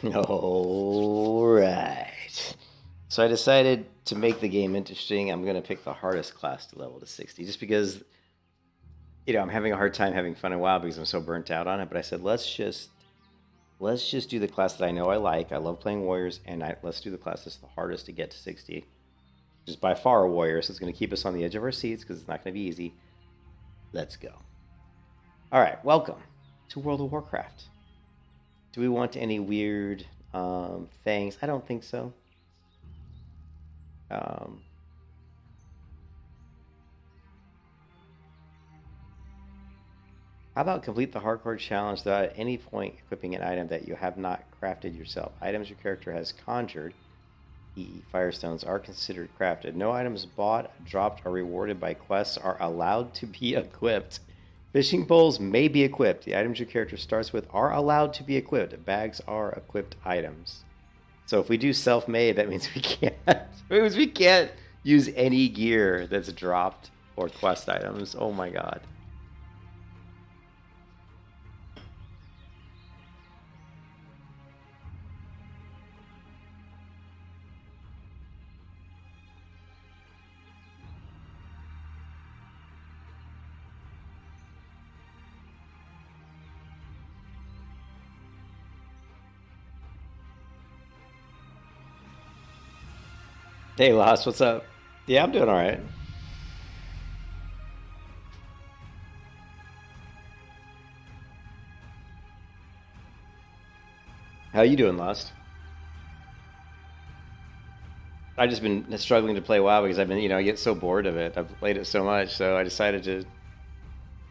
All right. So I decided to make the game interesting. I'm going to pick the hardest class to level to 60 just because, I'm having a hard time having fun in WoW because I'm so burnt out on it. But I said, let's just do the class that I know I like. I love playing warriors, and let's do the class that's the hardest to get to 60. Which is by far a warrior, so it's going to keep us on the edge of our seats because it's not going to be easy. Let's go. All right, welcome to World of Warcraft. Do we want any weird things? I don't think so. Um, how about complete the hardcore challenge without at any point equipping an item that you have not crafted yourself? Items your character has conjured, e.e. firestones, are considered crafted. No items bought, dropped, or rewarded by quests are allowed to be equipped. Fishing poles may be equipped. The items your character starts with are allowed to be equipped. Bags are equipped items. So if we do self-made, that means we can't. We can't use any gear that's dropped or quest items. Oh my god. Hey, Lost, what's up? Yeah, I'm doing all right. How you doing, Lost? I've just been struggling to play WoW because I've been, I get so bored of it. I've played it so much, so I decided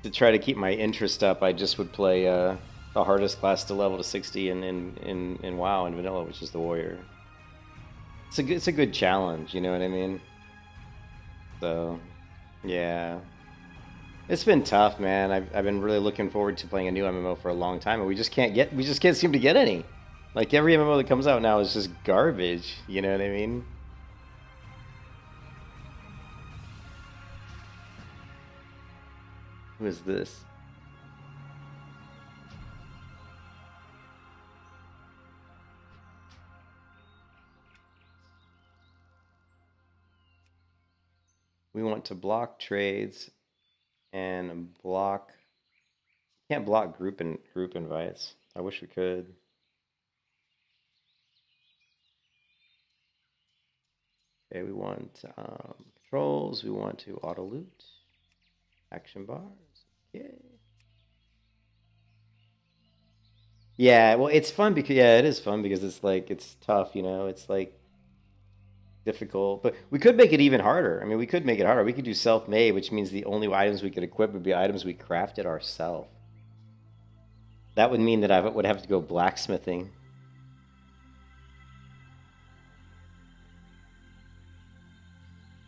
to try to keep my interest up. I just would play the hardest class to level to 60 in WoW and vanilla, which is the warrior. It's a good challenge, you know what I mean? So, yeah. It's been tough, man. I've been really looking forward to playing a new MMO for a long time, and we just can't seem to get any. Like every MMO that comes out now is just garbage, you know what I mean? Who is this? We want to block trades and block. Can't block group invites. I wish we could. Okay, we want controls. We want to auto loot. Action bars. Okay. Yeah, well, it's fun because it is fun because it's tough, It's like difficult, but we could make it even harder. I mean, we could make it harder. We could do self-made, which means the only items we could equip would be items we crafted ourselves. That would mean that I would have to go blacksmithing.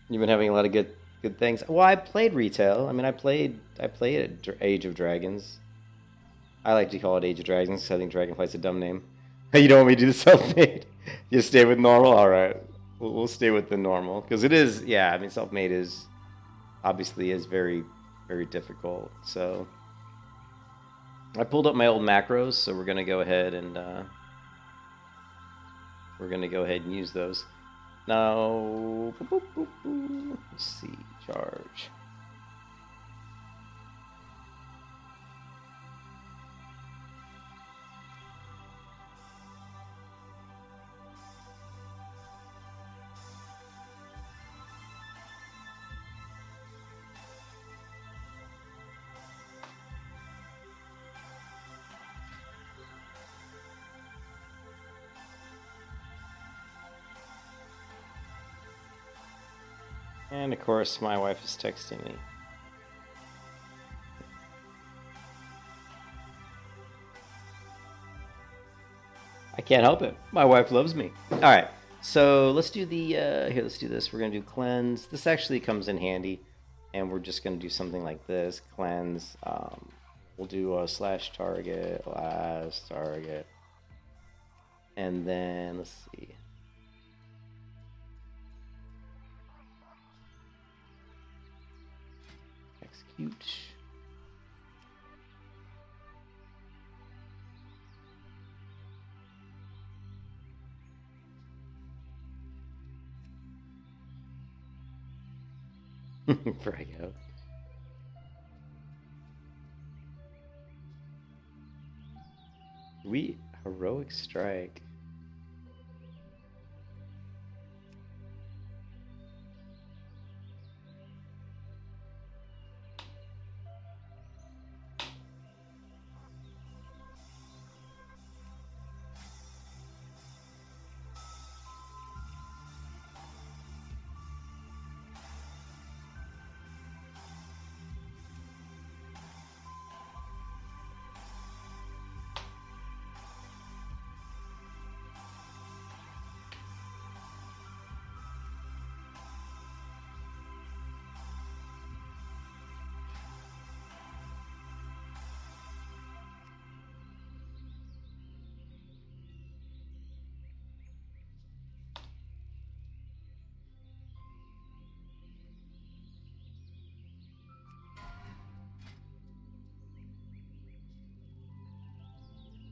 You've been having a lot of good things. Well, I played retail. I mean, I played Age of Dragons. I like to call it Age of Dragons because I think Dragonflight's a dumb name. You don't want me to do the self-made? You stay with normal? All right. We'll stay with the normal because it is, yeah. I mean, self-made is obviously is very, very difficult. So I pulled up my old macros, so we're gonna go ahead and use those. Now, let's see, charge. And of course, my wife is texting me. I can't help it. My wife loves me. All right, so let's do the here. Let's do this. We're gonna do cleanse. This actually comes in handy, and we're just gonna do something like this: cleanse. We'll do a slash target, last target, and then let's see. Execute. Frag out. We heroic strike.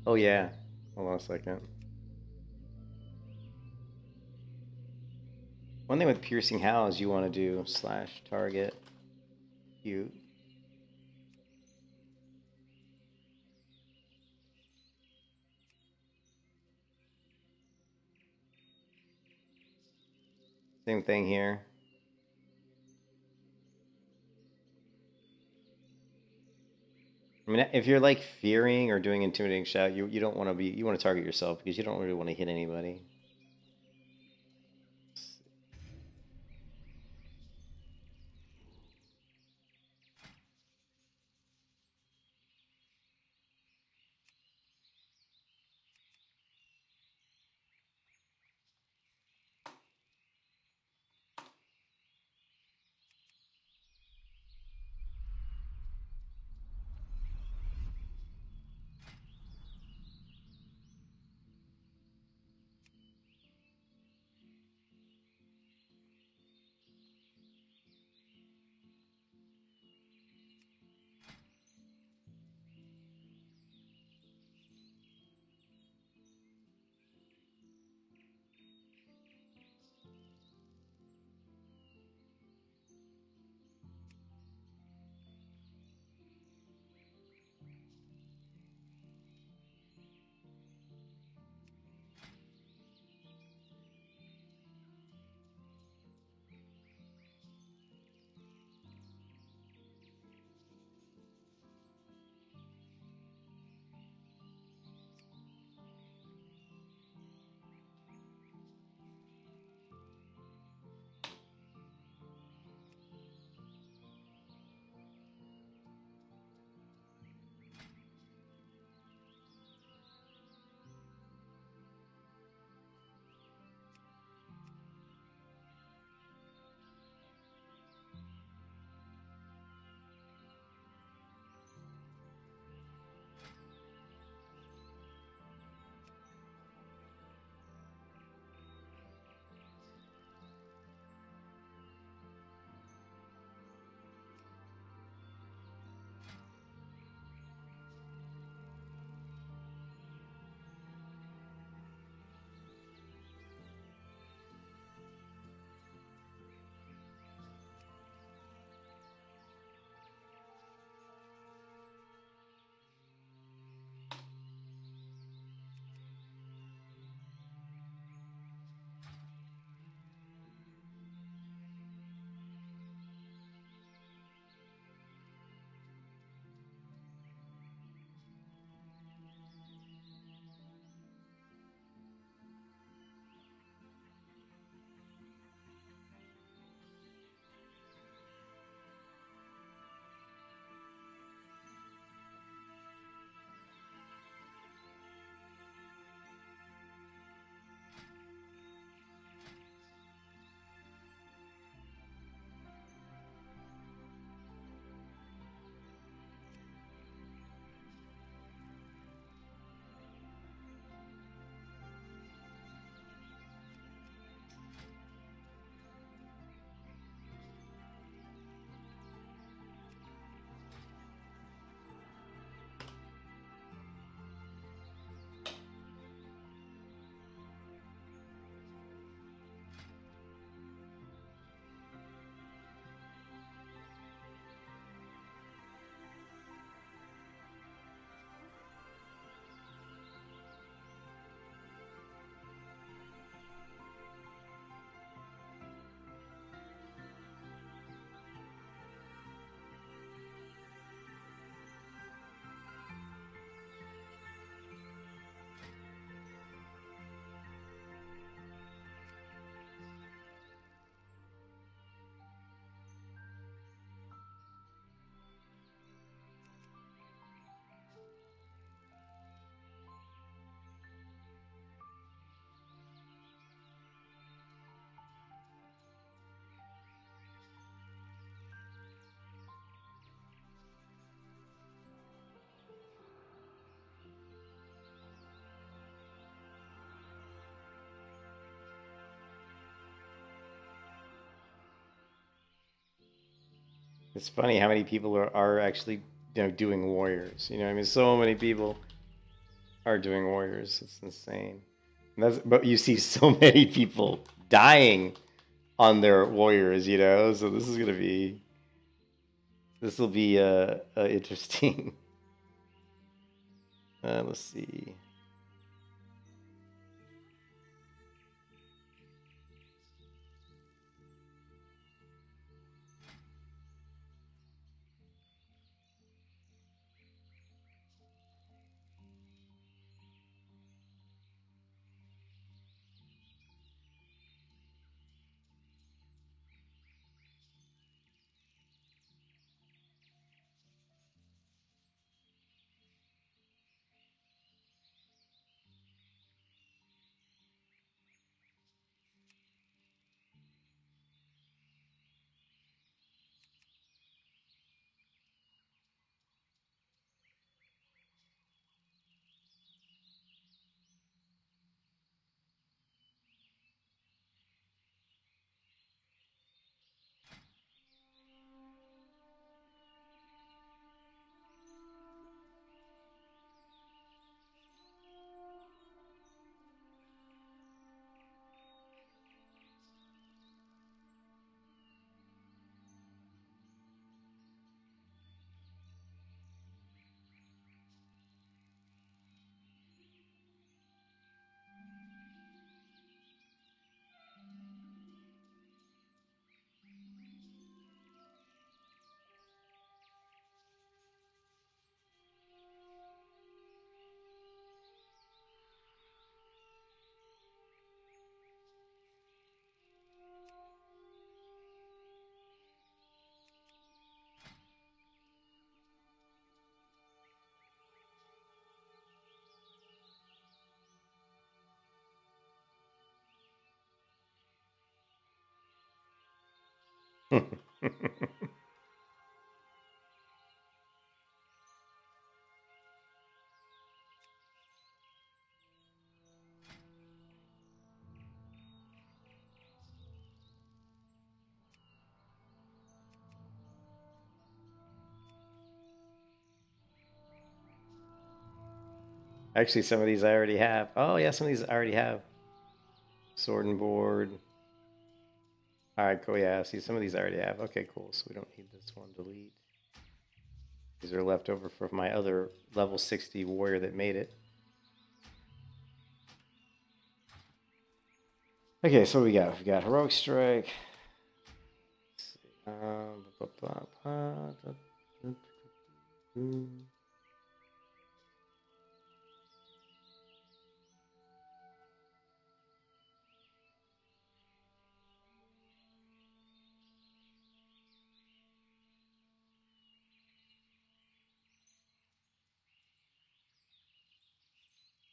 Oh yeah. Hold on a second. One thing with piercing howl is you want to do slash target cute. Same thing here. I mean, if you're like fearing or doing intimidating shout, you don't want to be. You want to target yourself because you don't really want to hit anybody. It's funny how many people are actually doing warriors. I mean, so many people are doing warriors. It's insane. But you see so many people dying on their warriors. So this will be interesting. Let's see. Actually, some of these I already have. Oh yeah, some of these I already have. Sword and board. All right, cool. Yeah, see, some of these I already have. Okay, cool. So we don't need this one. Delete. These are left over from my other level 60 warrior that made it. Okay, so what we got? We got heroic strike.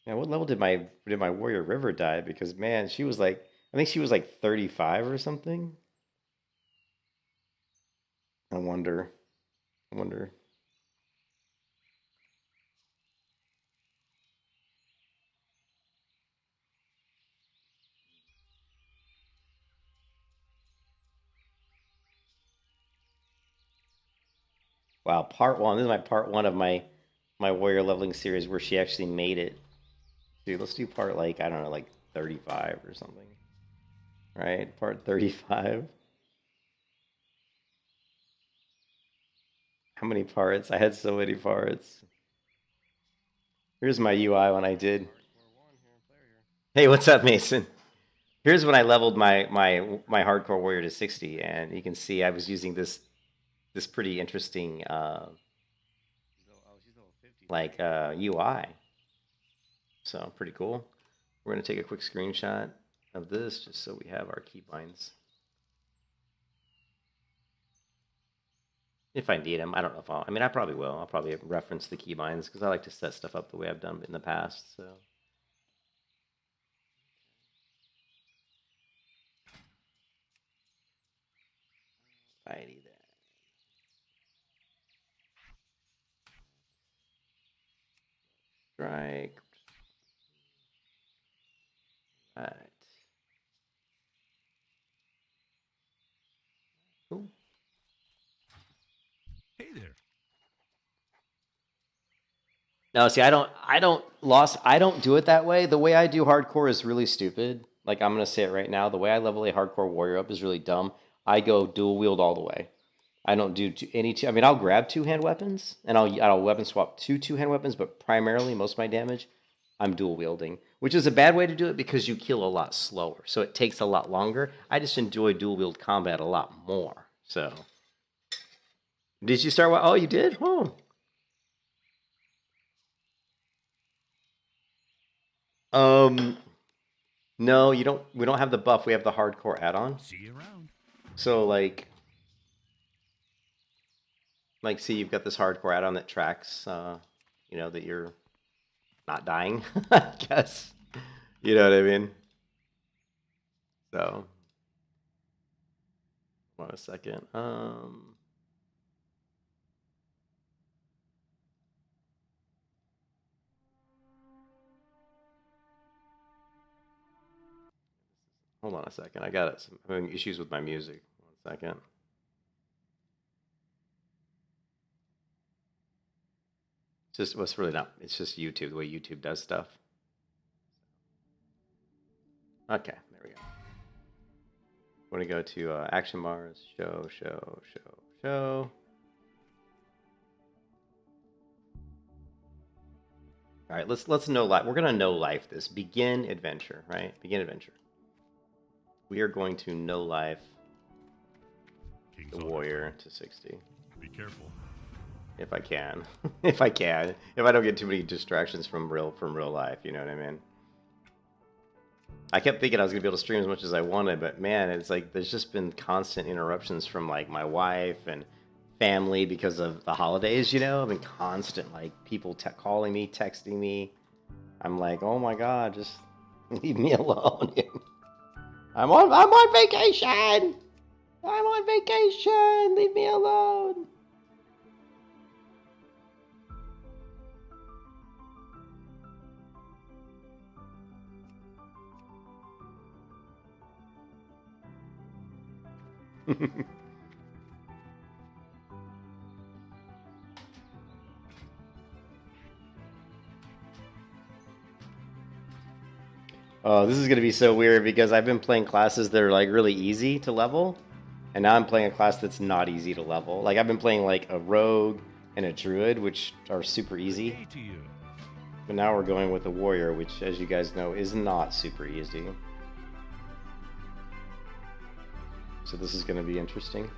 Now, what level did my warrior River die? Because man, she was like, I think she was like 35 or something. I wonder. I wonder. Wow, part one. This is my part one of my warrior leveling series where she actually made it. Dude, let's do part like I don't know, like 35 or something. Right? Part 35. How many parts? I had so many parts. Here's my UI when I did. Hey, what's up, Mason? Here's when I leveled my hardcore warrior to 60, and you can see I was using this pretty interesting UI. So pretty cool. We're gonna take a quick screenshot of this just so we have our keybinds. If I need them, I don't know if I'll. I mean, I probably will. I'll probably reference the keybinds because I like to set stuff up the way I've done in the past. So. Righty then. Strike. Right. Cool. No, see, I don't do it that way. The way I do hardcore is really stupid. Like, I'm gonna say it right now. The way I level a hardcore warrior up is really dumb. I go dual wield all the way. I don't do any two. I mean, I'll grab two-hand weapons and I'll weapon swap two-hand weapons, but primarily most of my damage, I'm dual wielding, which is a bad way to do it because you kill a lot slower, so it takes a lot longer. I just enjoy dual wield combat a lot more. So, did you start? Oh, you did. Oh. No, you don't. We don't have the buff. We have the hardcore add-on. See you around. So see, you've got this hardcore add-on that tracks, you know, that you're not dying. I guess. You know what I mean? So, hold on a second. Hold on a second. I got it. I'm having issues with my music. 1 second. It's really not. It's just YouTube, the way YouTube does stuff. Okay, there we go. We're gonna go to action bars, show. All right, let's know life. We're gonna know life this. Begin adventure, right? Begin adventure. We are going to know life the warrior to 60. Be careful. If I can. If I can. If I don't get too many distractions from real life, you know what I mean? I kept thinking I was gonna be able to stream as much as I wanted, but man, it's like there's just been constant interruptions from like my wife and family because of the holidays, you know? I've been constant like people calling me, texting me. I'm like, oh my god, just leave me alone. I'm on vacation. I'm on vacation. Leave me alone. Oh, this is going to be so weird because I've been playing classes that are like really easy to level, and now I'm playing a class that's not easy to level. Like I've been playing like a rogue and a druid, which are super easy. But now we're going with a warrior, which, as you guys know, is not super easy. So this is going to be interesting.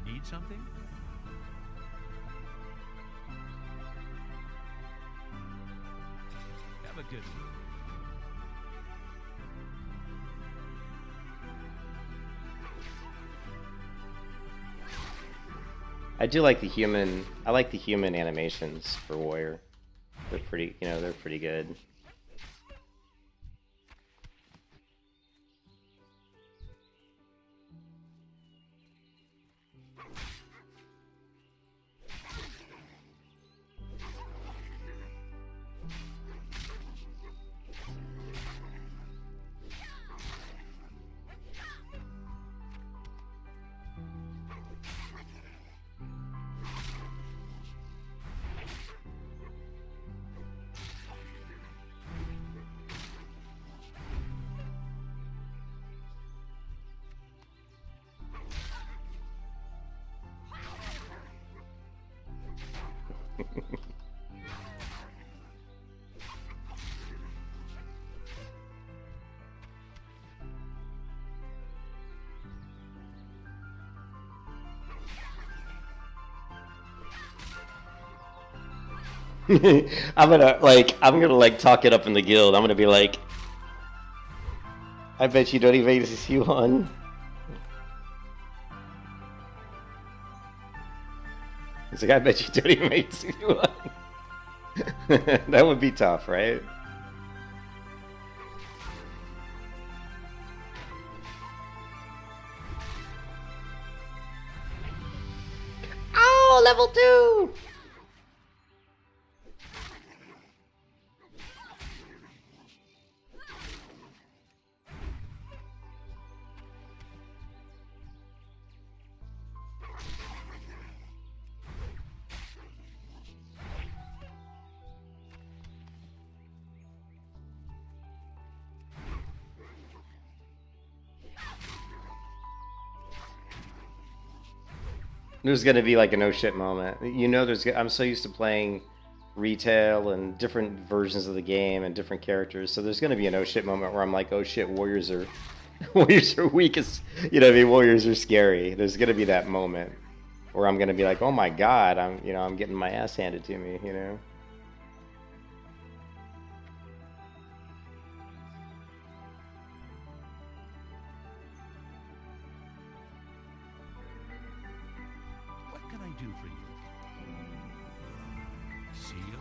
You need something? Have a good one. I do like the human. I like the human animations for warrior. They're pretty, you know, they're pretty good. I'm gonna like talk it up in the guild. I'm gonna be like, I bet you don't even see one. It's like, I bet you don't even see one. That would be tough, right? Oh, level 2! There's gonna be like a no shit moment. You know, I'm so used to playing retail and different versions of the game and different characters. So there's gonna be a no shit moment where I'm like, oh shit, warriors are warriors are weak as, you know what I mean, warriors are scary. There's gonna be that moment where I'm gonna be like, oh my god, I'm getting my ass handed to me, you know. What can I do for you? See you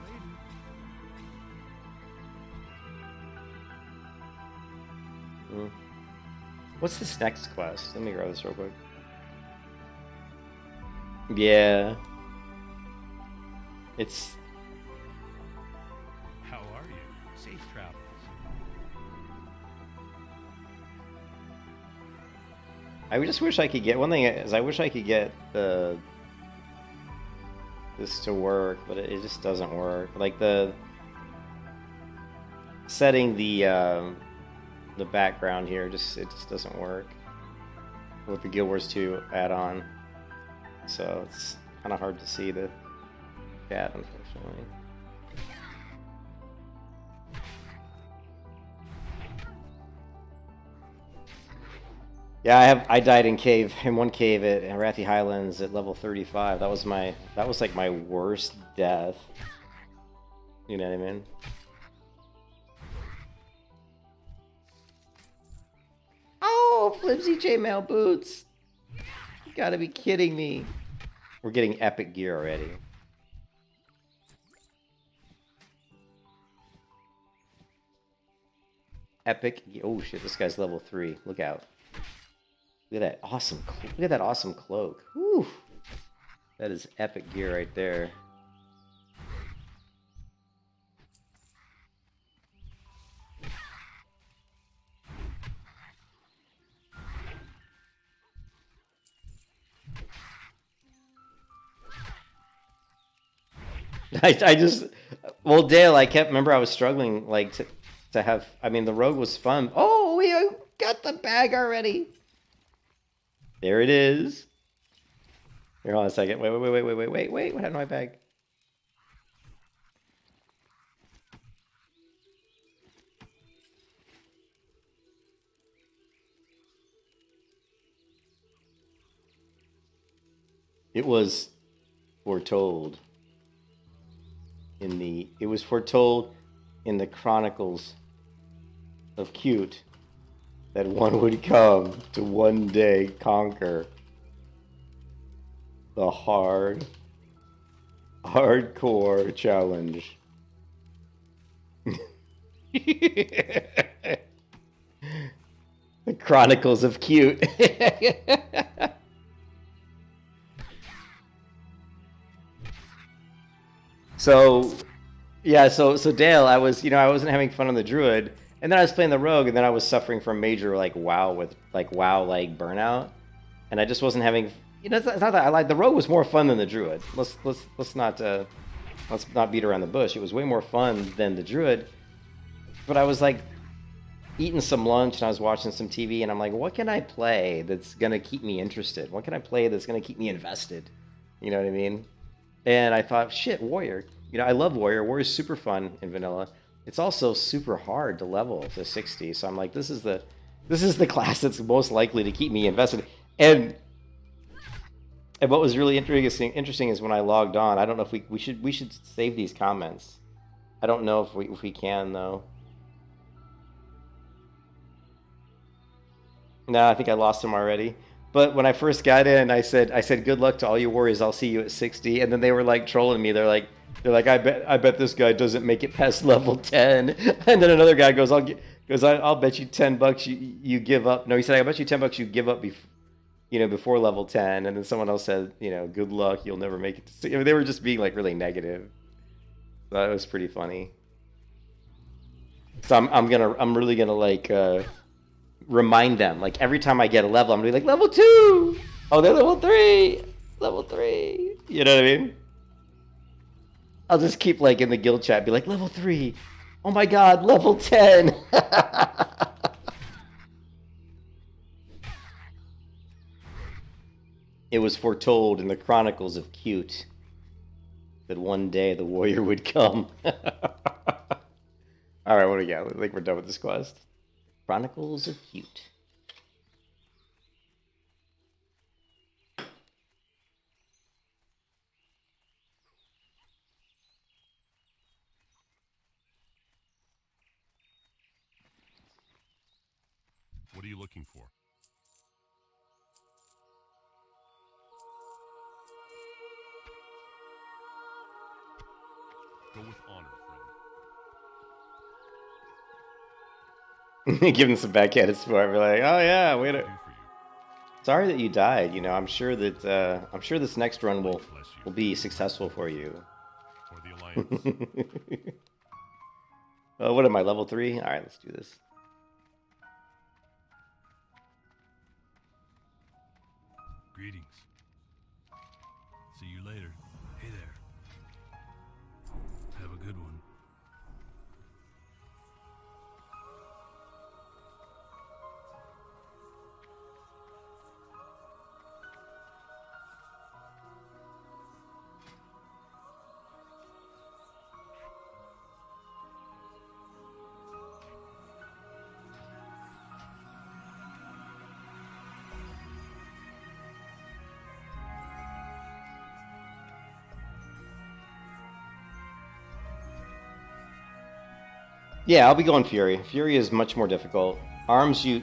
later. What's this next quest? Let me grab this real quick. Yeah. It's... How are you? Safe travels. I just wish I could get... One thing is, I wish I could get this to work, but it just doesn't work. Like setting the background here, it just doesn't work with the Guild Wars 2 add-on. So it's kind of hard to see the chat, unfortunately. Yeah, I died in one cave at Arathi Highlands at level 35. That was like my worst death. You know what I mean? Oh, flimsy chainmail boots! You gotta be kidding me. We're getting epic gear already. Epic. Oh shit! This guy's level 3. Look out! Look at that awesome! Look at that awesome cloak. Whew. That is epic gear right there. I just, well, Dale, remember I was struggling, like, to have, I mean, the rogue was fun. Oh, we got the bag already. There it is. Here, hold on a second. Wait. What happened to my bag? It was foretold in the Chronicles of Cute that one would come to one day conquer the hardcore challenge. The Chronicles of Cute. So, yeah, so Dale, I wasn't having fun on the druid, and then I was playing the rogue, and then I was suffering from major WoW burnout, and I just wasn't having. It's not that I like the rogue was more fun than the druid. Let's not beat around the bush. It was way more fun than the druid, but I was like eating some lunch and I was watching some TV, and I'm like, what can I play that's gonna keep me interested? What can I play that's gonna keep me invested? You know what I mean? And I thought, shit, Warrior. I love Warrior. Warrior's super fun in vanilla. It's also super hard to level to 60. So I'm like, this is the class that's most likely to keep me invested. And what was really interesting is when I logged on. I don't know if we should save these comments. I don't know if we can though. No, I think I lost them already. But when I first got in, I said, good luck to all your warriors. I'll see you at 60. And then they were like trolling me. They're like, I bet this guy doesn't make it past level 10. And then another guy goes, I'll bet you $10 you give up. No, he said, I bet you $10 you give up before level 10. And then someone else said, good luck, you'll never make it to 60. I mean, they were just being like really negative. So that was pretty funny. So I'm really gonna like remind them, like every time I get a level, I'm gonna be like, level 2. Oh, they're level 3. Level 3. You know what I mean? I'll just keep like in the guild chat, be like, level 3. Oh my god, level 10. It was foretold in the Chronicles of Cute that one day the warrior would come. All right, what do we got? I think we're done with this quest. Chronicles of Cute. What are you looking for? Go with honor, friend. Give them some backhanded support. We're like, oh yeah, What wait can I a. do for you? Sorry that you died. You know, I'm sure this next run will Bless you. will be successful for you. For the Alliance. Well, what am I, level 3? All right, let's do this. Greetings. See you later. Hey there. Have a good one. Yeah, I'll be going Fury. Fury is much more difficult. Arms you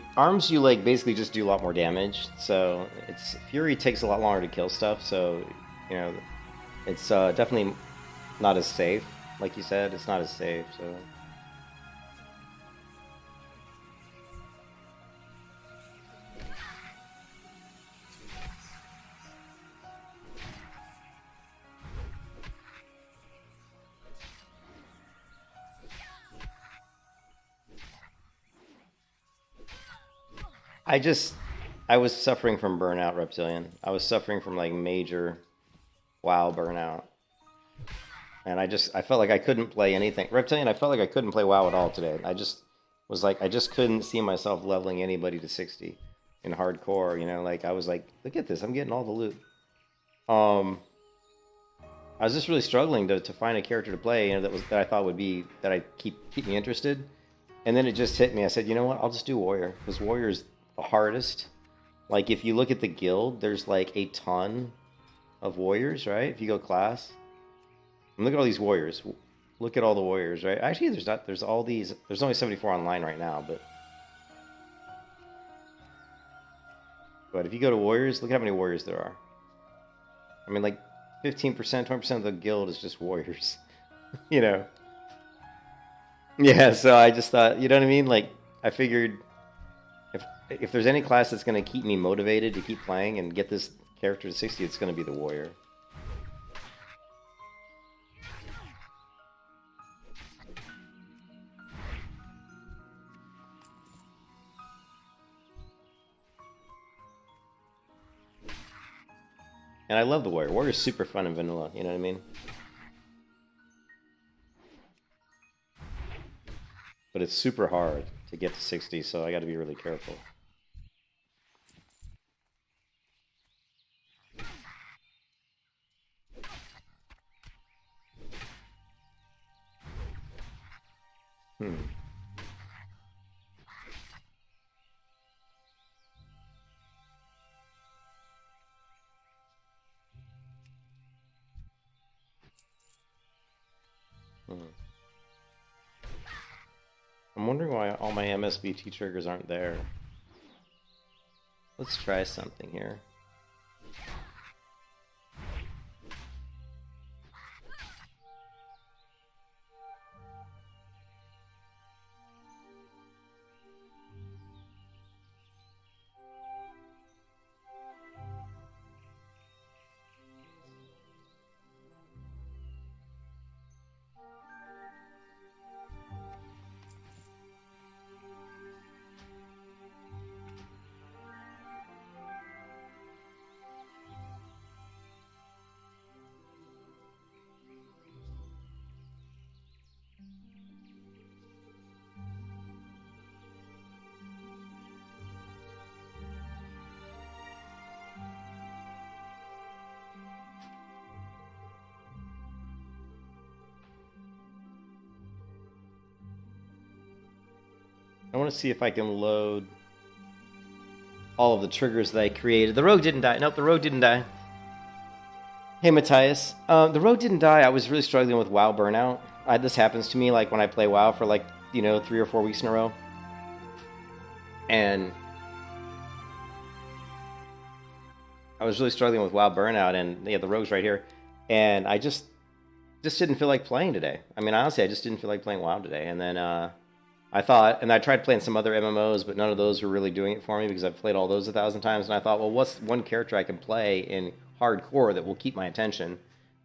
like basically just do a lot more damage. So it's Fury takes a lot longer to kill stuff. So you know, it's definitely not as safe. Like you said, it's not as safe. So I just I was suffering from burnout, Reptilian. I was suffering from like major WoW burnout. And I felt like I couldn't play anything. Reptilian, I felt like I couldn't play WoW at all today. I just was like I just couldn't see myself leveling anybody to 60 in hardcore, you know, like I was like, look at this, I'm getting all the loot. I was just really struggling to find a character to play, you know, that I thought would be that I keep me interested. And then it just hit me. I said, you know what? I'll just do Warrior because Warrior is the hardest. Like if you look at the guild, there's like a ton of warriors, right? If you go class, and look at all these warriors. Look at all the warriors, right? Actually, there's not. There's all these. There's only 74 online right now, but if you go to warriors, look at how many warriors there are. I mean, like 15%, 20% of the guild is just warriors. You know. Yeah. So I just thought, you know what I mean? Like I figured if there's any class that's going to keep me motivated to keep playing and get this character to 60, it's going to be the warrior. And I love the warrior. Warrior's super fun in vanilla, you know what I mean? But it's super hard to get to 60, so I got to be really careful. I'm wondering why all my MSBT triggers aren't there. Let's try something here. I want to see if I can load all of the triggers that I created. The rogue didn't die. Nope, the rogue didn't die. Hey, Matthias. The rogue didn't die. I was really struggling with WoW burnout. This happens to me like when I play WoW for like, 3 or 4 weeks in a row. And I was really struggling with WoW burnout, and yeah, the rogue's right here. And I just didn't feel like playing today. I mean, honestly, I just didn't feel like playing WoW today. And then I thought, and I tried playing some other MMOs, but none of those were really doing it for me because I've played all those 1,000 times. And I thought, well, what's one character I can play in hardcore that will keep my attention,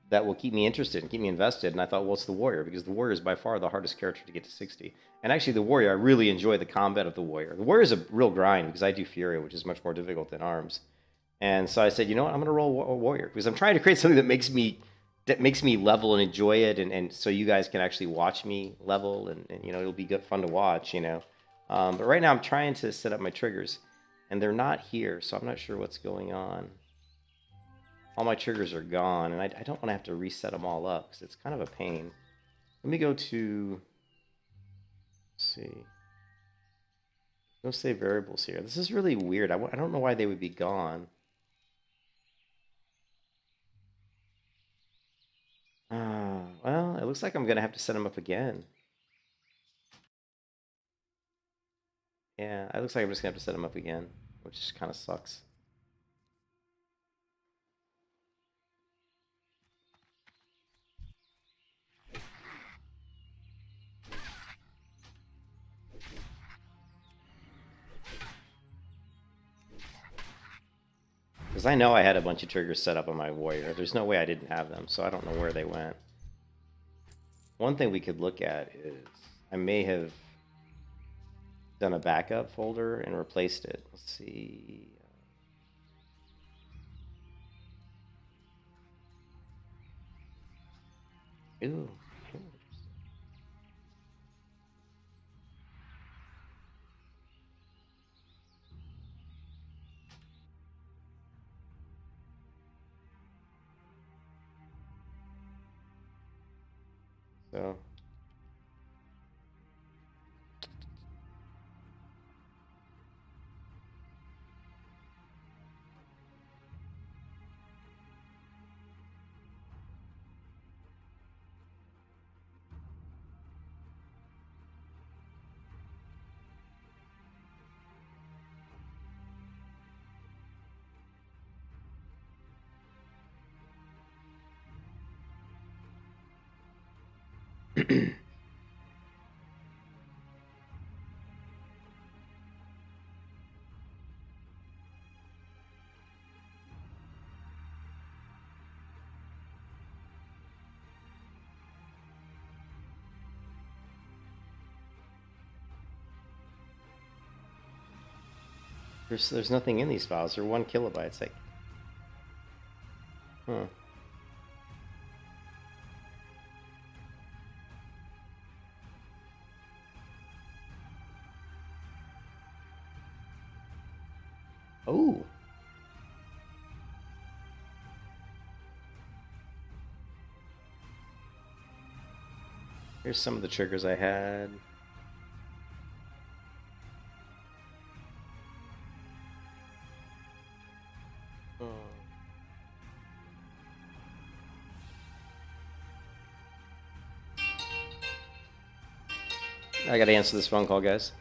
that will keep me interested and keep me invested? And I thought, well, it's the warrior, because the warrior is by far the hardest character to get to 60. And actually, the warrior, I really enjoy the combat of the warrior. The warrior is a real grind because I do Fury, which is much more difficult than arms. And so I said, you know what, I'm going to roll a warrior because I'm trying to create something that makes me level and enjoy it, and so you guys can actually watch me level, and it'll be good fun to watch. But right now I'm trying to set up my triggers, and they're not here, so I'm not sure what's going on. All my triggers are gone, and I don't want to have to reset them all up because it's kind of a pain. Let me go to, let's see, no save variables here. This is really weird. I don't know why they would be gone. Well, it looks like I'm gonna have to set them up again. Yeah, it looks like I'm just gonna have to set them up again, which kind of sucks. Because I know I had a bunch of triggers set up on my warrior. There's no way I didn't have them, so I don't know where they went. One thing we could look at is I may have done a backup folder and replaced it. Let's see. Ooh. So there's nothing in these files. They're 1 kilobyte. It's like, huh. Oh. Here's some of the triggers I had. Oh. I gotta answer this phone call, guys.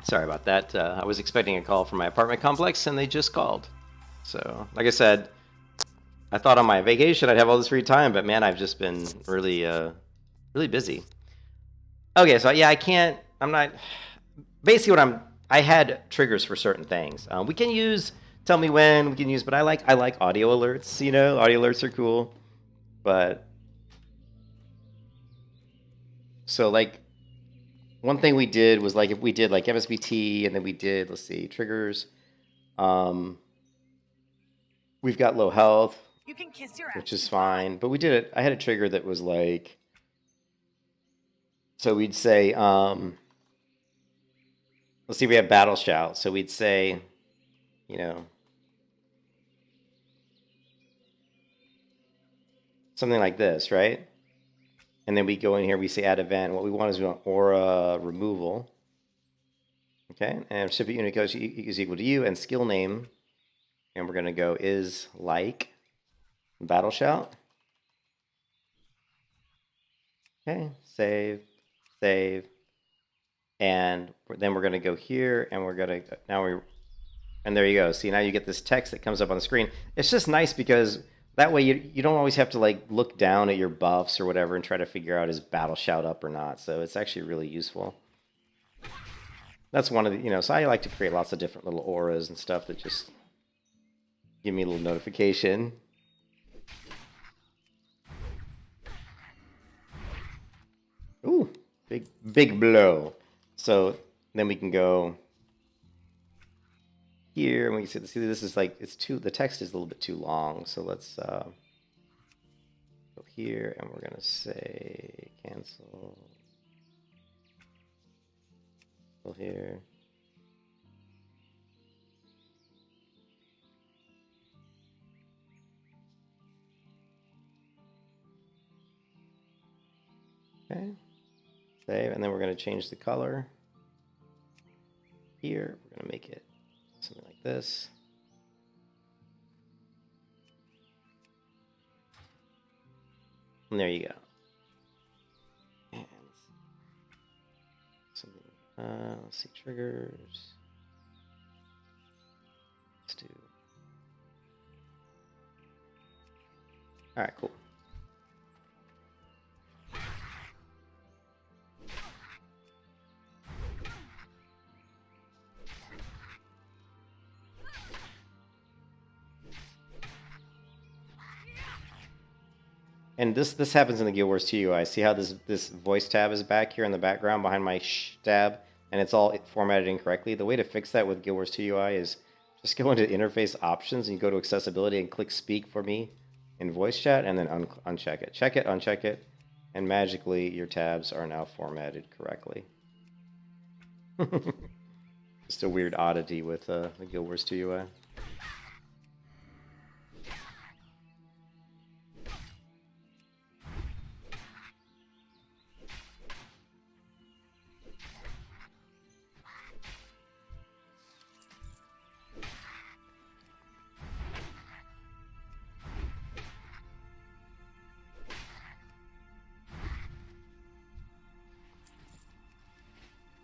Sorry about that. I was expecting a call from my apartment complex, and they just called. So, like I said, I thought on my vacation I'd have all this free time, but man, I've just been really, really busy. Okay, so yeah, I can't. I'm not. Basically, I had triggers for certain things. We can use tell me when we can use, but I like audio alerts. You know, audio alerts are cool, but so like one thing we did was like if we did like MSBT and then we did, let's see, triggers. We've got low health, You can kiss your which ass. is fine, but we did it. I had a trigger that was like, so we'd say, let's see, we have battle shout. So we'd say, you know, something like this, right? And then we go in here, we say add event. What we want is we want aura removal. Okay, and recipient unit goes is equal to you, and skill name, and we're gonna go is like battle shout. Okay, save, and then we're gonna go here, and we're gonna and there you go. See, now you get this text that comes up on the screen. It's just nice because that way you don't always have to like look down at your buffs or whatever and try to figure out is battle shout up or not. So it's actually really useful. That's one of the, so I like to create lots of different little auras and stuff that just give me a little notification. Ooh, big blow. So then we can go here, and we can see this is like, the text is a little bit too long. So let's go here, and we're gonna say cancel. Go here. Okay, save, and then we're going to change the color. Here, we're going to make it something like this. And there you go. And something, let's see, triggers. Let's do. All right, cool. And this happens in the Guild Wars 2 UI. See how this voice tab is back here in the background behind my tab, and it's all formatted incorrectly? The way to fix that with Guild Wars 2 UI is just go into interface options and you go to accessibility and click speak for me in voice chat, and then uncheck it. Check it, uncheck it, and magically your tabs are now formatted correctly. Just a weird oddity with the Guild Wars 2 UI.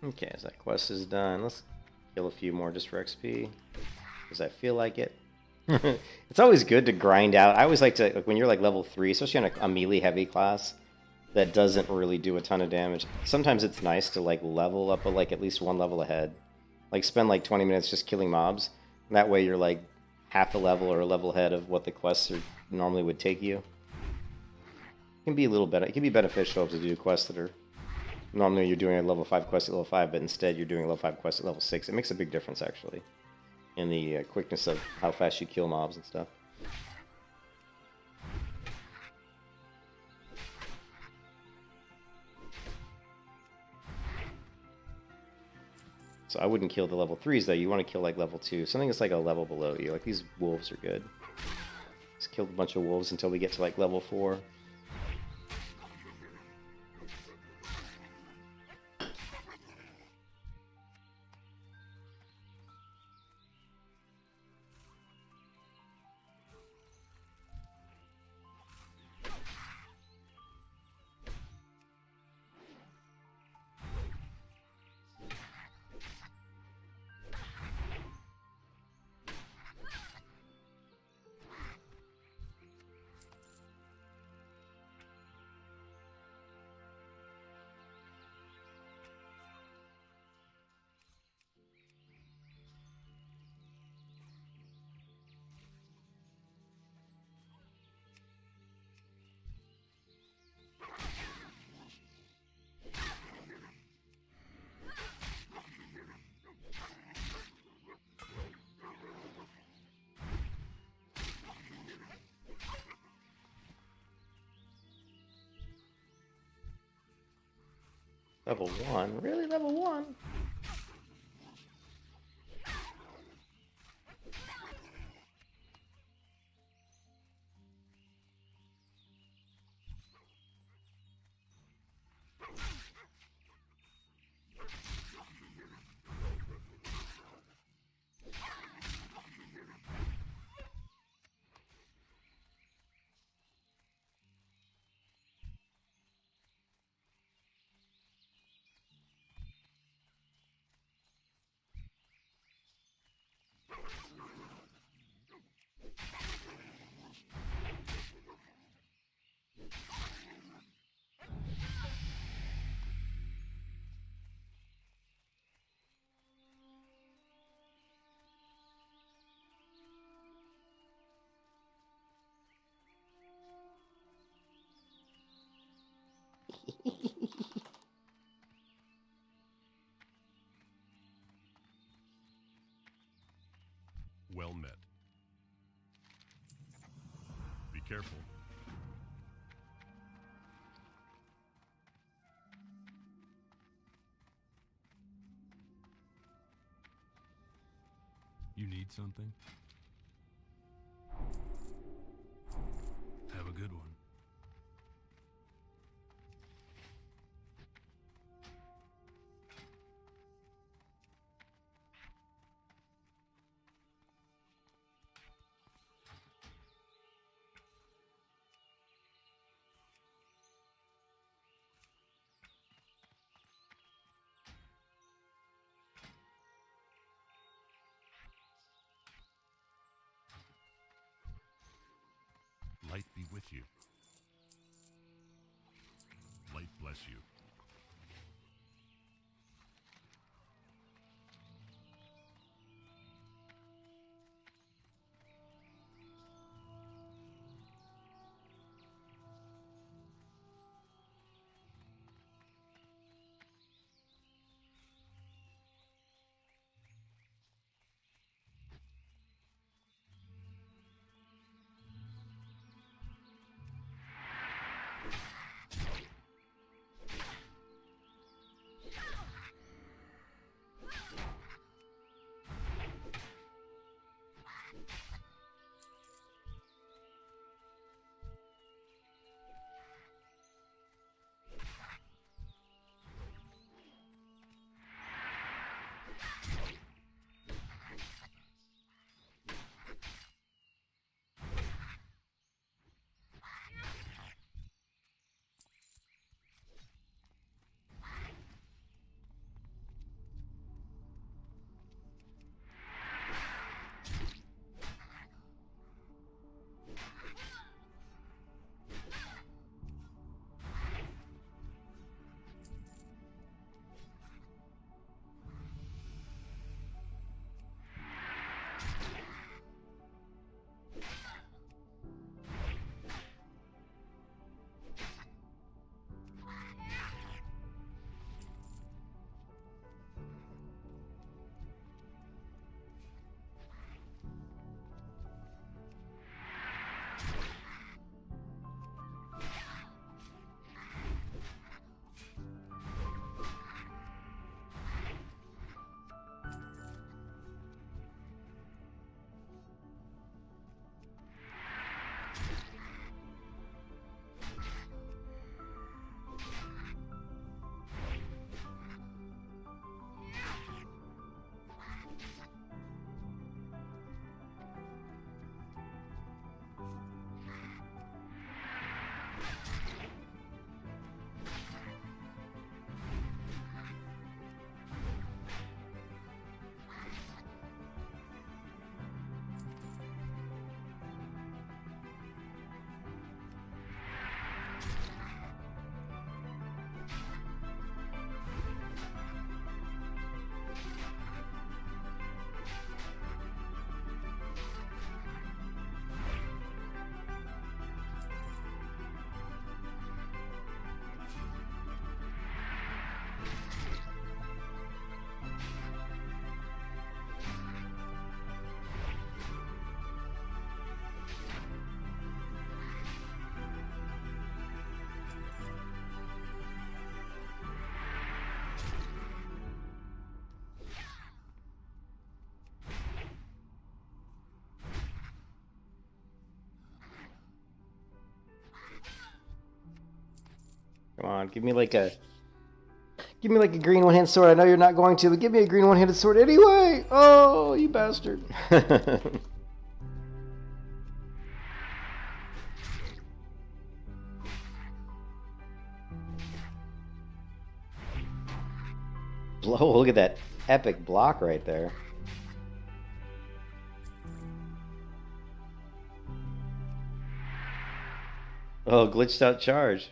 Okay, as that quest is done, let's kill a few more just for XP, because I feel like it. It's always good to grind out. I always like to, when you're like level 3, especially on a melee heavy class that doesn't really do a ton of damage, sometimes it's nice to like level up like at least one level ahead. Like spend like 20 minutes just killing mobs, and that way you're like half a level or a level ahead of what the quests normally would take you. It can be a little better. It can be beneficial to do quests that are normally you're doing a level 5 quest at level 5, but instead you're doing a level 5 quest at level 6. It makes a big difference, actually, in the quickness of how fast you kill mobs and stuff. So I wouldn't kill the level 3s, though. You want to kill, like, level 2. Something that's, like, a level below you. Like, these wolves are good. Just killed a bunch of wolves until we get to, like, level 4. Level 1? Really? Level 1? Well met. Be careful. You need something? Have a good one. Light be with you. Light bless you. Come on, give me like a green one-handed sword. I know you're not going to, but give me a green one-handed sword anyway. Oh, you bastard. Blow, look at that epic block right there. Oh, glitched out charge.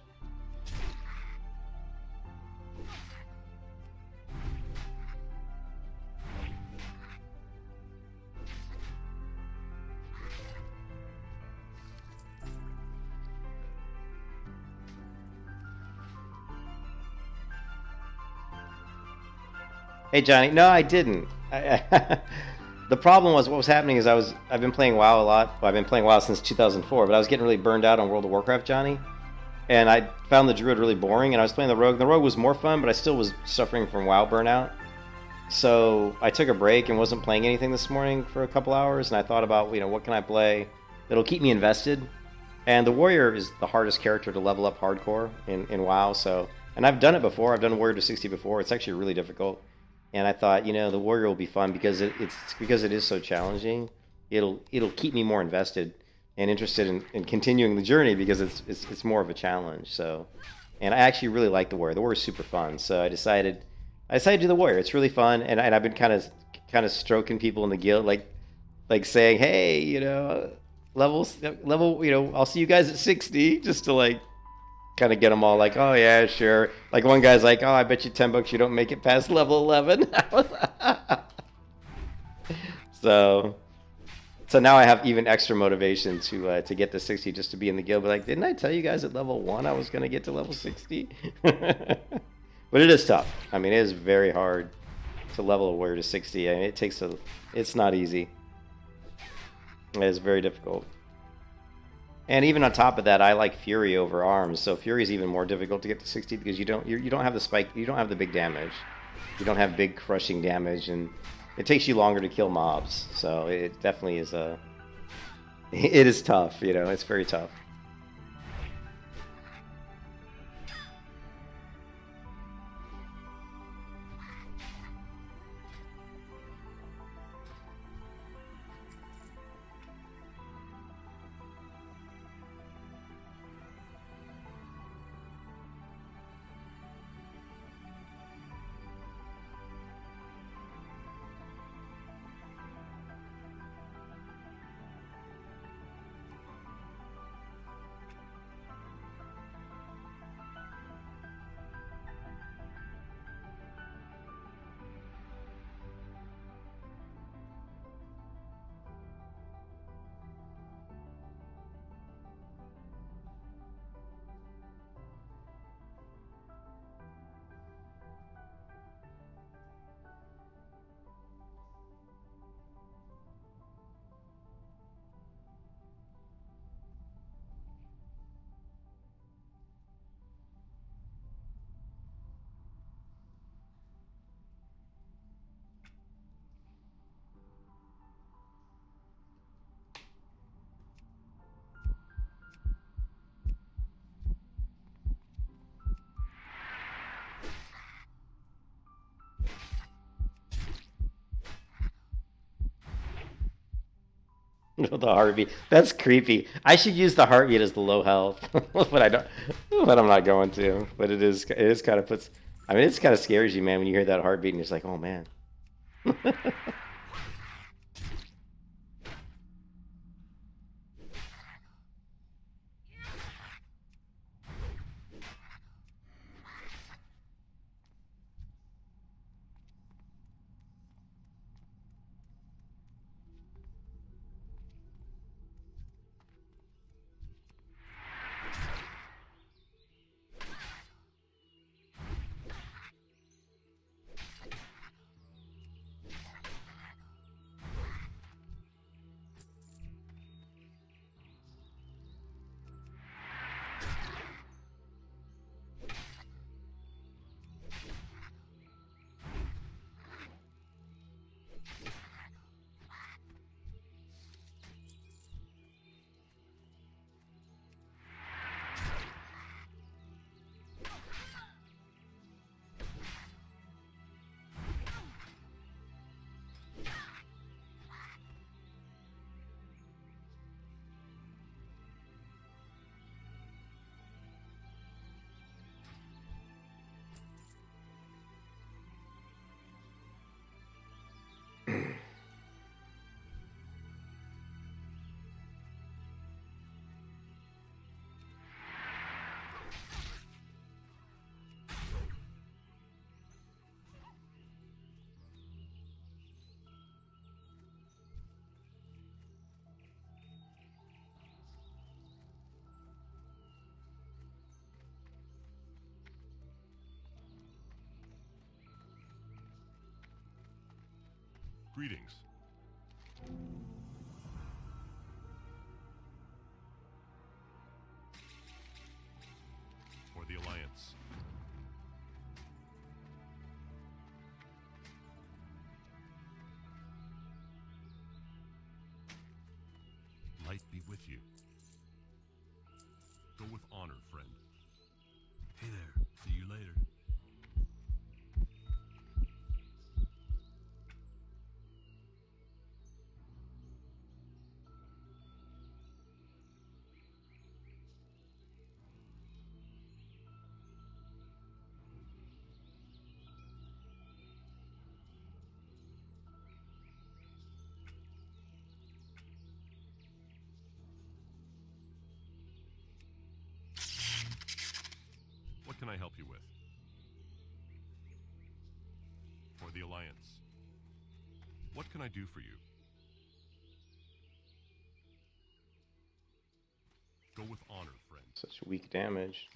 Hey Johnny, no, I didn't. The problem was what was happening is I've been playing WoW a lot. Well, I've been playing WoW since 2004, but I was getting really burned out on World of Warcraft, Johnny. And I found the Druid really boring, and I was playing the Rogue. The Rogue was more fun, but I still was suffering from WoW burnout. So I took a break and wasn't playing anything this morning for a couple hours, and I thought about, what can I play that'll keep me invested? And the Warrior is the hardest character to level up hardcore in WoW. So, and I've done it before. I've done Warrior to 60 before. It's actually really difficult. And I thought, the Warrior will be fun because it's because it is so challenging. It'll keep me more invested and interested in continuing the journey because it's more of a challenge. So, and I actually really like the Warrior. The Warrior is super fun. So I decided to do the Warrior. It's really fun, and I've been kind of stroking people in the guild, like saying, hey, level, I'll see you guys at 60, just to kind of get them all like, oh yeah, sure. Like one guy's like, oh, I bet you $10 you don't make it past level 11. So now I have even extra motivation to get to 60 just to be in the guild. But like, didn't I tell you guys at level 1 I was gonna get to level 60? But it is tough. I mean, it is very hard to level a warrior to 60. I mean, it's not easy. It is very difficult. And even on top of that, I like Fury over Arms. So Fury is even more difficult to get to 60 because you don't have the spike, you don't have the big damage. You don't have big crushing damage, and it takes you longer to kill mobs. So it definitely is it is tough, it's very tough. The heartbeat. That's creepy. I should use the heartbeat as the low health, but I don't. But I'm not going to. But it is kind of puts. I mean, it's kind of scares you, man, when you hear that heartbeat and you're just like, oh man. Greetings. For the Alliance. Light be with you. Go with honor, friend. Hey there. See you later. What can I help you with? For the Alliance. What can I do for you? Go with honor, friend. Such weak damage.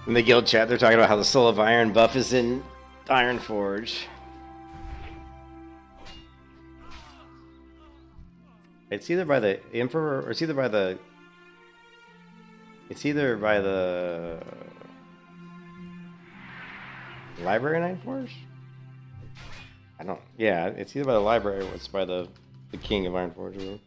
In the guild chat, they're talking about how the Soul of Iron buff is in Ironforge. It's either by the Emperor or it's either by the library in Ironforge? I don't. Yeah, it's either by the library or it's by the king of Ironforge.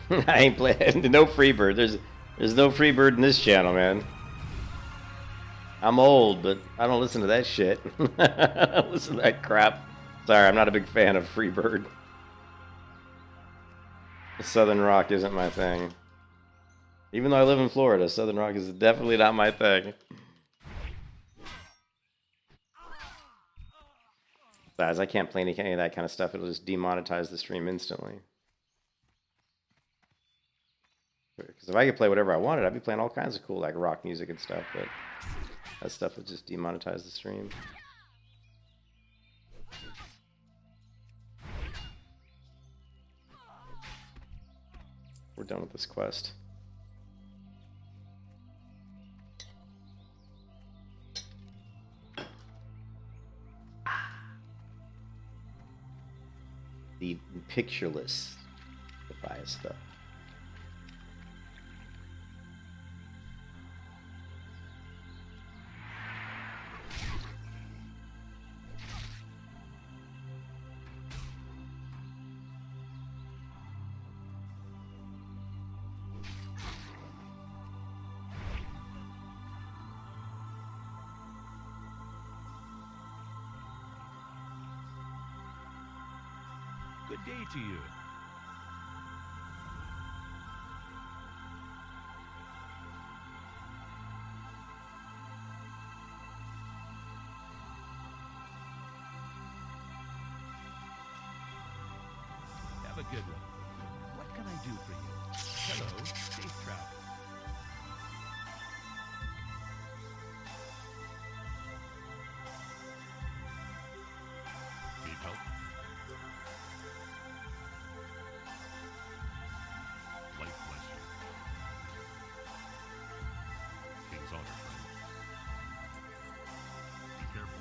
I ain't playing. No Freebird. There's no Freebird in this channel, man. I'm old, but I don't listen to that shit. I don't listen to that crap. Sorry, I'm not a big fan of Freebird. Southern rock isn't my thing. Even though I live in Florida, Southern rock is definitely not my thing. Besides, I can't play any of that kind of stuff. It'll just demonetize the stream instantly. Because if I could play whatever I wanted, I'd be playing all kinds of cool like rock music and stuff, but that stuff would just demonetize the stream. We're done with this quest. The pictureless defies stuff. Good day to you. Have a good one. What can I do for you? Hello, safe travel. Need help? Life bless you. King's honor, friend. Be careful.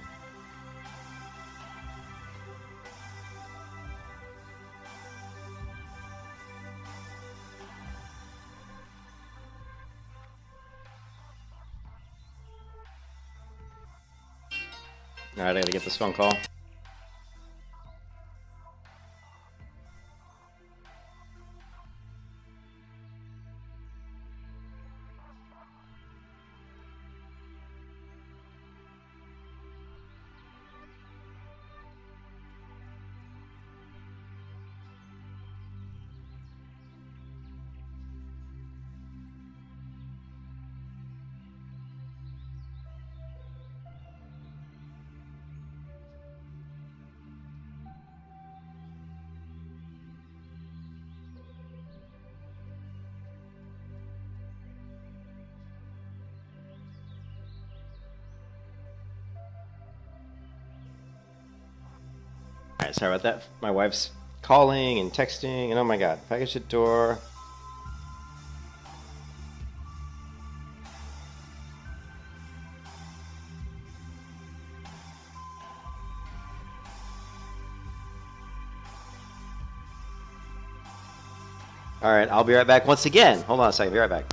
Alright, I gotta get this phone call. Alright, sorry about that. My wife's calling and texting, and oh my god, package at door. Alright, I'll be right back once again. Hold on a second, be right back.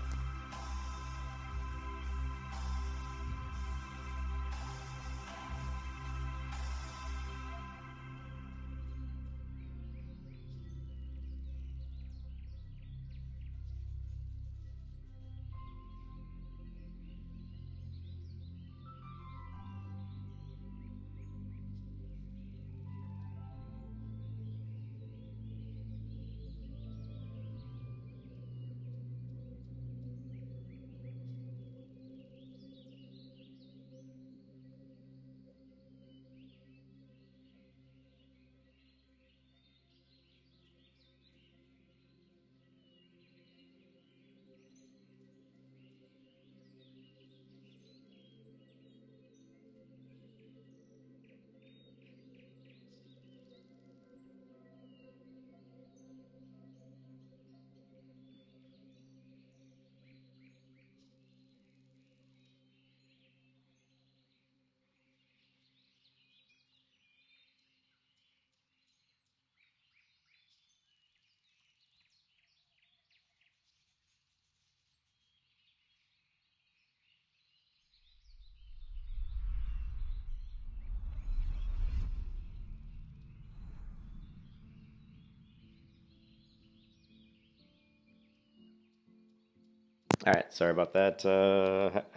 Alright, sorry about that.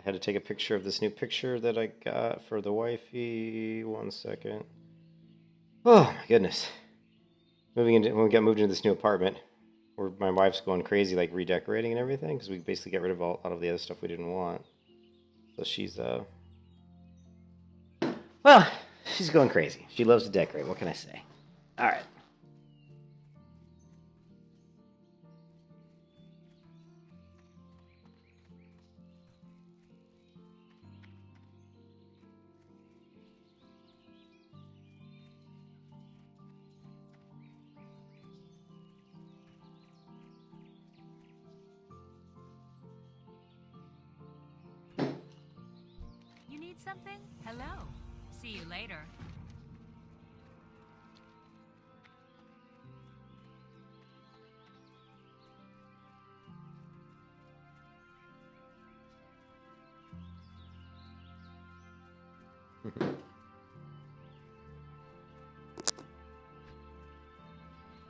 Had to take a picture of this new picture that I got for the wifey. 1 second. Oh my goodness. When we got moved into this new apartment, where my wife's going crazy, like redecorating and everything, because we basically got rid of a lot of the other stuff we didn't want. So she's, well, she's going crazy. She loves to decorate. What can I say? Alright. You need something? Hello. See you later.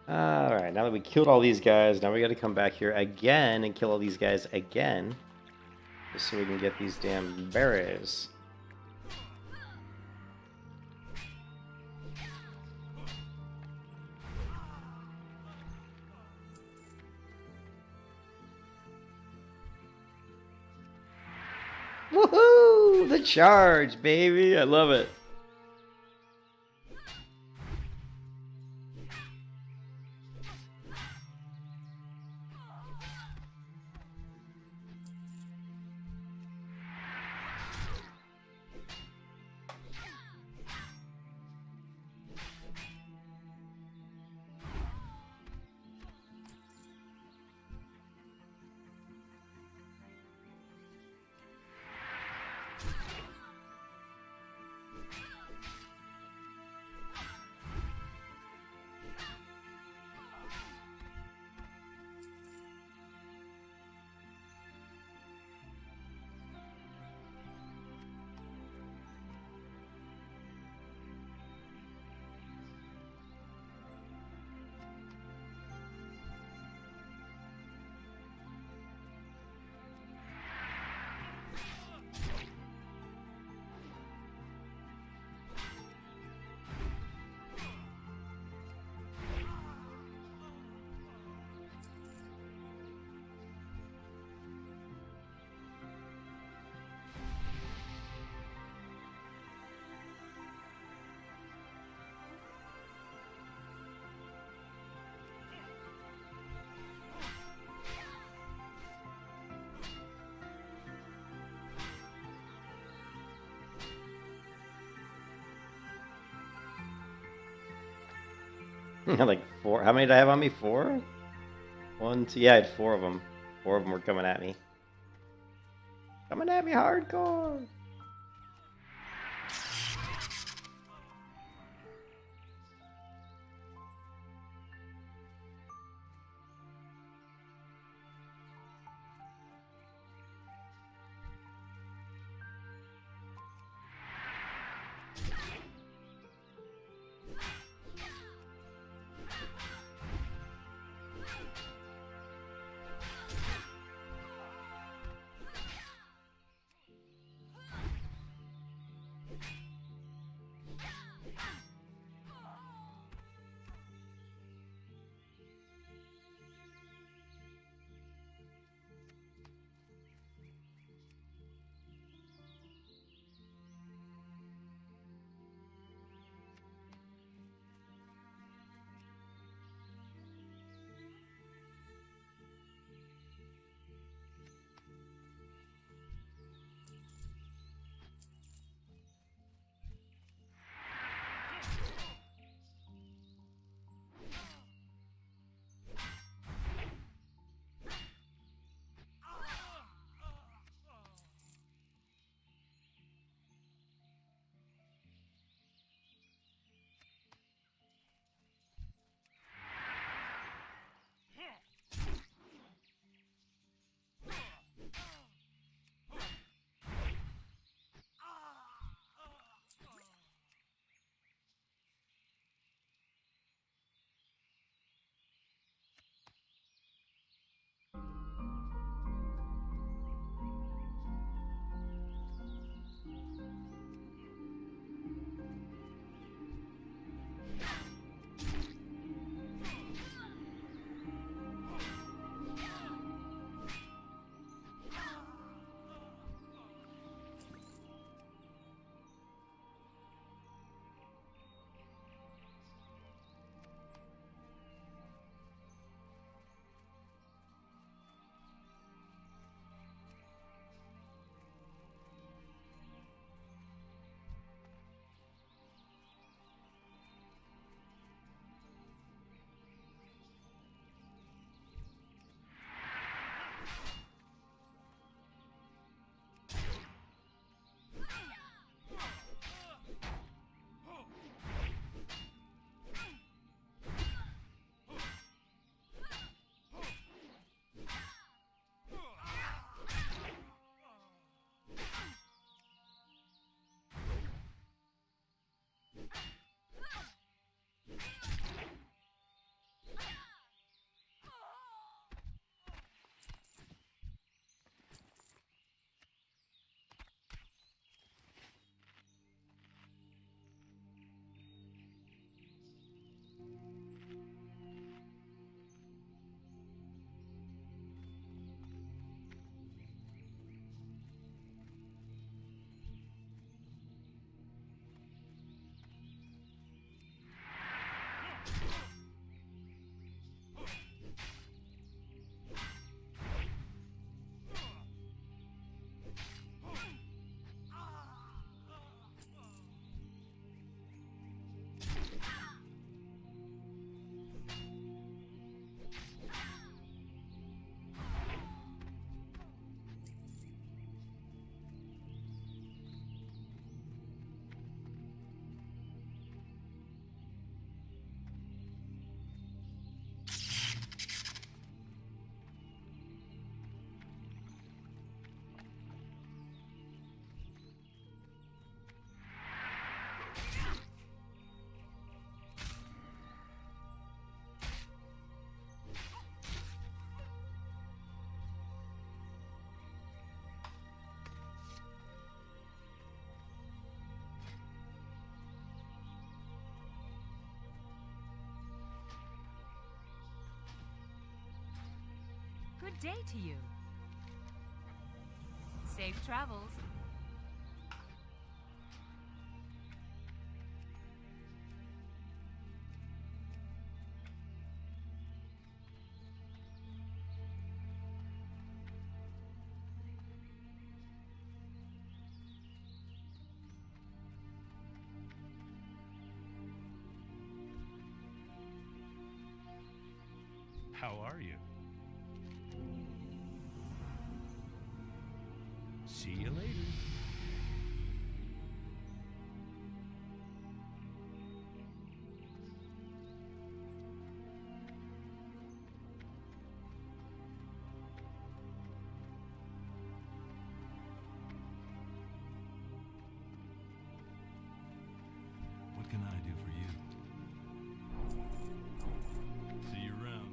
Alright, now that we killed all these guys, now we gotta come back here again and kill all these guys again. Just so we can get these damn berries. Woohoo! The charge, baby. I love it. Like 4. How many did I have on me? 4? 1, 2. Yeah, I had 4 of them. 4 of them were coming at me. Coming at me hardcore. Good day to you. Safe travels. How are you? See you later. What can I do for you? See you around.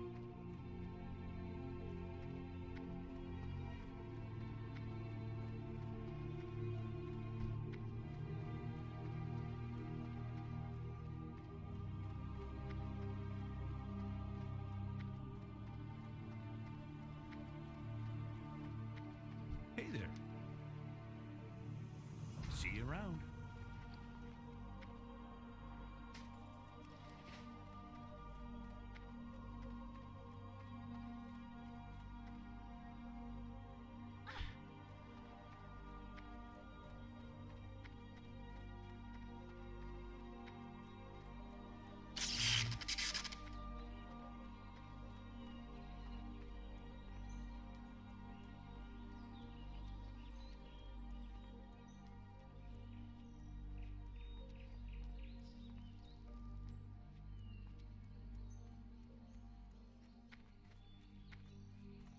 Hey there. See you around.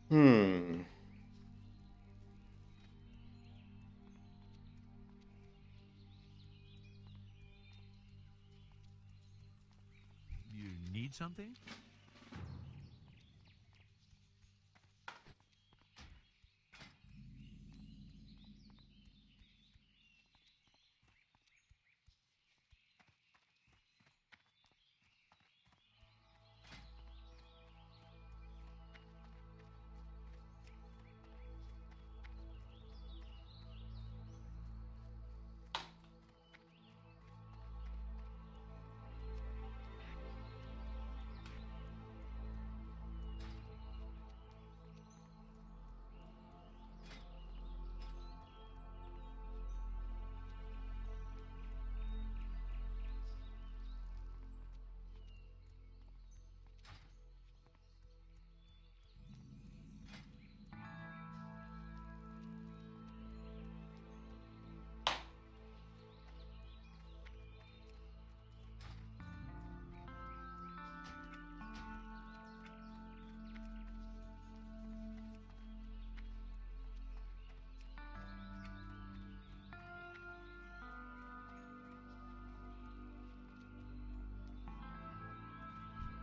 Hmm. You need something?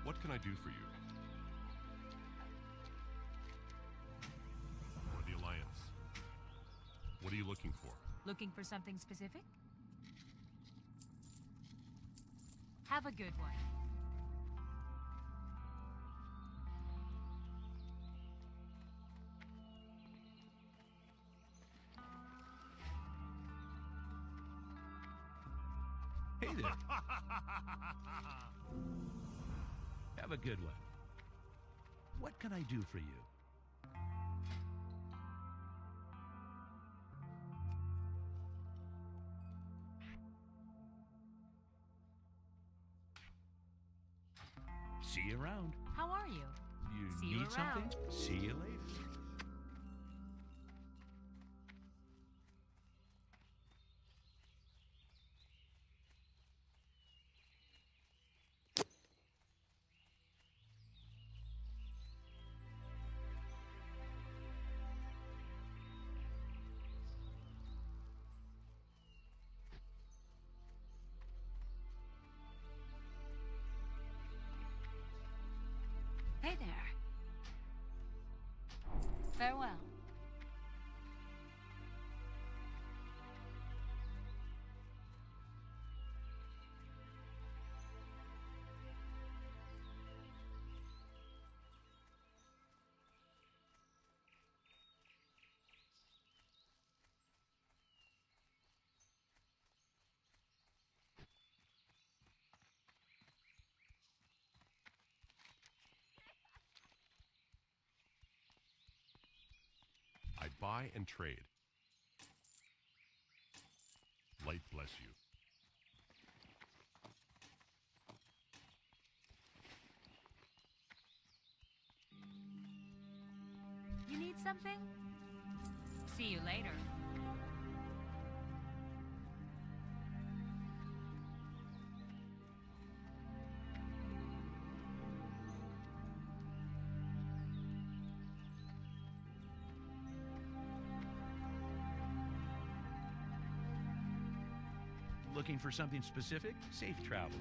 What can I do for you? Or the Alliance? What are you looking for? Looking for something specific? Have a good one. Hey there. Have a good one. What can I do for you? See you around. How are you? You See you need around. something? See you later. Hey there. Farewell. Buy and trade. Light bless you. You need something? See you later. Looking for something specific? Safe travels.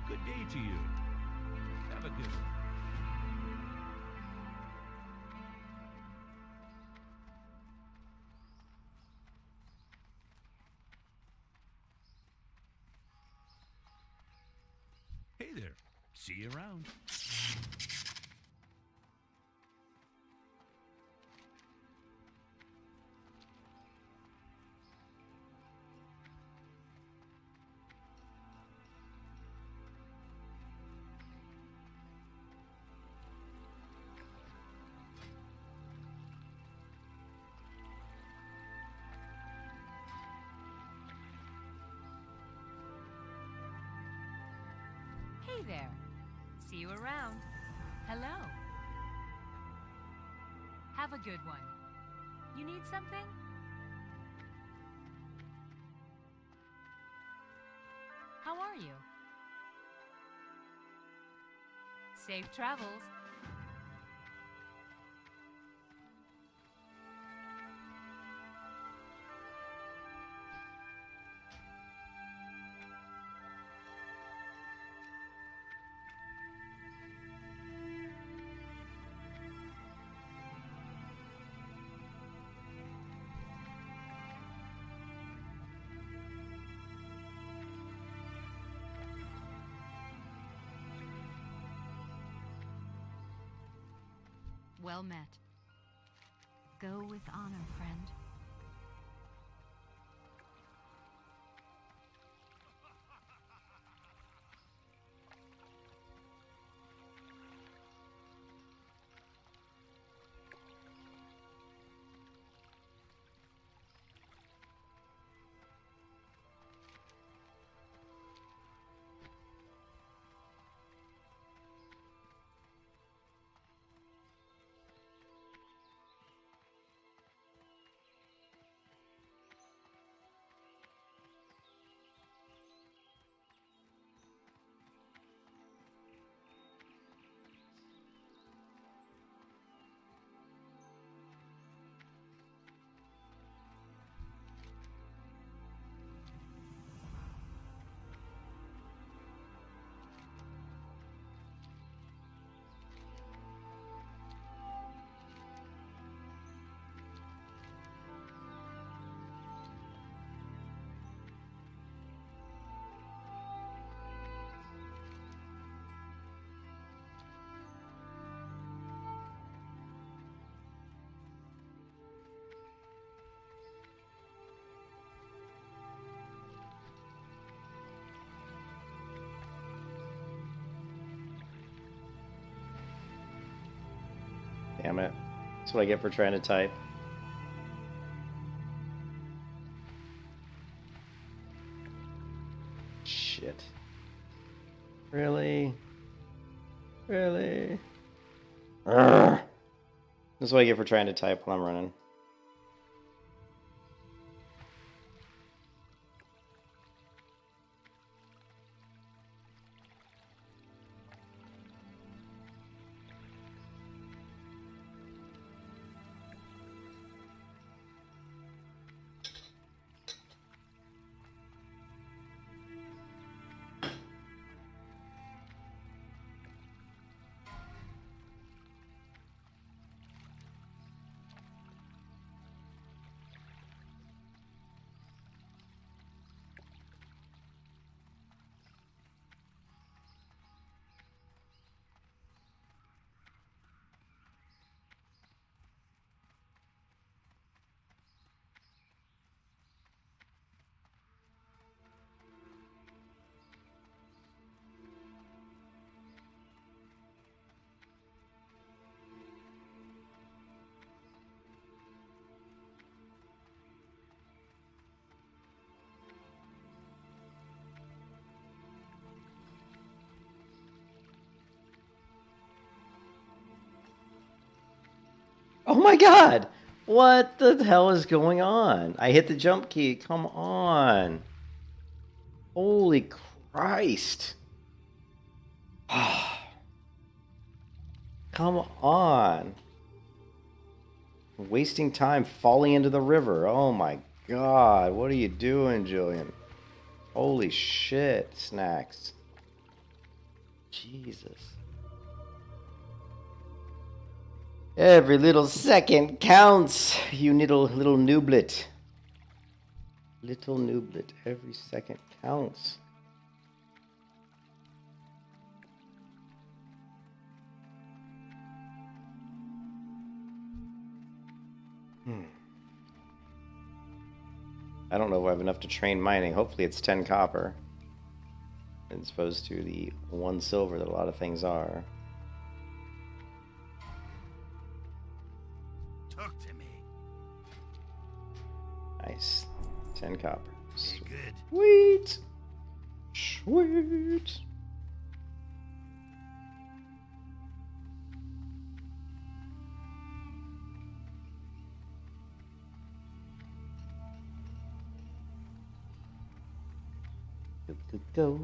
Good day to you. Have a good one. Hey there. See you around. Hey there. See you around. Hello. Have a good one. You need something? How are you? Safe travels. Well met. Go with honor, friend. Damn it. That's what I get for trying to type. Shit. Really? Really? Urgh. That's what I get for trying to type while I'm running. Oh my god! What the hell is going on? I hit the jump key. Come on. Holy Christ. Come on. I'm wasting time falling into the river. Oh my god. What are you doing, Jillian? Holy shit, Snacks. Jesus. Every little second counts, you little nooblet. Little nooblet, every second counts. I don't know if I have enough to train mining. Hopefully it's 10 copper. As opposed to the 1 silver that a lot of things are. Talk to me. Nice. 10 copper. Be good. Sweet. Sweet. Go.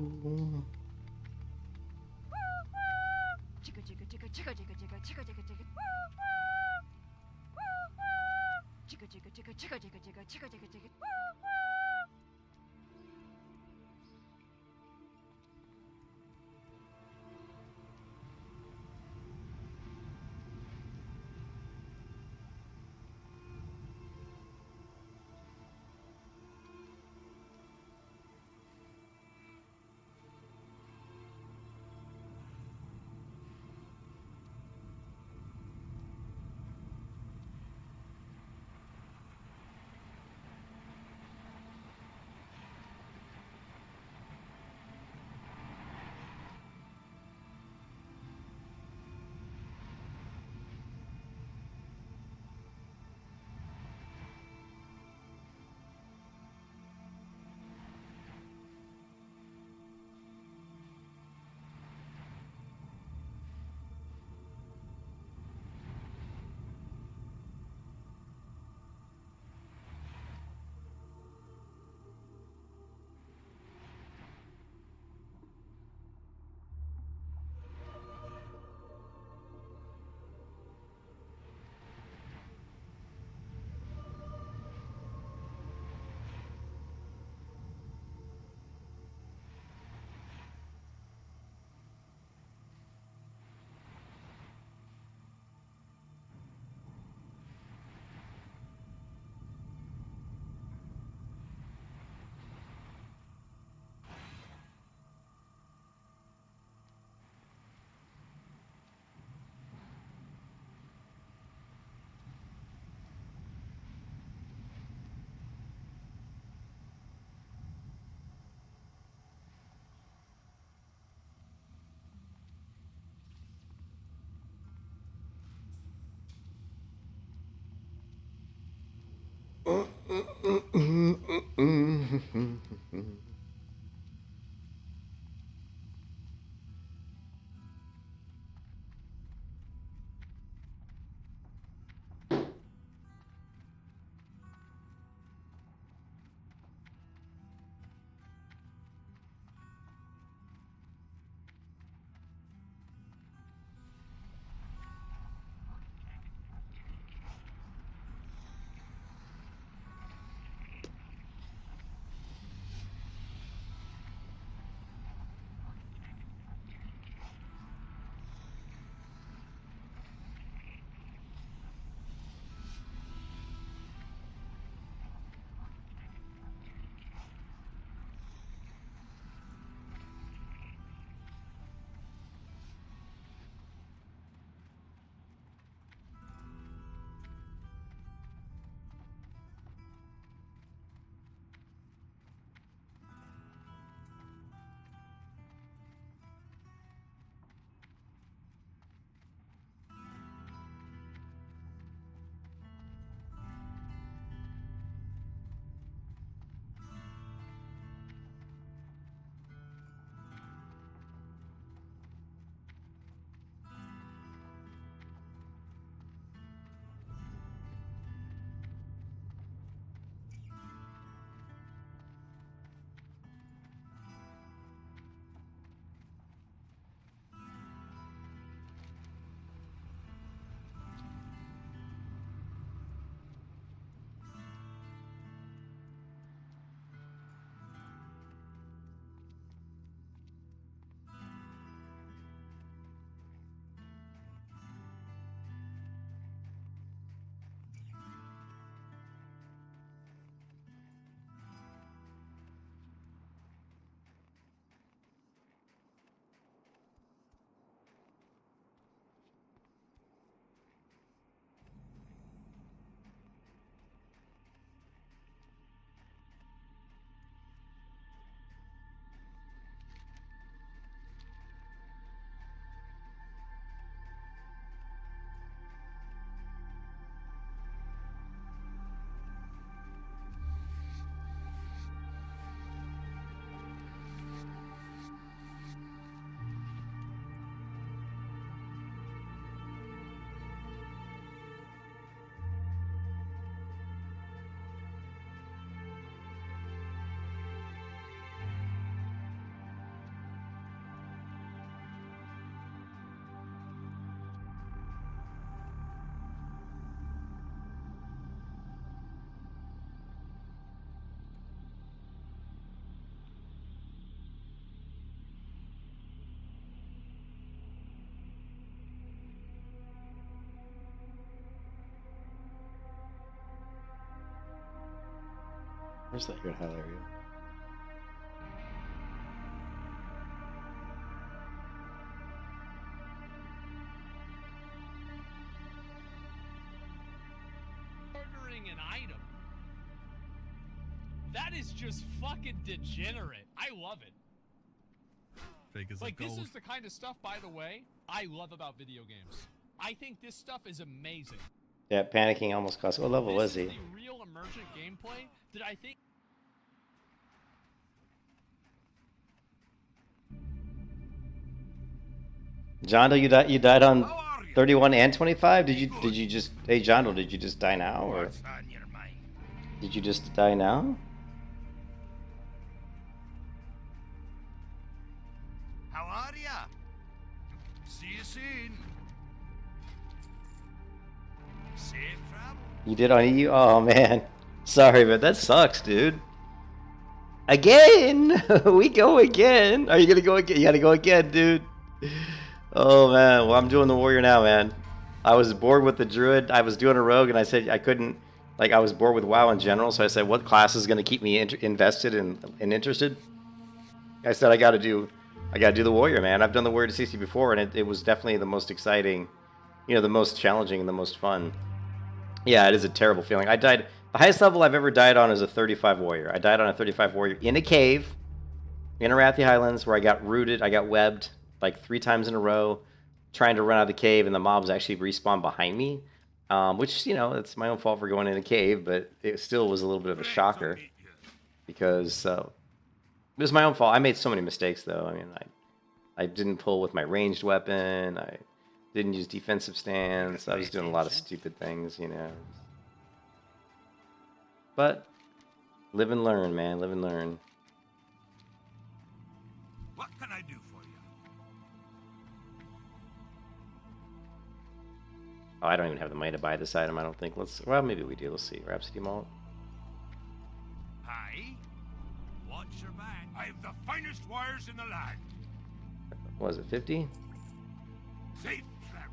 Where's that good highlight reel? Ordering an item. That is just fucking degenerate. I love it. Fake as Like, a this gold. is the kind of stuff, by the way, I love about video games. I think this stuff is amazing. Yeah, panicking almost cost. What level was This he? is the real emergent gameplay that I think. Jondo, you died on How are you? 31 and 25? Did you just hey Jondo, did you just die now or What's on your mind? did you just die now? How are ya? See you soon. Safe travel. You did on EU? Oh man. Sorry, but that sucks, dude. Again! We go again. Are you gonna go again? You gotta go again, dude. Oh man. Well, I'm doing the warrior now, man. I was bored with the druid. I was doing a rogue, and I said I couldn't. Like I was bored with WoW in general, so I said, what class is gonna keep me invested and interested? I said I gotta do the warrior, man. I've done the warrior to CC before, and it was definitely the most exciting, you know, the most challenging and the most fun. Yeah, it is a terrible feeling. I died. The highest level I've ever died on is a 35 warrior. I died on a 35 warrior in a cave in Arathi Highlands where I got rooted. I got webbed like 3 times in a row trying to run out of the cave, and the mobs actually respawned behind me, which, you know, it's my own fault for going in a cave, but it still was a little bit of a shocker because it was my own fault. I made so many mistakes, though. I mean, I didn't pull with my ranged weapon. I didn't use defensive stance. I was doing a lot of stupid things, you know. But live and learn, man. Live and learn. What can I do for you? Oh, I don't even have the money to buy this item, I don't think. Well, maybe we do. Let's see. Rhapsody Malt. Hi. Watch your back. I have the finest wires in the land. What was it, 50? Safe travel.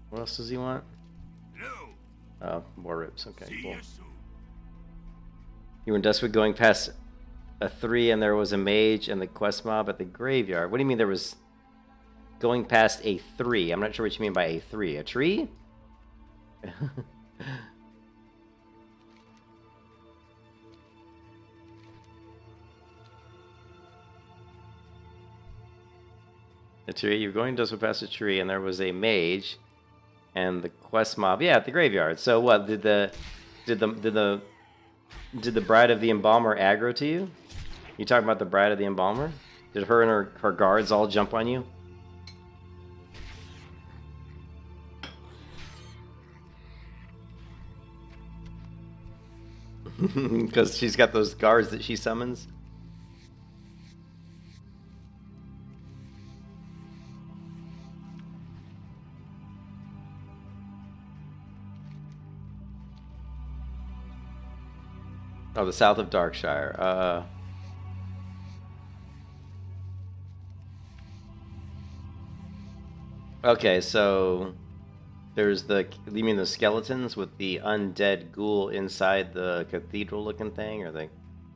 What else does he want? Hello. Oh, more ribs. Okay, See cool. you soon. You were in Duskwood going past a 3 and there was a mage and the quest mob at the graveyard. What do you mean there was going past a 3? I'm not sure what you mean by a 3. A tree? A tree. You were going to Duskwood past a tree and there was a mage and the quest mob. Yeah, at the graveyard. So what did the Bride of the Embalmer aggro to you? You talking about the Bride of the Embalmer? Did her and her guards all jump on you? Because she's got those guards that she summons? Oh, the south of Darkshire. Okay, so there's you mean the skeletons with the undead ghoul inside the cathedral-looking thing, or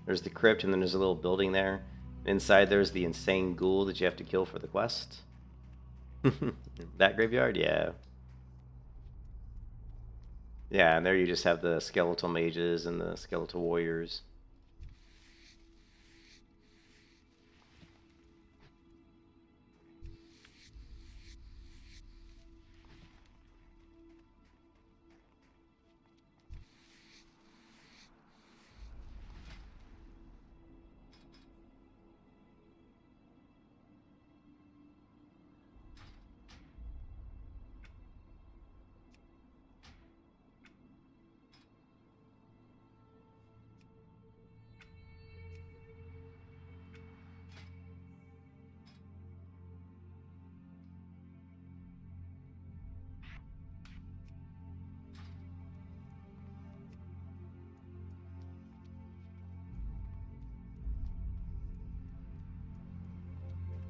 there's the crypt, and then there's a little building there. Inside there's the insane ghoul that you have to kill for the quest. That graveyard, yeah. Yeah, and there you just have the skeletal mages and the skeletal warriors.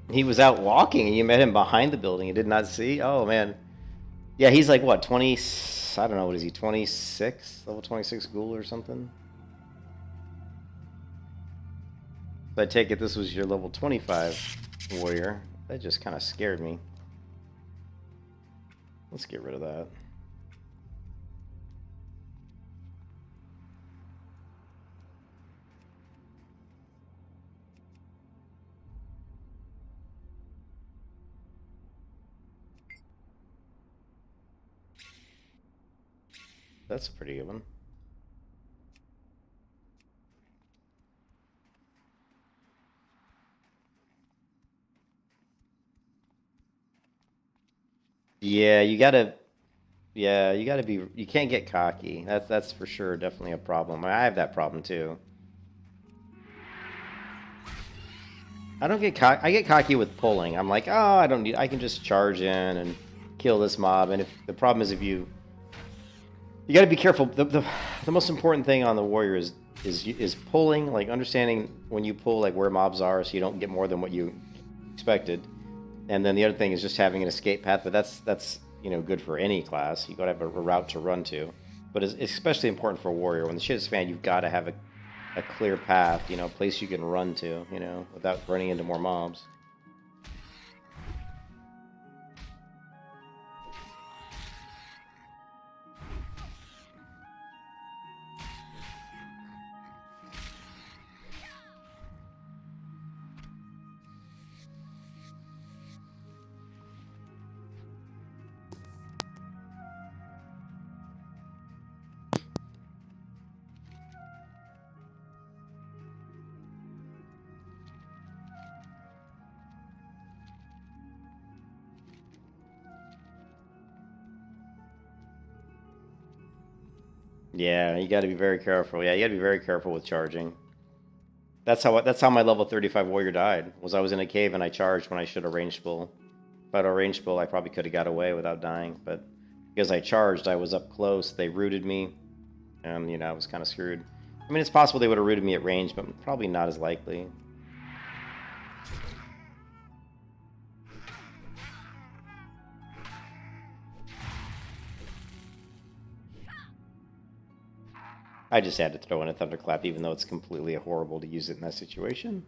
He was out walking and you met him behind the building and did not see? Oh, man. Yeah, he's like what, 20? I don't know, what is he, 26? Level 26 ghoul or something? So I take it this was your level 25 warrior. That just kind of scared me. Let's get rid of that. That's a pretty good one. Yeah, you gotta be, you can't get cocky. That's for sure definitely a problem. I have that problem too. I don't get cocky. I get cocky with pulling. I'm like, oh, I can just charge in and kill this mob. And if the problem is if you got to be careful. The most important thing on the warrior is pulling, like understanding when you pull, like where mobs are, so you don't get more than what you expected. And then the other thing is just having an escape path, but that's good for any class. You got to have a route to run to, but it's especially important for a warrior. When the shit is fan, you've got to have a clear path, a place you can run to, without running into more mobs. Yeah, you got to be very careful. Yeah, you got to be very careful with charging. That's how my level 35 warrior died. Was I was in a cave and I charged when I should have ranged pull. If I'd have ranged pull, I probably could have got away without dying. But because I charged, I was up close. They rooted me, and I was kind of screwed. I mean, it's possible they would have rooted me at range, but probably not as likely. I just had to throw in a thunderclap, even though it's completely horrible to use it in that situation.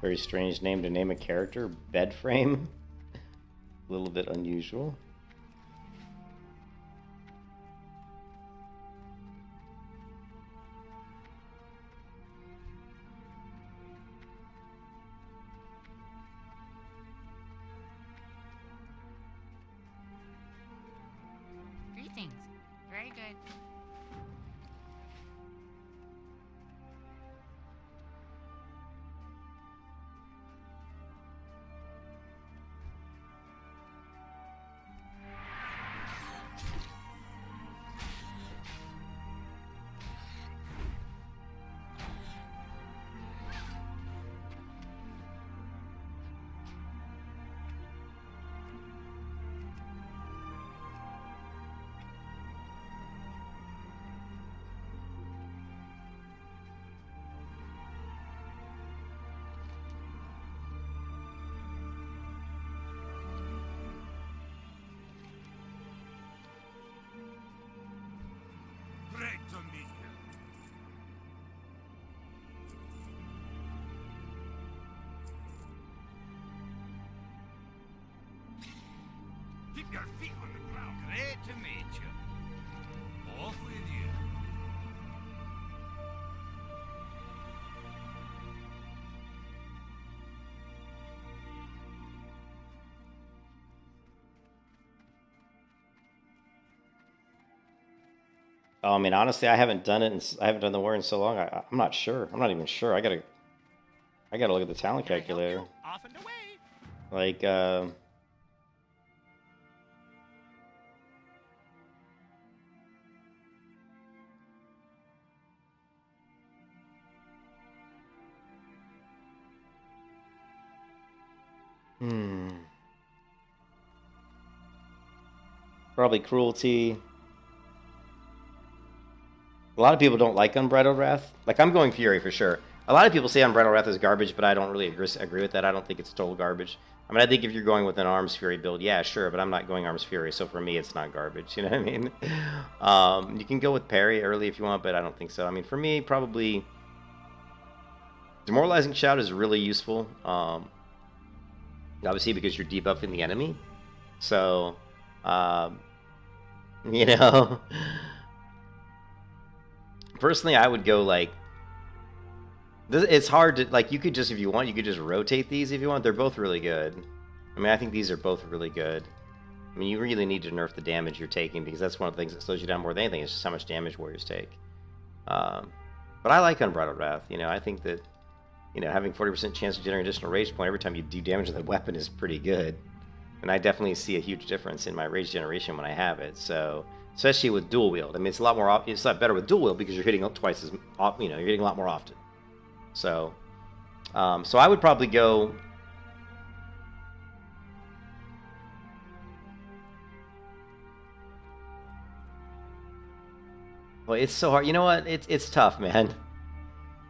Very strange name to name a character. Bed frame. A little bit unusual. Greetings. Very good. Keep your feet on the ground. Great to meet you. Off with you. Oh, I mean, honestly, I haven't done it, and I haven't done the war in so long. I'm not sure. I'm not even sure. I gotta look at the talent Can I help calculator. you? Off and away. Like, probably cruelty. A lot of people don't like Unbridled Wrath. Like, I'm going Fury for sure. A lot of people say Unbridled Wrath is garbage, but I don't really agree with that. I don't think it's total garbage. I mean, I think if you're going with an Arms Fury build, yeah, sure, but I'm not going Arms Fury, so for me, it's not garbage. You know what I mean? You can go with Parry early if you want, but I don't think so. I mean, for me, probably Demoralizing Shout is really useful. Obviously, because you're debuffing the enemy. So, you know... Personally, I would go like... It's hard to... Like, you could just, if you want, you could just rotate these if you want. They're both really good. I mean, I think these are both really good. I mean, you really need to nerf the damage you're taking, because that's one of the things that slows you down more than anything. It's just how much damage warriors take. But I like Unbridled Wrath. You know, I think that, you know, having 40% chance to generate additional rage point every time you do damage with a weapon is pretty good. And I definitely see a huge difference in my rage generation when I have it. So... Especially with dual wield. I mean, it's a lot more. It's not better with dual wield because you're hitting twice as. You know, you're hitting a lot more often. So, so I would probably go. Well, it's so hard. You know what? It's tough, man.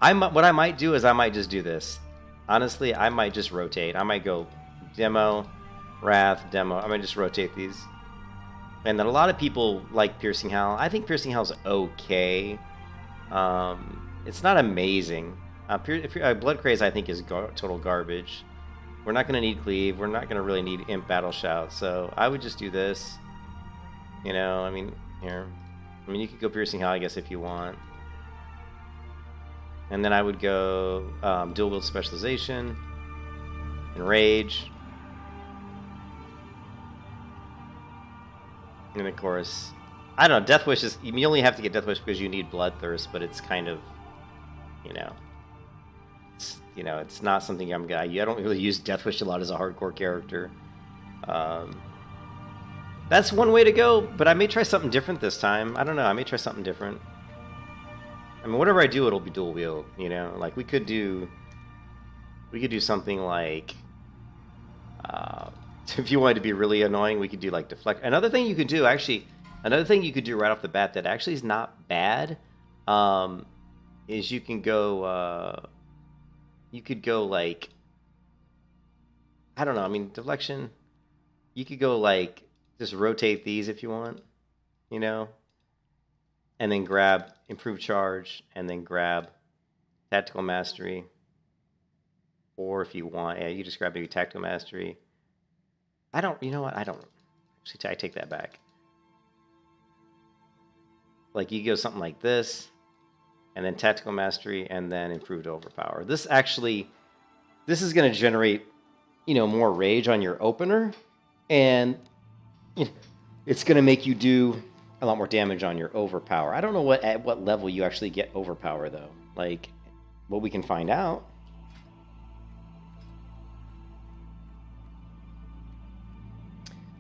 What I might do is I might just do this. Honestly, I might just rotate. I might go demo, wrath, demo. I might just rotate these. And then a lot of people like Piercing Howl. I think Piercing Howl's okay. It's not amazing. Blood Craze, I think, is total garbage. We're not going to need Cleave. We're not going to really need Imp Battle Shout. So I would just do this. You know, I mean, here. I mean, you could go Piercing Howl, I guess, if you want. And then I would go Dual Wield Specialization. Enrage. And of course, I don't know, Death Wish is... You only have to get Death Wish because you need Bloodthirst, but it's kind of, you know... It's not something I'm gonna... I don't really use Death Wish a lot as a hardcore character. That's one way to go, but I may try something different this time. I don't know, I may try something different. I mean, whatever I do, it'll be dual wield, you know? Like, we could do something like... if you wanted to be really annoying, we could do like deflect. Another thing you could do right off the bat that actually is not bad, is you could go like, I don't know. I mean, deflection. You could go like just rotate these if you want, you know, and then grab improved charge, and then grab tactical mastery. Or if you want, yeah, you just grab maybe tactical mastery. You know what? I don't. Actually, I take that back. Like, you go something like this, and then Tactical Mastery, and then Improved Overpower. This is going to generate, you know, more rage on your opener, and it's going to make you do a lot more damage on your Overpower. I don't know at what level you actually get Overpower, though. Like, well, we can find out.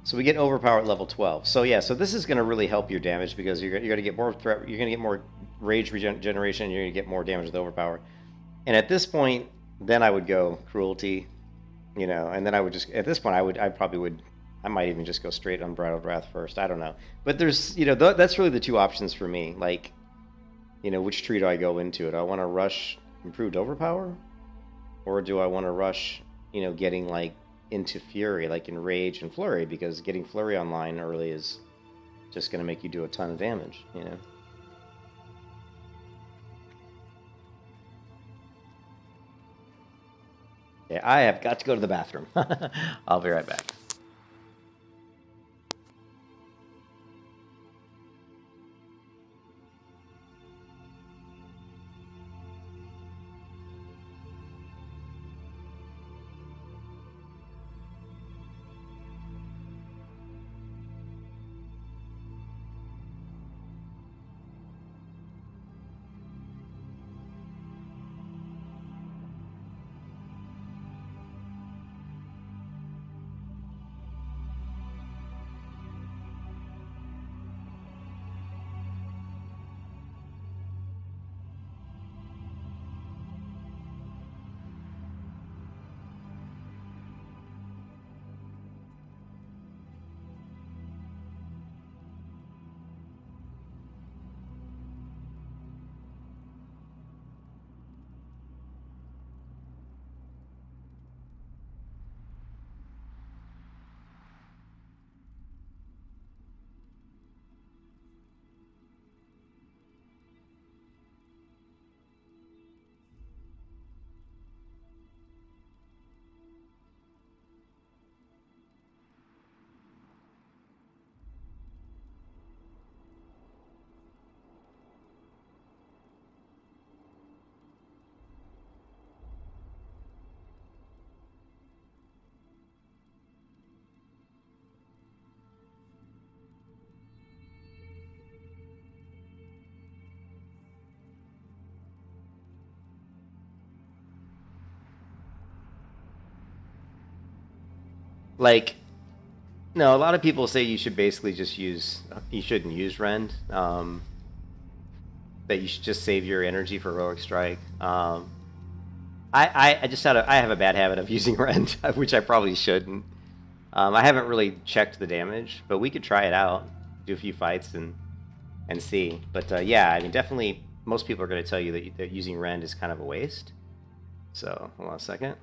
So we get Overpower at level 12. So yeah, so this is going to really help your damage because you're going to get more threat. You're going to get more rage regeneration. You're going to get more damage with Overpower. And at this point, then I would go Cruelty, you know, and then I would just, at this point, I might even just go straight Unbridled Wrath first. I don't know. But there's, you know, that's really the two options for me. Like, you know, which tree do I go into? Do I want to rush Improved Overpower? Or do I want to rush, you know, getting like into Fury, like in Rage and Flurry, because getting Flurry online early is just going to make you do a ton of damage, you know? Yeah, I have got to go to the bathroom. I'll be right back. Like, no, a lot of people say you should basically just use, you shouldn't use Rend. That you should just save your energy for heroic strike. I just I have a bad habit of using Rend, which I probably shouldn't. I haven't really checked the damage, but we could try it out, do a few fights and see. But yeah, I mean, definitely most people are going to tell you that using Rend is kind of a waste. So hold on a second.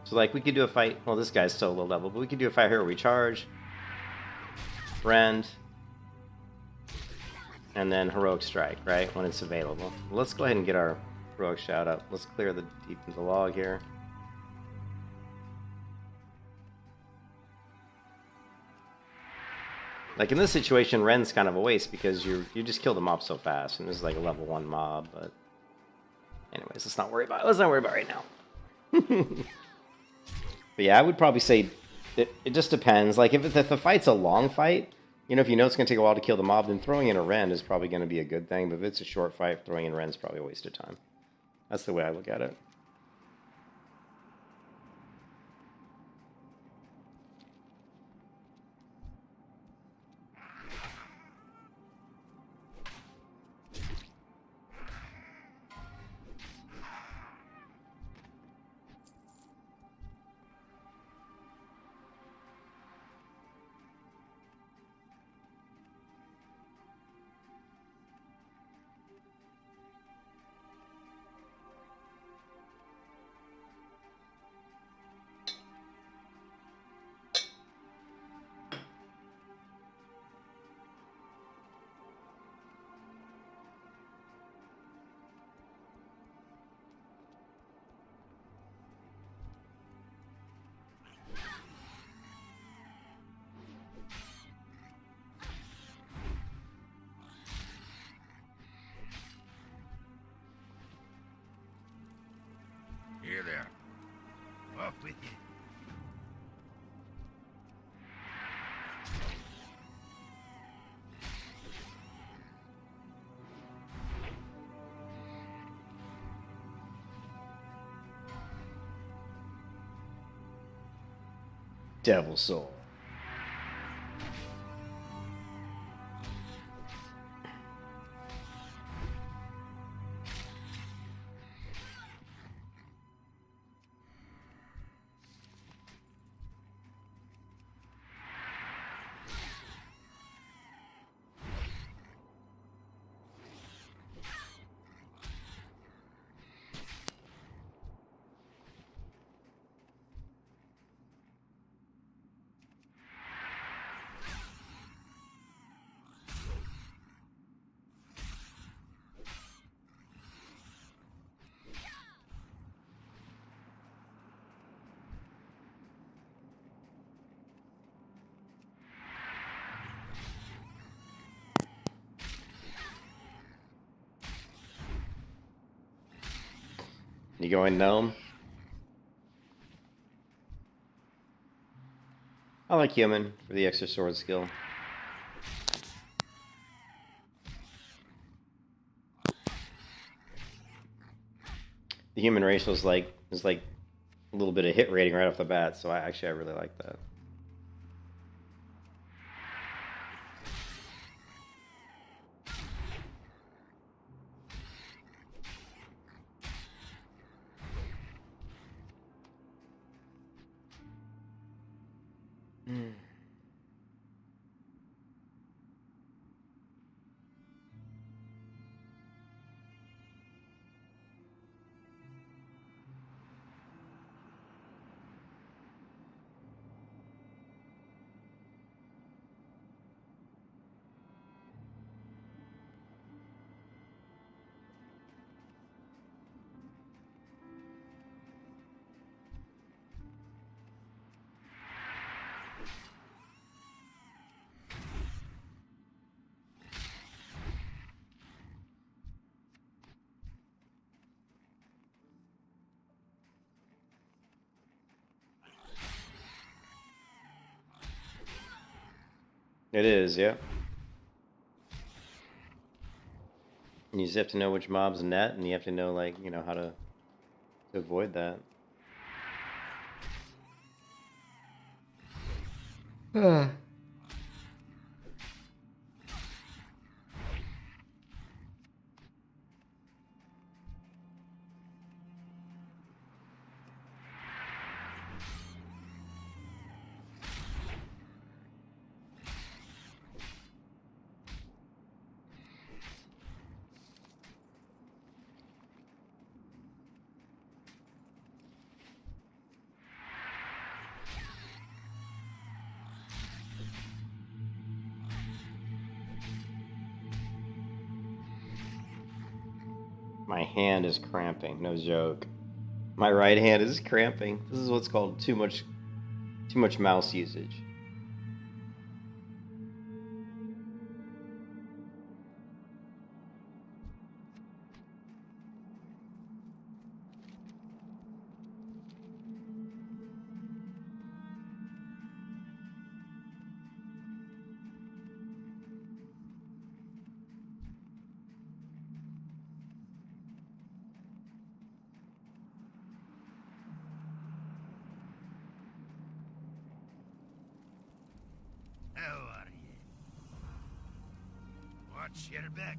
So like we could do a fight. Well, this guy's still low level, but we could do a fight here where we charge, Rend, and then heroic strike, right, when it's available. Let's go ahead and get our heroic shout up. Let's clear the log here. Like in this situation, Rend's kind of a waste because you just kill the mob so fast, and this is like a level 1 mob. But anyways, let's not worry about it. Let's not worry about it right now. But yeah, I would probably say it just depends. Like if the fight's a long fight, you know, if you know it's going to take a while to kill the mob, then throwing in a Rend is probably going to be a good thing. But if it's a short fight, throwing in Rend is probably a waste of time. That's the way I look at it. Here there. Up with you. Devil Soul. You going gnome? I like human for the extra sword skill. The human racial is like a little bit of hit rating right off the bat, so I really like that. It is, yeah. And you just have to know which mobs net, and you have to know, like, you know, how to avoid that. My hand is cramping, no joke. My right hand is cramping. This is what's called too much mouse usage. How are ye? Watch your back.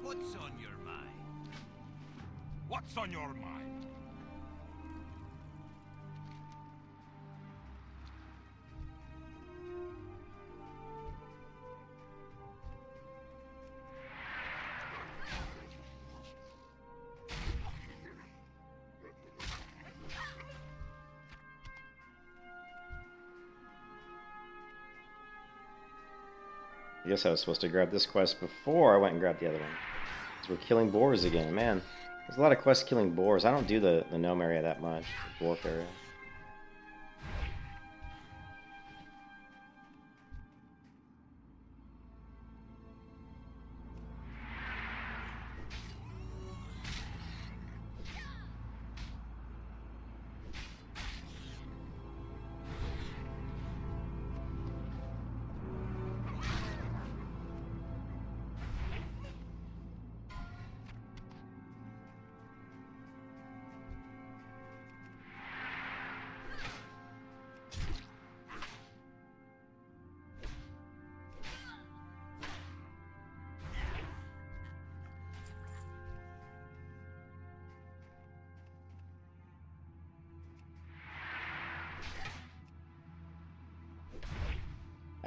What's on your mind? What's on your mind? I guess I was supposed to grab this quest before I went and grabbed the other one. So we're killing boars again, man. There's a lot of quests killing boars. I don't do the gnome area that much, the dwarf area.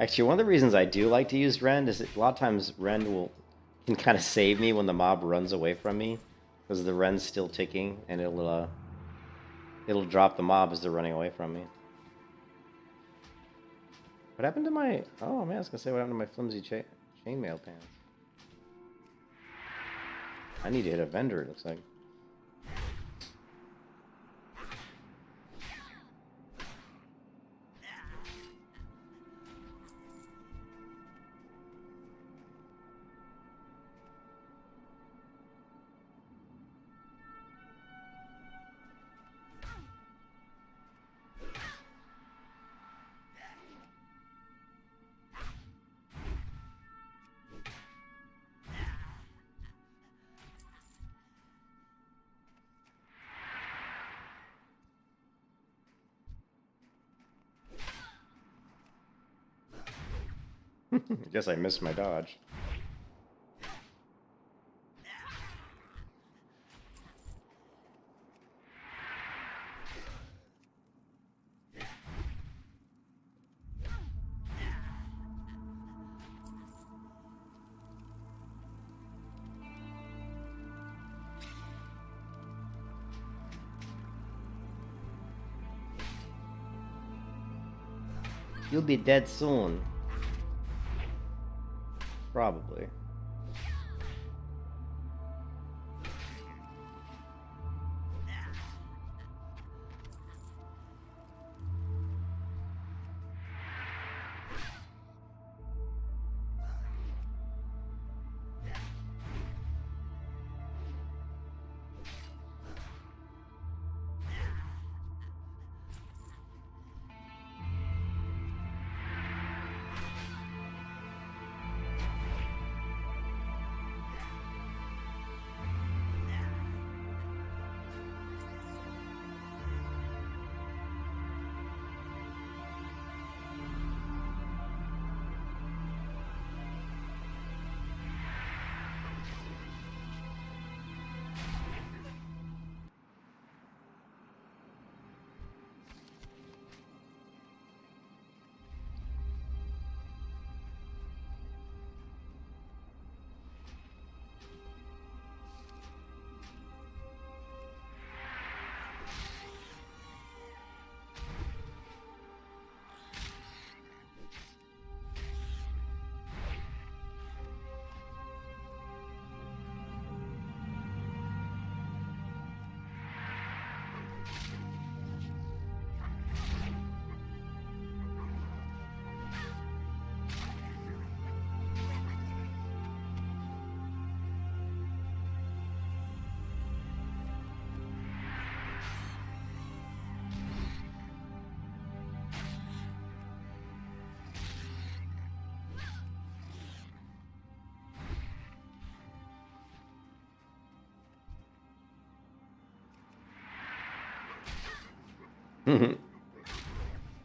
Actually, one of the reasons I do like to use rend is that a lot of times rend can kind of save me when the mob runs away from me, because the rend's still ticking, and it'll drop the mob as they're running away from me. What happened to my... Oh, man, I was going to say what happened to my flimsy chainmail pants. I need to hit a vendor, it looks like. I guess I missed my dodge. You'll be dead soon. Probably.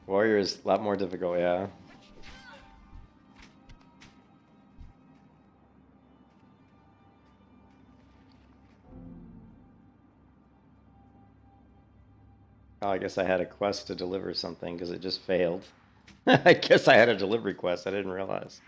Warrior is a lot more difficult, yeah. Oh, I guess I had a quest to deliver something because it just failed. I guess I had a delivery quest. I didn't realize.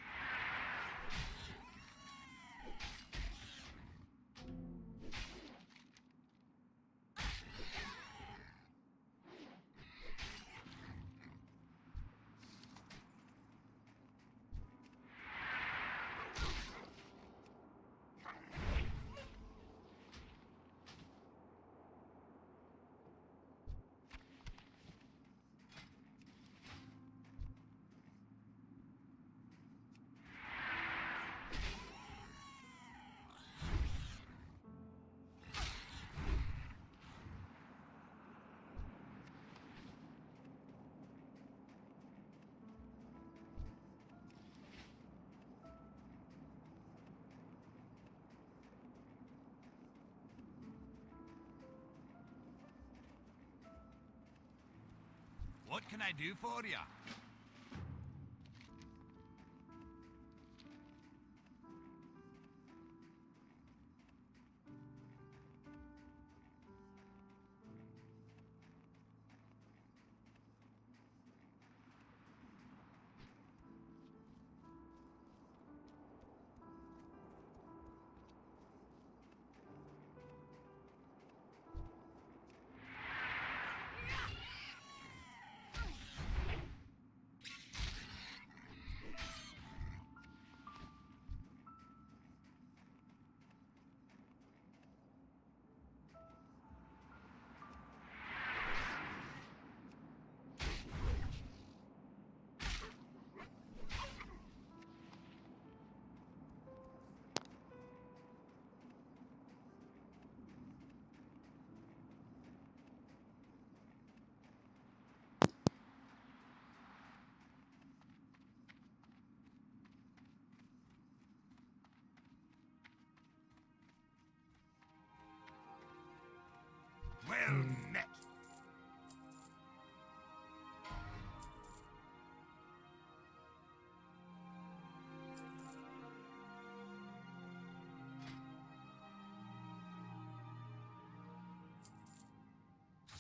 What can I do for you?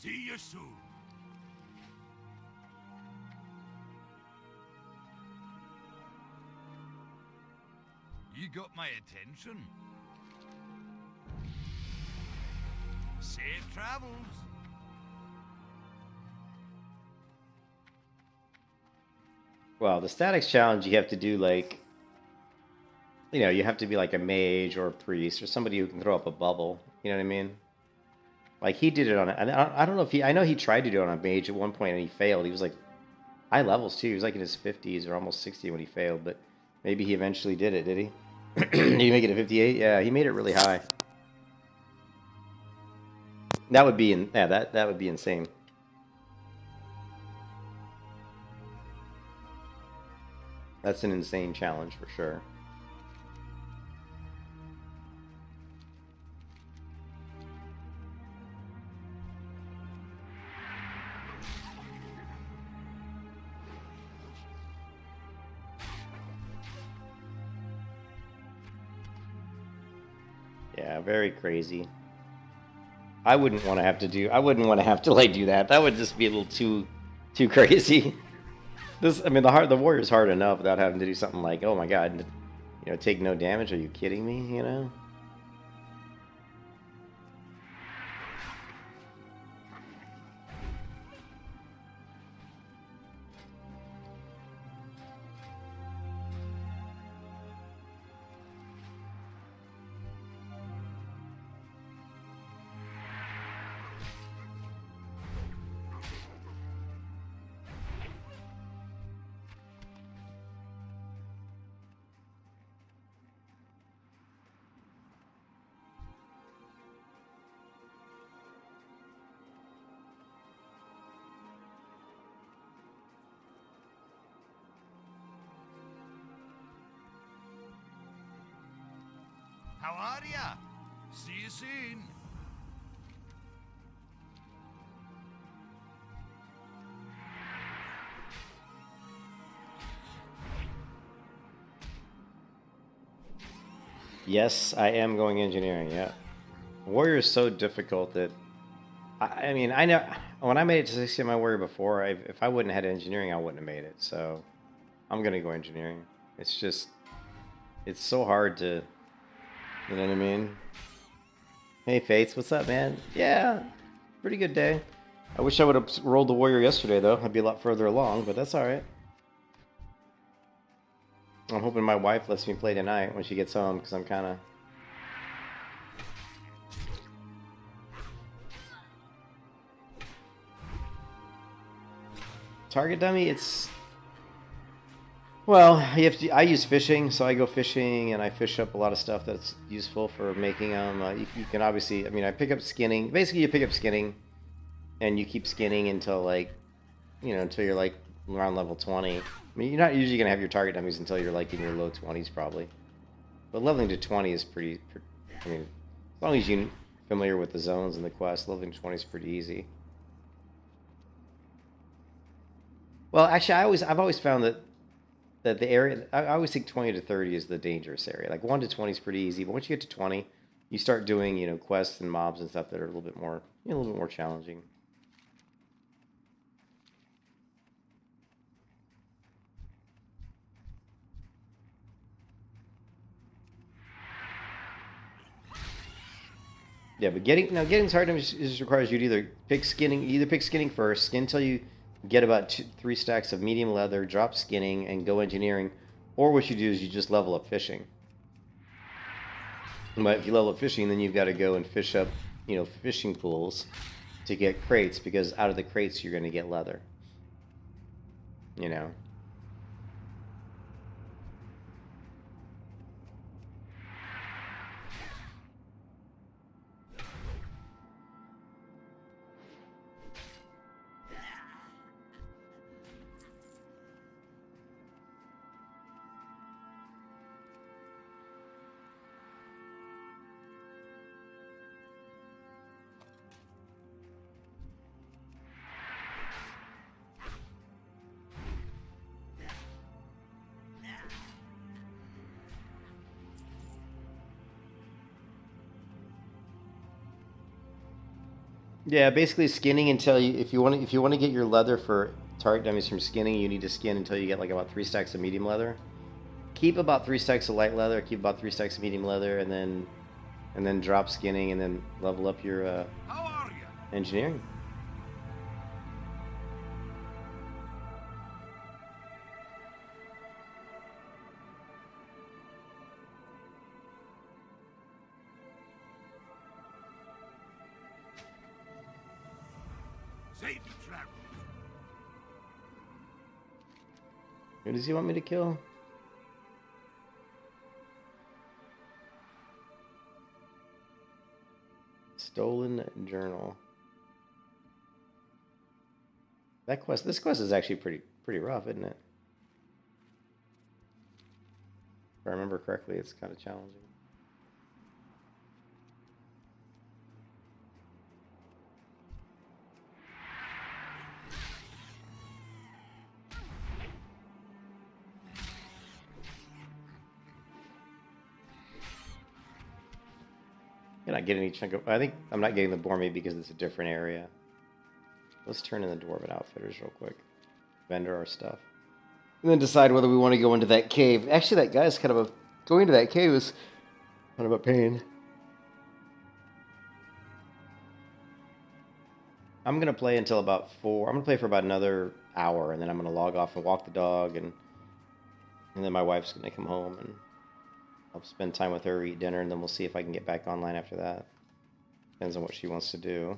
See you soon. You got my attention. Safe travels. Well, the statics challenge, you have to do like, you know, you have to be like a mage or a priest or somebody who can throw up a bubble. You know what I mean? Like he did it on, and I don't know if he, I know he tried to do it on a mage at one point and he failed. He was like high levels too. He was like in his 50s or almost 60 when he failed, but maybe he eventually did it, did he? Did he make it to 58? Yeah, he made it really high. That would be in, yeah, that would be insane. That's an insane challenge for sure. Yeah, very crazy. I wouldn't want to have to do. I wouldn't want to have to like do that. That would just be a little too crazy. This, I mean, the warrior's hard enough without having to do something like, oh my god, you know, take no damage. Are you kidding me? You know. How are ya? See you soon. Yes, I am going engineering. Yeah, warrior is so difficult that I mean, I know when I made it to 60 on my warrior before, if I wouldn't have had engineering, I wouldn't have made it. So I'm gonna go engineering. It's just, it's so hard to, you know what I mean? Hey Fates, what's up, man? Yeah, pretty good day. I wish I would have rolled the warrior yesterday though. I'd be a lot further along, but that's all right. I'm hoping my wife lets me play tonight when she gets home, because I'm kind of... Target dummy, it's... Well, you have to, I use fishing, so I go fishing and I fish up a lot of stuff that's useful for making them. You can obviously, I mean, I pick up skinning. Basically, you pick up skinning and you keep skinning until like, you know, until you're like around level 20. I mean, you're not usually going to have your target dummies until you're like in your low 20s probably. But leveling to 20 is pretty, I mean, as long as you're familiar with the zones and the quest, leveling to 20 is pretty easy. Well, actually, I've always found that the area, I always think 20 to 30 is the dangerous area. Like 1 to 20 is pretty easy, but once you get to 20, you start doing, you know, quests and mobs and stuff that are a little bit more, you know, a little bit more challenging. Yeah, but getting started just requires you to either pick skinning first, skin until you get about 3 stacks of medium leather, drop skinning, and go engineering. Or what you do is you just level up fishing. But if you level up fishing, then you've got to go and fish up, you know, fishing pools to get crates, because out of the crates you're going to get leather. You know. Yeah, basically skinning until you, if you want to get your leather for target dummies from skinning, you need to skin until you get like about 3 stacks of medium leather. Keep about 3 stacks of light leather, keep about 3 stacks of medium leather, and then drop skinning, and then level up your How are you? engineering. Safe travels. Who does he want me to kill? Stolen journal. This quest is actually pretty rough, isn't it? If I remember correctly, it's kind of challenging. You're not getting any chunk of... I think I'm not getting the boar meat because it's a different area. Let's turn in the Dwarven Outfitters real quick. Vendor our stuff. And then decide whether we want to go into that cave. Actually, that guy's kind of a... Going to that cave is kind of a pain. I'm going to play until about 4. I'm going to play for about another hour, and then I'm going to log off and walk the dog, and then my wife's going to come home, and I'll spend time with her, eat dinner, and then we'll see if I can get back online after that. Depends on what she wants to do.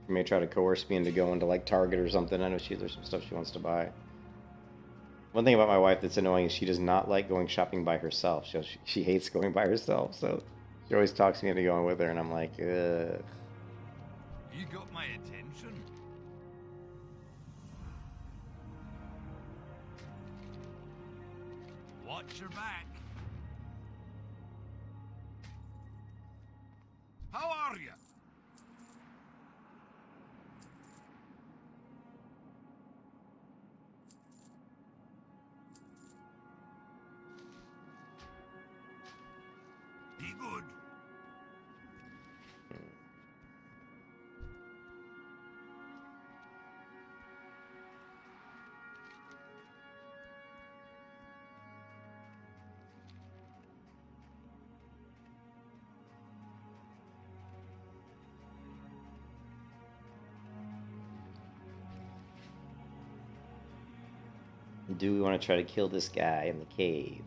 She may try to coerce me into going to like Target or something. I know there's some stuff she wants to buy. One thing about my wife that's annoying is she does not like going shopping by herself. She hates going by herself, so she always talks me into going with her, and I'm like, ugh. You got my attention. Watch your back. How are you? Be good. Do we want to try to kill this guy in the cave?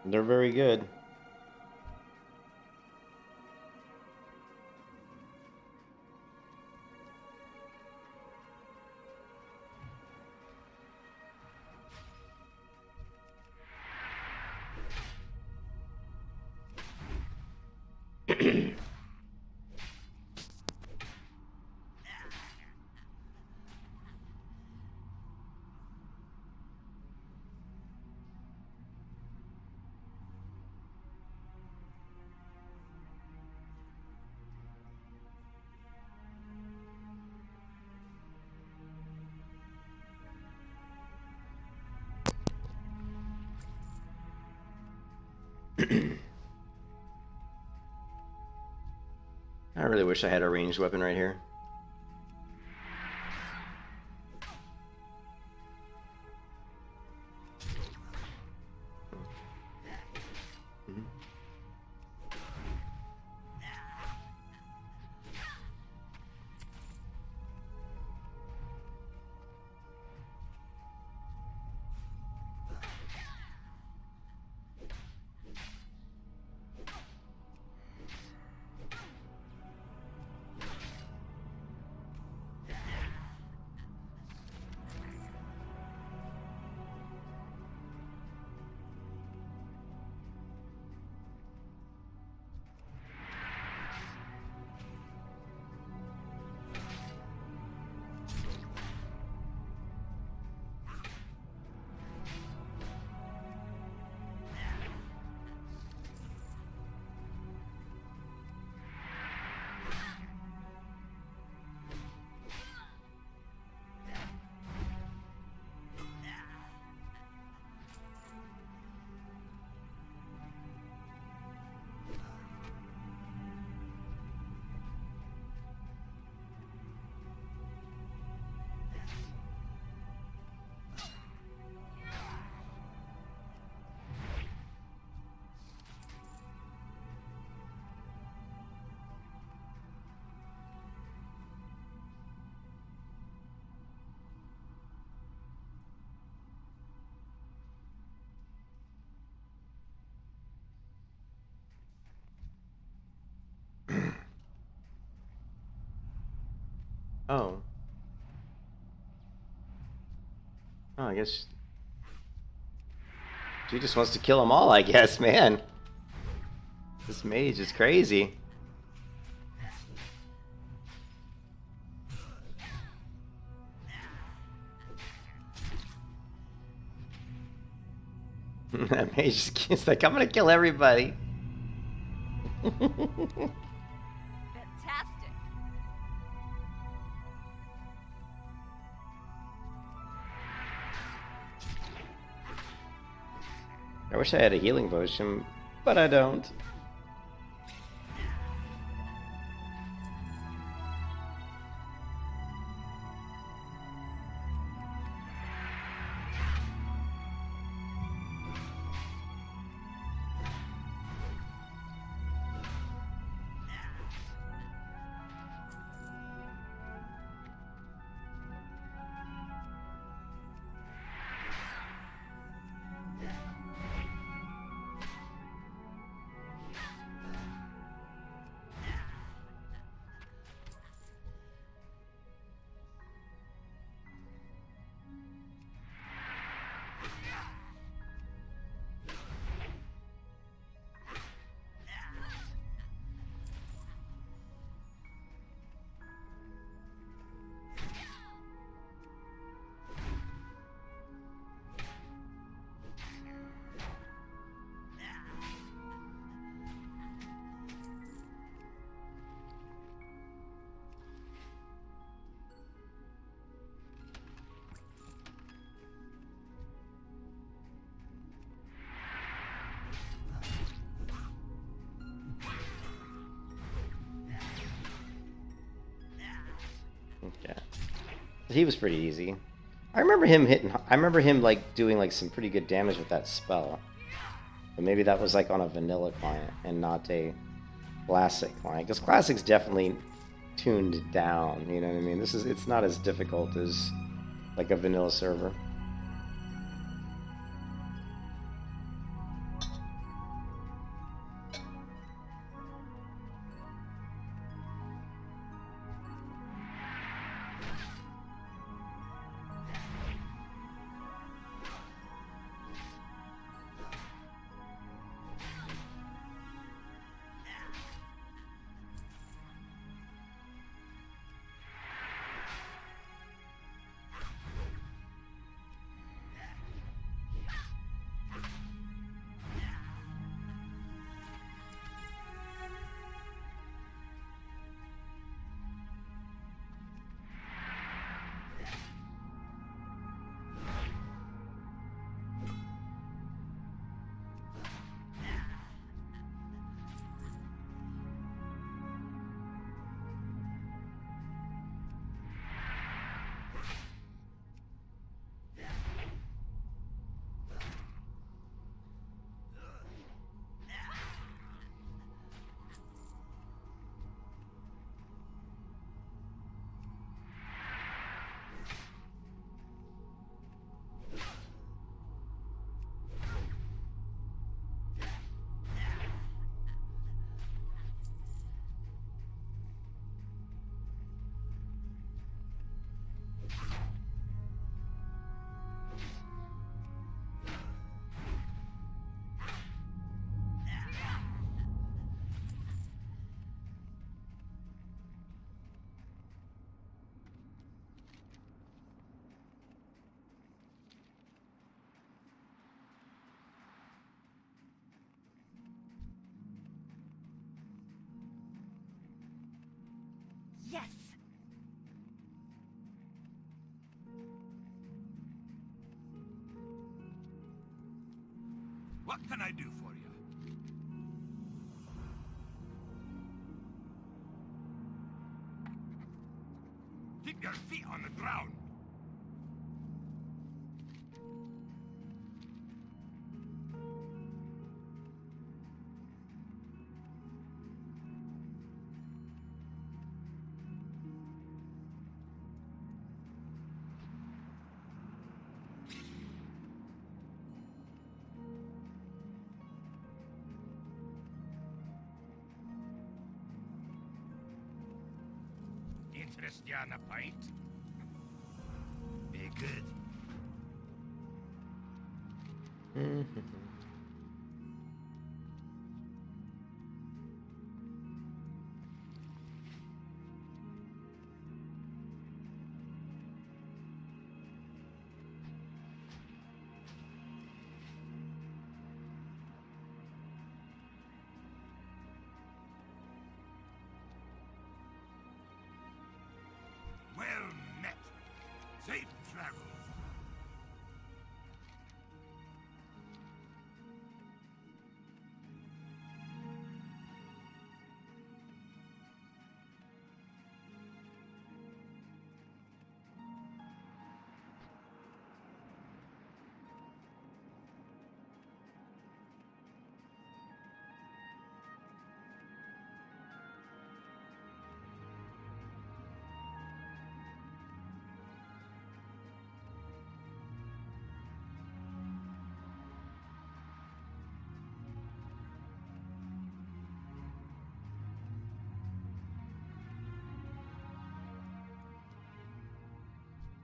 They're very good. I really wish I had a ranged weapon right here. Oh. Oh, I guess she just wants to kill them all, I guess, man. This mage is crazy. That mage is like, I'm gonna kill everybody. Fantastic. I wish I had a healing potion, but I don't. Okay. He was pretty easy. I remember him hitting. I remember him like doing like some pretty good damage with that spell. But maybe that was like on a vanilla client and not a classic client. Because classic's definitely tuned down. You know what I mean? It's not as difficult as like a vanilla server. Yes. What can I do for you? Keep your feet on the ground. Interest you on a pint? Be good. Well met. Safe travels.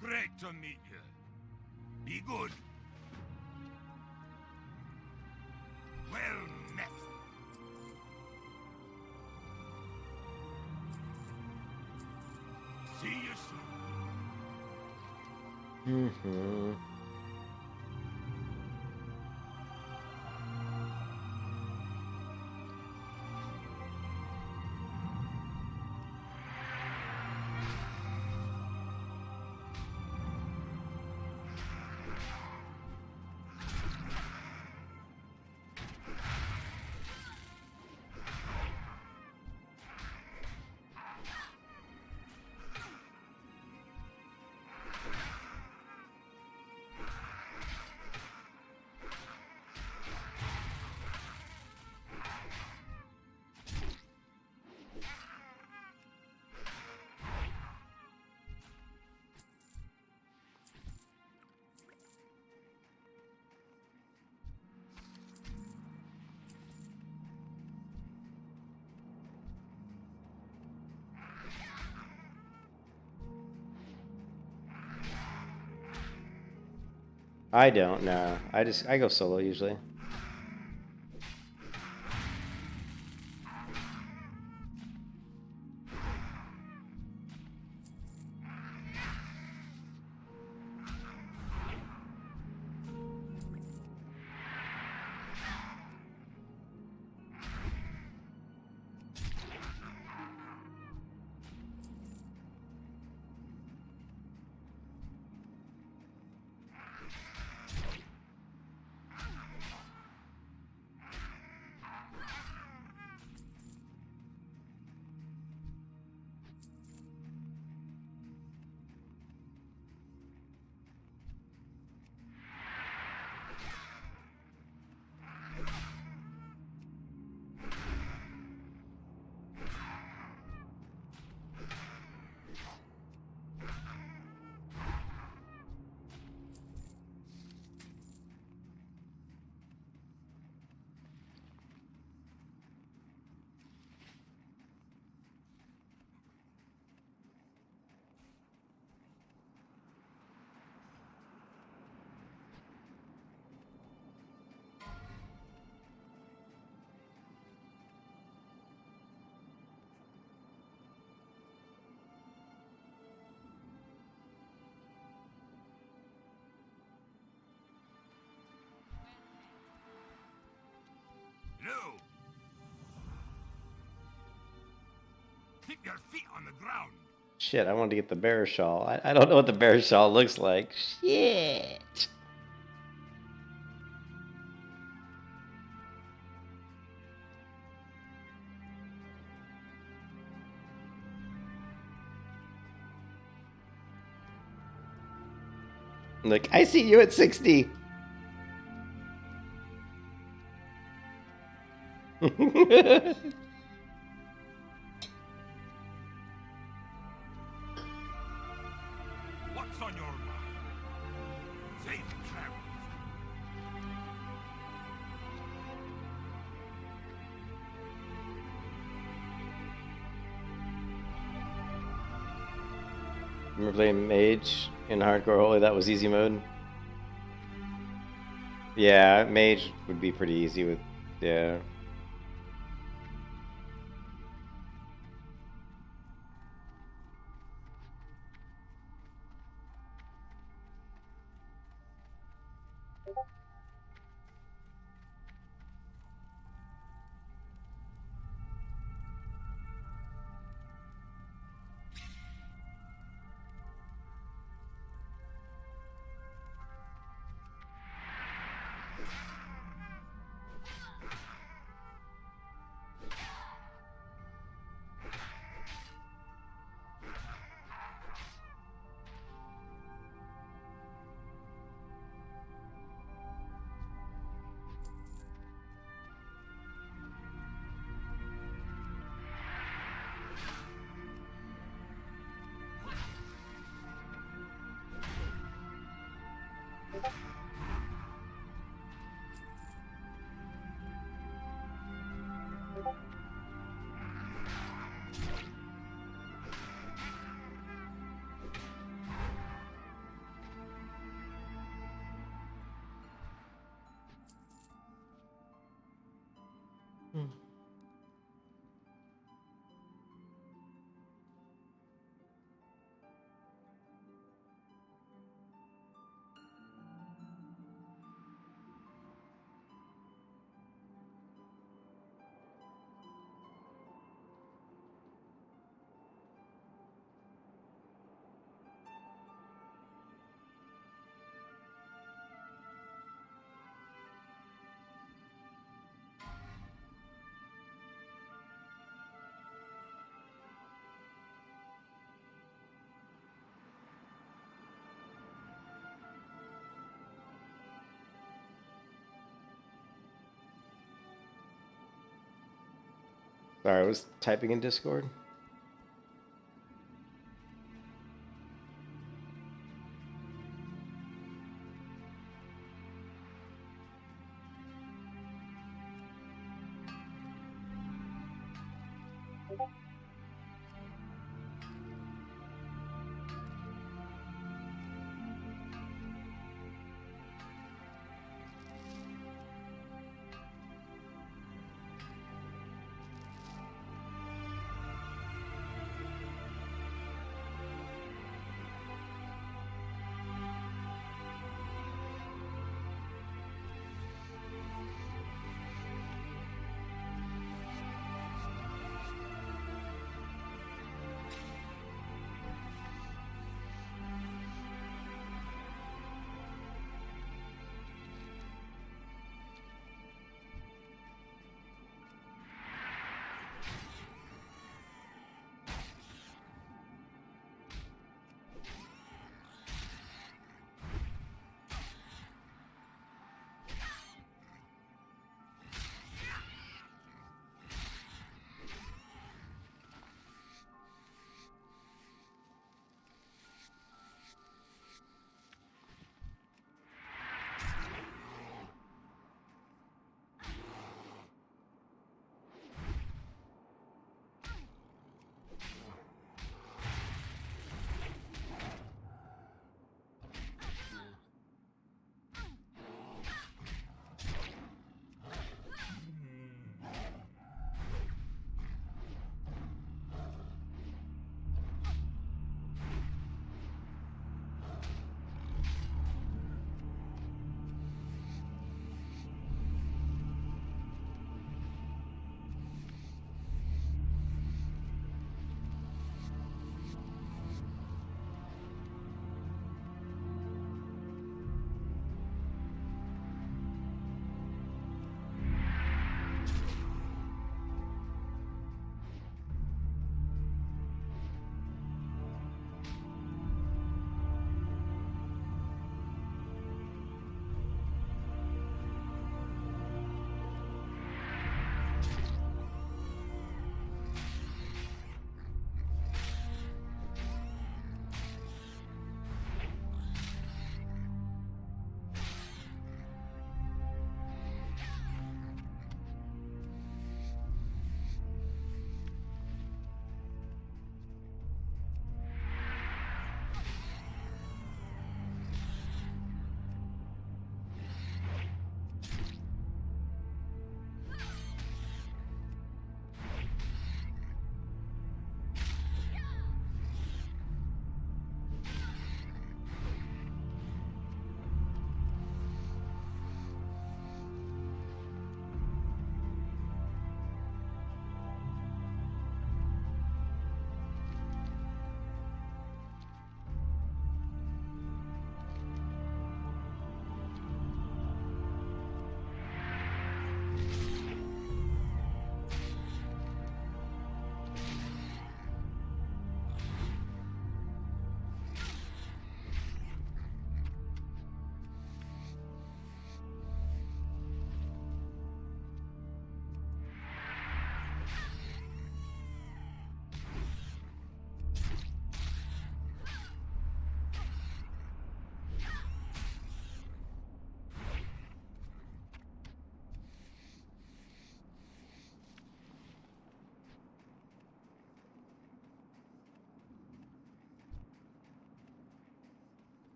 Great to meet you. Be good. Well met. See you soon. I don't know. I go solo usually. No. Keep your feet on the ground. Shit, I wanted to get the bear shawl. I don't know what the bear shawl looks like. Shit. Like, I see you at 60. What's on your mind? Safe travels. Remember playing Mage in Hardcore Holy? That was easy mode. Yeah, Mage would be pretty easy with, yeah. Sorry, I was typing in Discord.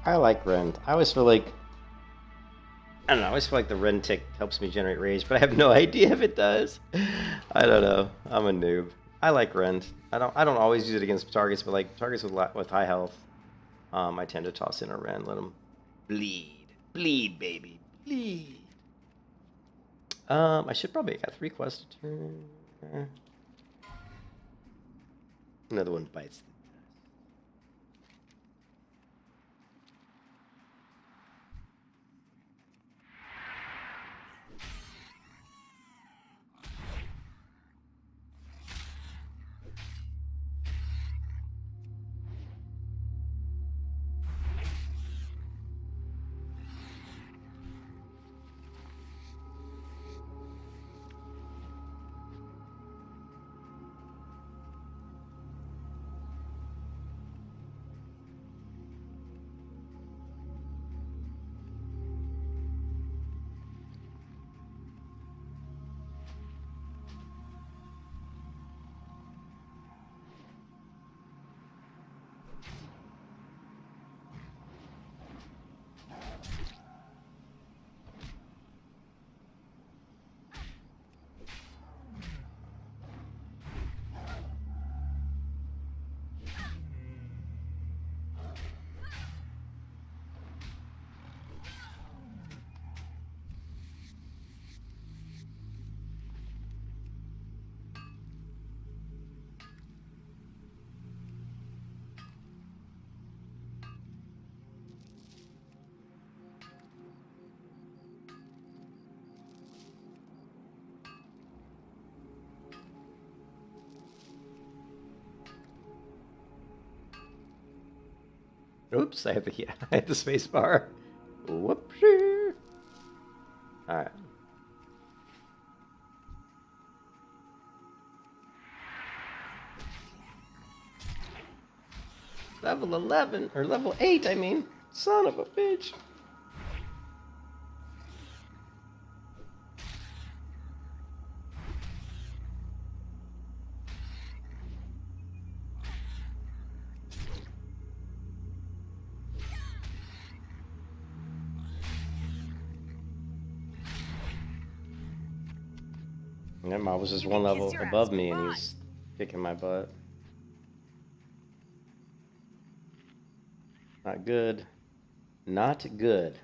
I like rend. I always feel like I don't know. I always feel like the rend tick helps me generate rage, but I have no idea if it does. I don't know. I'm a noob. I like rend. I don't always use it against targets, but like targets with high health, I tend to toss in a rend. Let them bleed, bleed, baby, bleed. I should probably got 3 quests to turn. Another one bites. Oops, I have the I hit the space bar. Whoopsie. Alright. Level 11, or level 8, I mean. Son of a bitch. That mob was just one level above me and he's kicking my butt. Not good. Not good.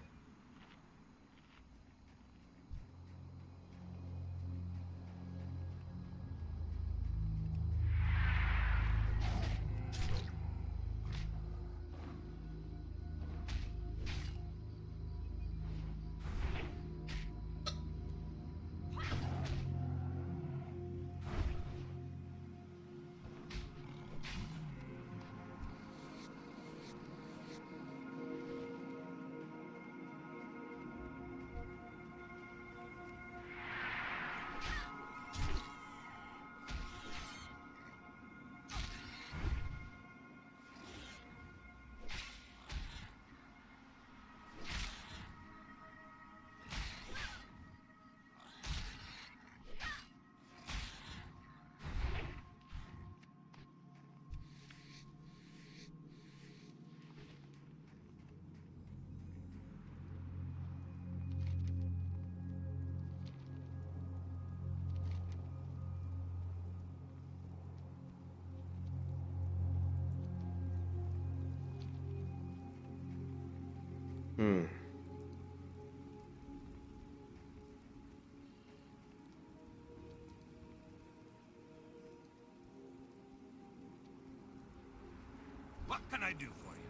Hmm. What can I do for you?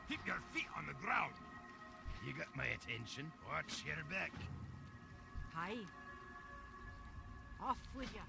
Keep your feet on the ground. You got my attention. Watch your back. Hi. Off with ya.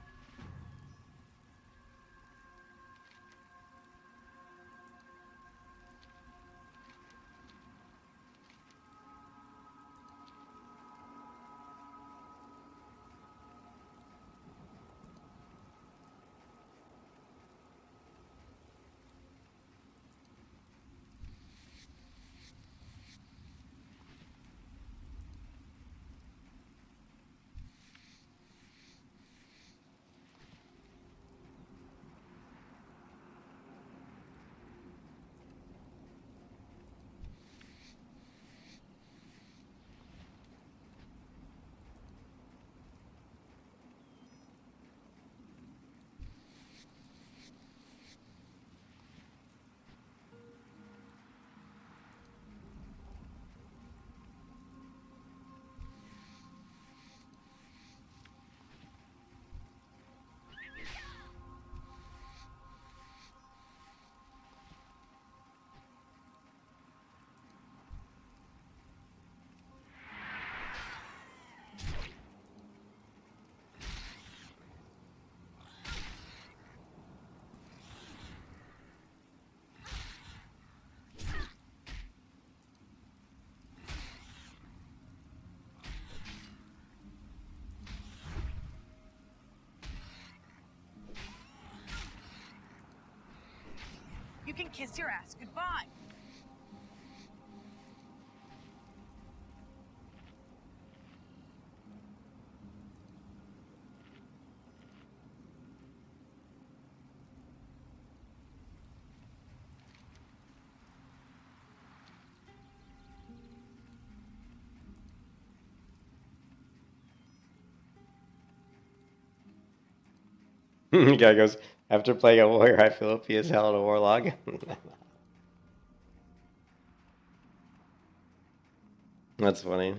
and kiss your ass goodbye. Guy goes, after playing a warrior, I feel OP as hell in a warlock. That's funny.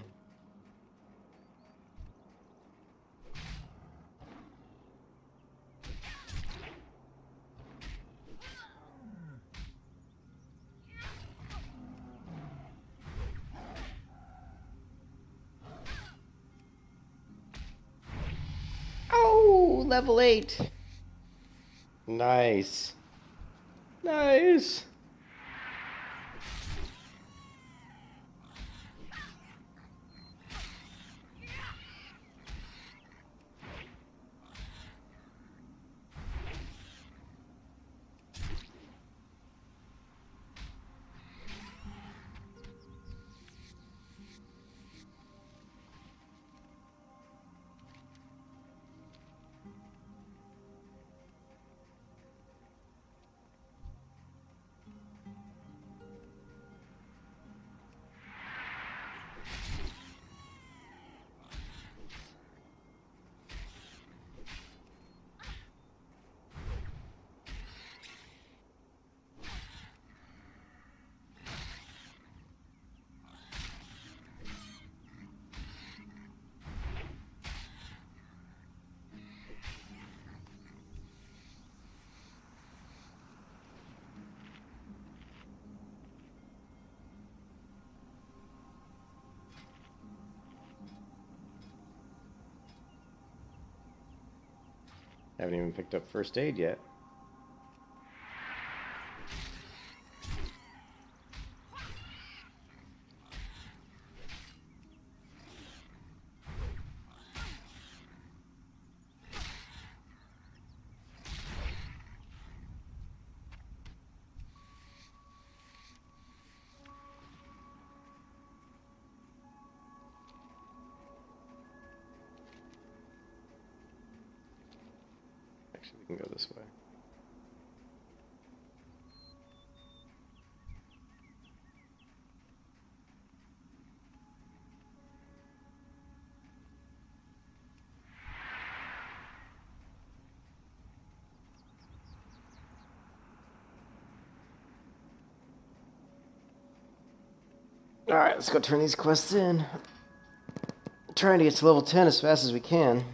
Oh, level 8. Nice. Nice. Haven't even picked up first aid yet. Actually, we can go this way. Alright, let's go turn these quests in. Trying to get to level 10 as fast as we can.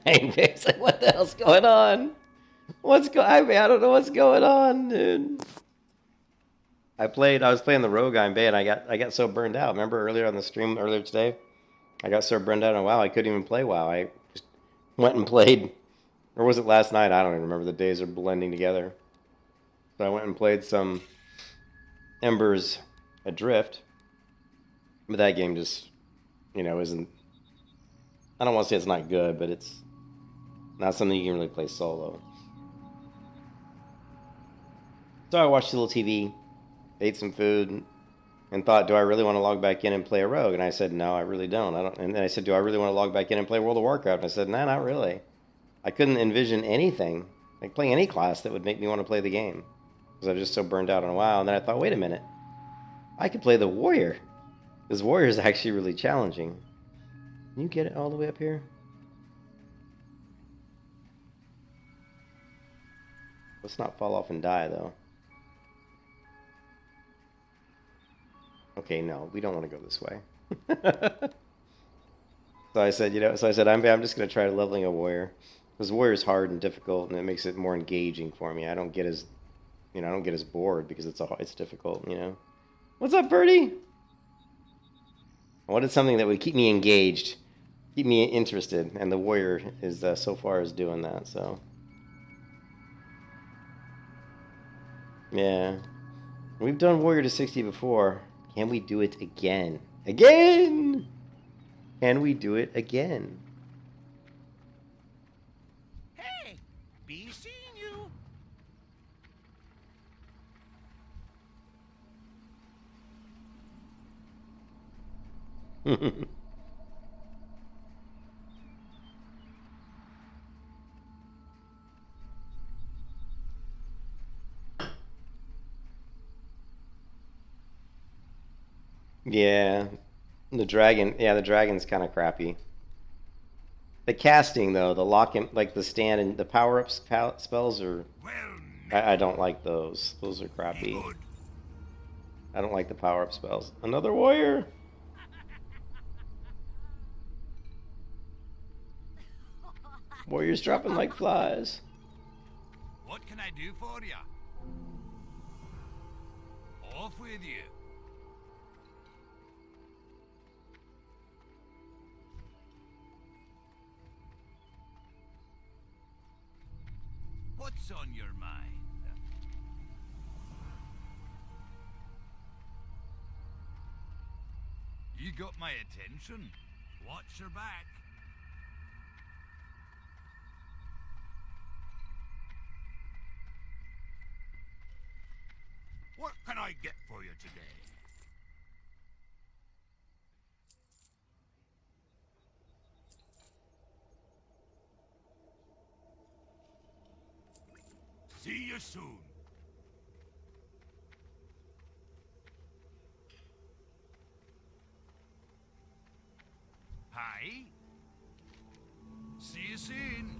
Hey, Babe's like, what the hell's going on? I don't know what's going on, dude. I was playing the rogue on Bay, and I got so burned out. Remember earlier on the stream earlier today? I got so burned out on WoW, I couldn't even play WoW. I just went and played, or was it last night? I don't even remember. The days are blending together. So I went and played some Embers Adrift. But that game just, isn't... I don't want to say it's not good, but it's not something you can really play solo. So I watched a little TV, ate some food, and thought, do I really want to log back in and play a rogue? And I said, no, I really don't. And then I said, do I really want to log back in and play World of Warcraft? And I said, no, not really. I couldn't envision anything, like playing any class that would make me want to play the game. Because I was just so burned out on WoW. And then I thought, wait a minute. I could play the Warrior. This Warrior is actually really challenging. Can you get it all the way up here? Let's not fall off and die, though. Okay, no, we don't want to go this way. So I said, I'm just going to try leveling a warrior. Because warrior is hard and difficult, and it makes it more engaging for me. I don't get as bored because it's difficult, What's up, Birdie? I wanted something that would keep me engaged, keep me interested, and the warrior is so far is doing that. So Yeah. We've done Warrior to 60 before. Can we do it again? Again! Can we do it again? Hey, be seeing you. Yeah. The dragon. Yeah, the dragon's kind of crappy. The casting, though, the lock and like the stand and the power-up spells are. Well, I don't like those. Those are crappy. good. I don't like the power-up spells. Another warrior? Warriors dropping like flies. What can I do for you? Off with you. What's on your mind? You got my attention. Watch your back. What can I get for you today? See you soon. Hi. See you soon.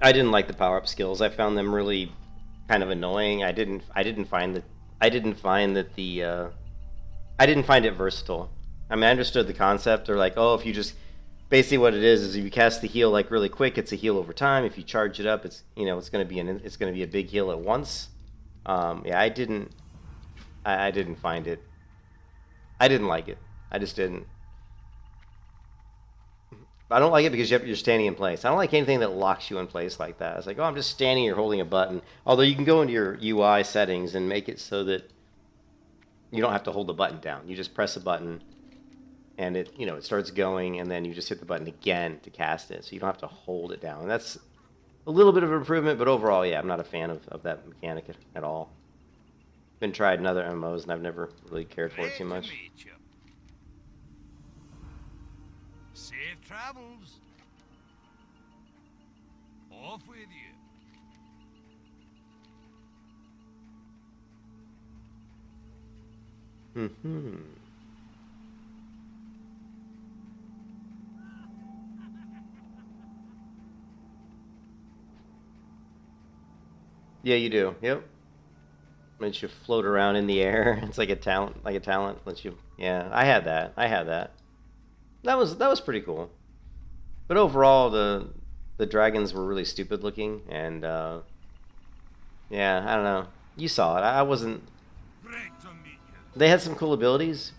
I didn't like the power-up skills. I found them really kind of annoying. I didn't find that I didn't find it versatile. I mean, I understood the concept. They're like, oh, if you just basically what it is if you cast the heal like really quick, it's a heal over time. If you charge it up, it's it's gonna be a big heal at once. Yeah, I didn't find it. I didn't like it. I just didn't. I don't like it because you're standing in place. I don't like anything that locks you in place like that. It's like, oh, I'm just standing here holding a button. Although you can go into your UI settings and make it so that you don't have to hold the button down. You just press a button, and it starts going, and then you just hit the button again to cast it, so you don't have to hold it down. And that's a little bit of an improvement, but overall, yeah, I'm not a fan of that mechanic at all. Been tried in other MMOs, and I've never really cared for it too much. Meet you. Safe travels. Off with you. Mm-hmm. Yeah, you do. Yep. Makes you float around in the air. It's like a talent. Lets you. Yeah, I had that. That was pretty cool. But overall, the dragons were really stupid looking, and yeah, I don't know. You saw it. I wasn't. Great to meet you. They had some cool abilities.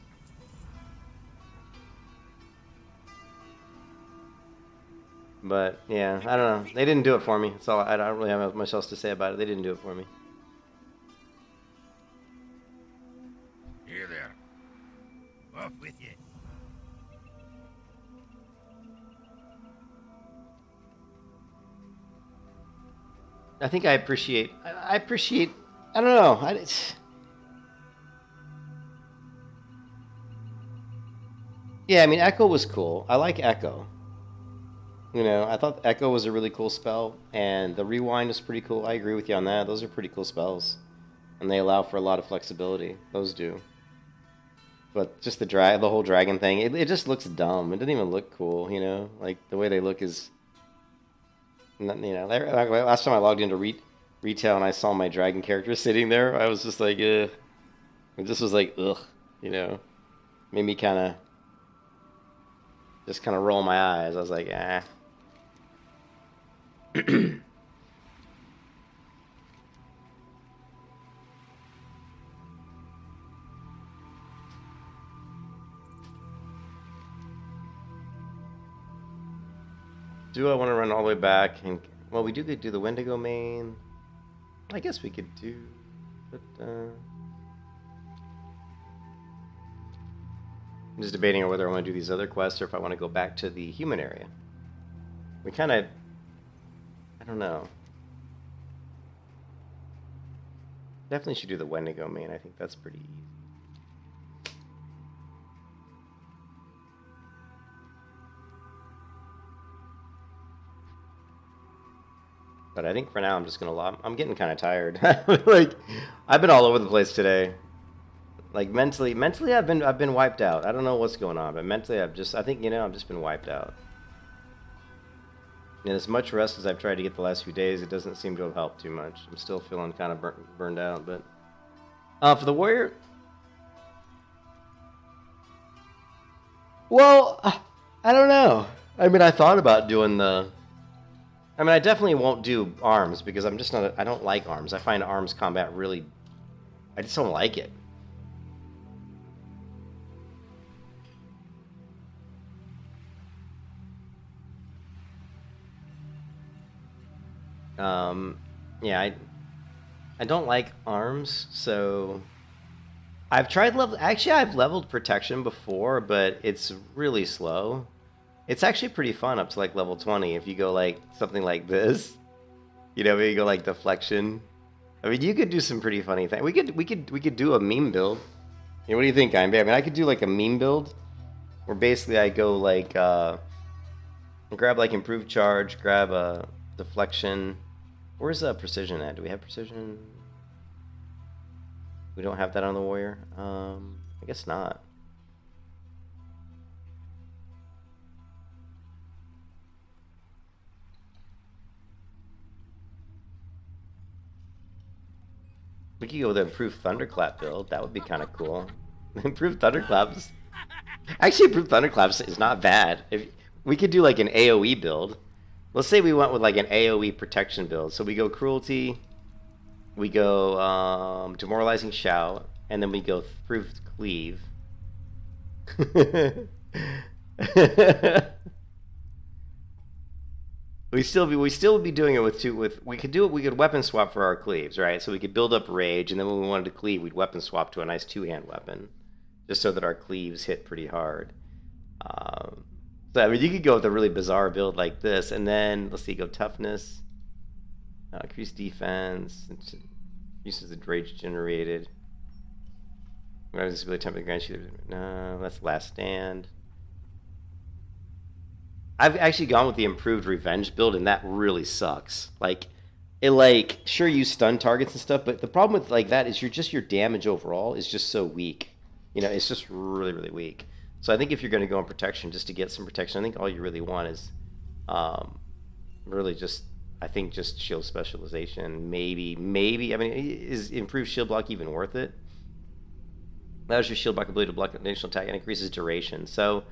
But yeah, I don't know. They didn't do it for me. That's all. I don't really have much else to say about it. They didn't do it for me. Here there. Off with you. I think I appreciate. I appreciate. I don't know. Yeah, I mean, Echo was cool. I like Echo. I thought Echo was a really cool spell, and the Rewind was pretty cool. I agree with you on that. Those are pretty cool spells, and they allow for a lot of flexibility. Those do. But just the whole dragon thing, it just looks dumb. It doesn't even look cool, Like, the way they look is... Last time I logged into retail and I saw my dragon character sitting there, I was just like, ugh. It just was like, ugh, Made me kind of roll my eyes. I was like, ah. Do I want to run all the way back? And well, we could do the Wendigo main. I guess we could do, but I'm just debating on whether I want to do these other quests or if I want to go back to the human area. We kind of, I don't know. Definitely should do the Wendigo main. I think that's pretty easy. But I think for now I'm just gonna. I'm getting kind of tired. Like, I've been all over the place today. Like mentally, I've been wiped out. I don't know what's going on, but mentally I think I've just been wiped out. And as much rest as I've tried to get the last few days, it doesn't seem to have helped too much. I'm still feeling kind of burned out. But for the warrior, well, I don't know. I mean, I thought about doing the. I mean, I definitely won't do arms because I'm just not. I don't like arms. I find arms combat really. I just don't like it. Yeah, I don't like arms, so I've tried level. Actually, I've leveled protection before, but it's really slow. It's actually pretty fun up to like level 20 if you go like something like this. You know, maybe you go like deflection. I mean, you could do some pretty funny things. We could do a meme build. You know, what do you think, Imbe? I mean, I could do like a meme build where basically I go like grab like improved charge, grab a deflection. Where's precision at? Do we have precision? We don't have that on the warrior. I guess not. We could go with an improved thunderclap build. That would be kind of cool. Improved thunderclaps. Actually, improved thunderclaps is not bad. If we could do like an AOE build. Let's say we went with like an AOE protection build. So we go cruelty, we go demoralizing shout, and then we go improved cleave. We still would be doing it we could weapon swap for our cleaves, right? So we could build up rage, and then when we wanted to cleave, we'd weapon swap to a nice two-hand weapon, just so that our cleaves hit pretty hard. So I mean, you could go with a really bizarre build like this, and then let's see, go toughness, increase defense, increases the rage generated. Disability temporary grants you. No, that's last stand. I've actually gone with the improved revenge build, and that really sucks. Like, it sure you stun targets and stuff, but the problem with like that is your damage overall is just so weak. You know, it's just really, really weak. So I think if you're going to go on protection just to get some protection, I think all you really want is really just shield specialization. Maybe. I mean, is improved shield block even worth it? Allows your shield block ability to block an initial attack and increases duration. So,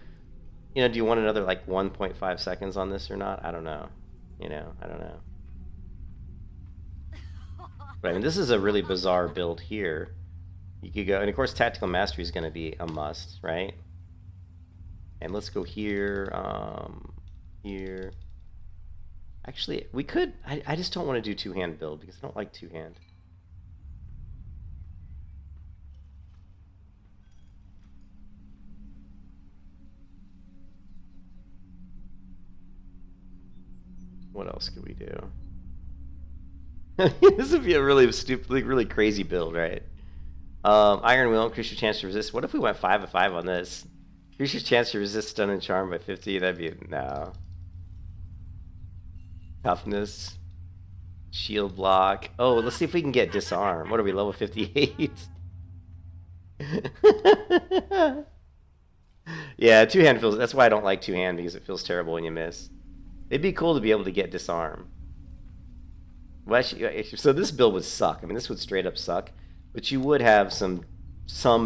you know, do you want another like 1.5 seconds on this or not? I don't know. You know, I don't know. But I mean, this is a really bizarre build here. You could go, and of course, tactical mastery is going to be a must, right? And let's go here, here. Actually, we could. I just don't want to do two-hand build because I don't like two-hand. What else could we do? This would be a really stupid, like, really crazy build, right? Iron Will, increase your chance to resist. What if we went 5 of 5 on this? Increase your chance to resist stun and charm by 50. That'd be no. Toughness, shield block. Oh, let's see if we can get disarm. What are we, level 58? Yeah, two-hand feels. That's why I don't like two-hand, because it feels terrible when you miss. It'd be cool to be able to get disarm. Well, actually, so this build would suck. I mean, this would straight up suck. But you would have some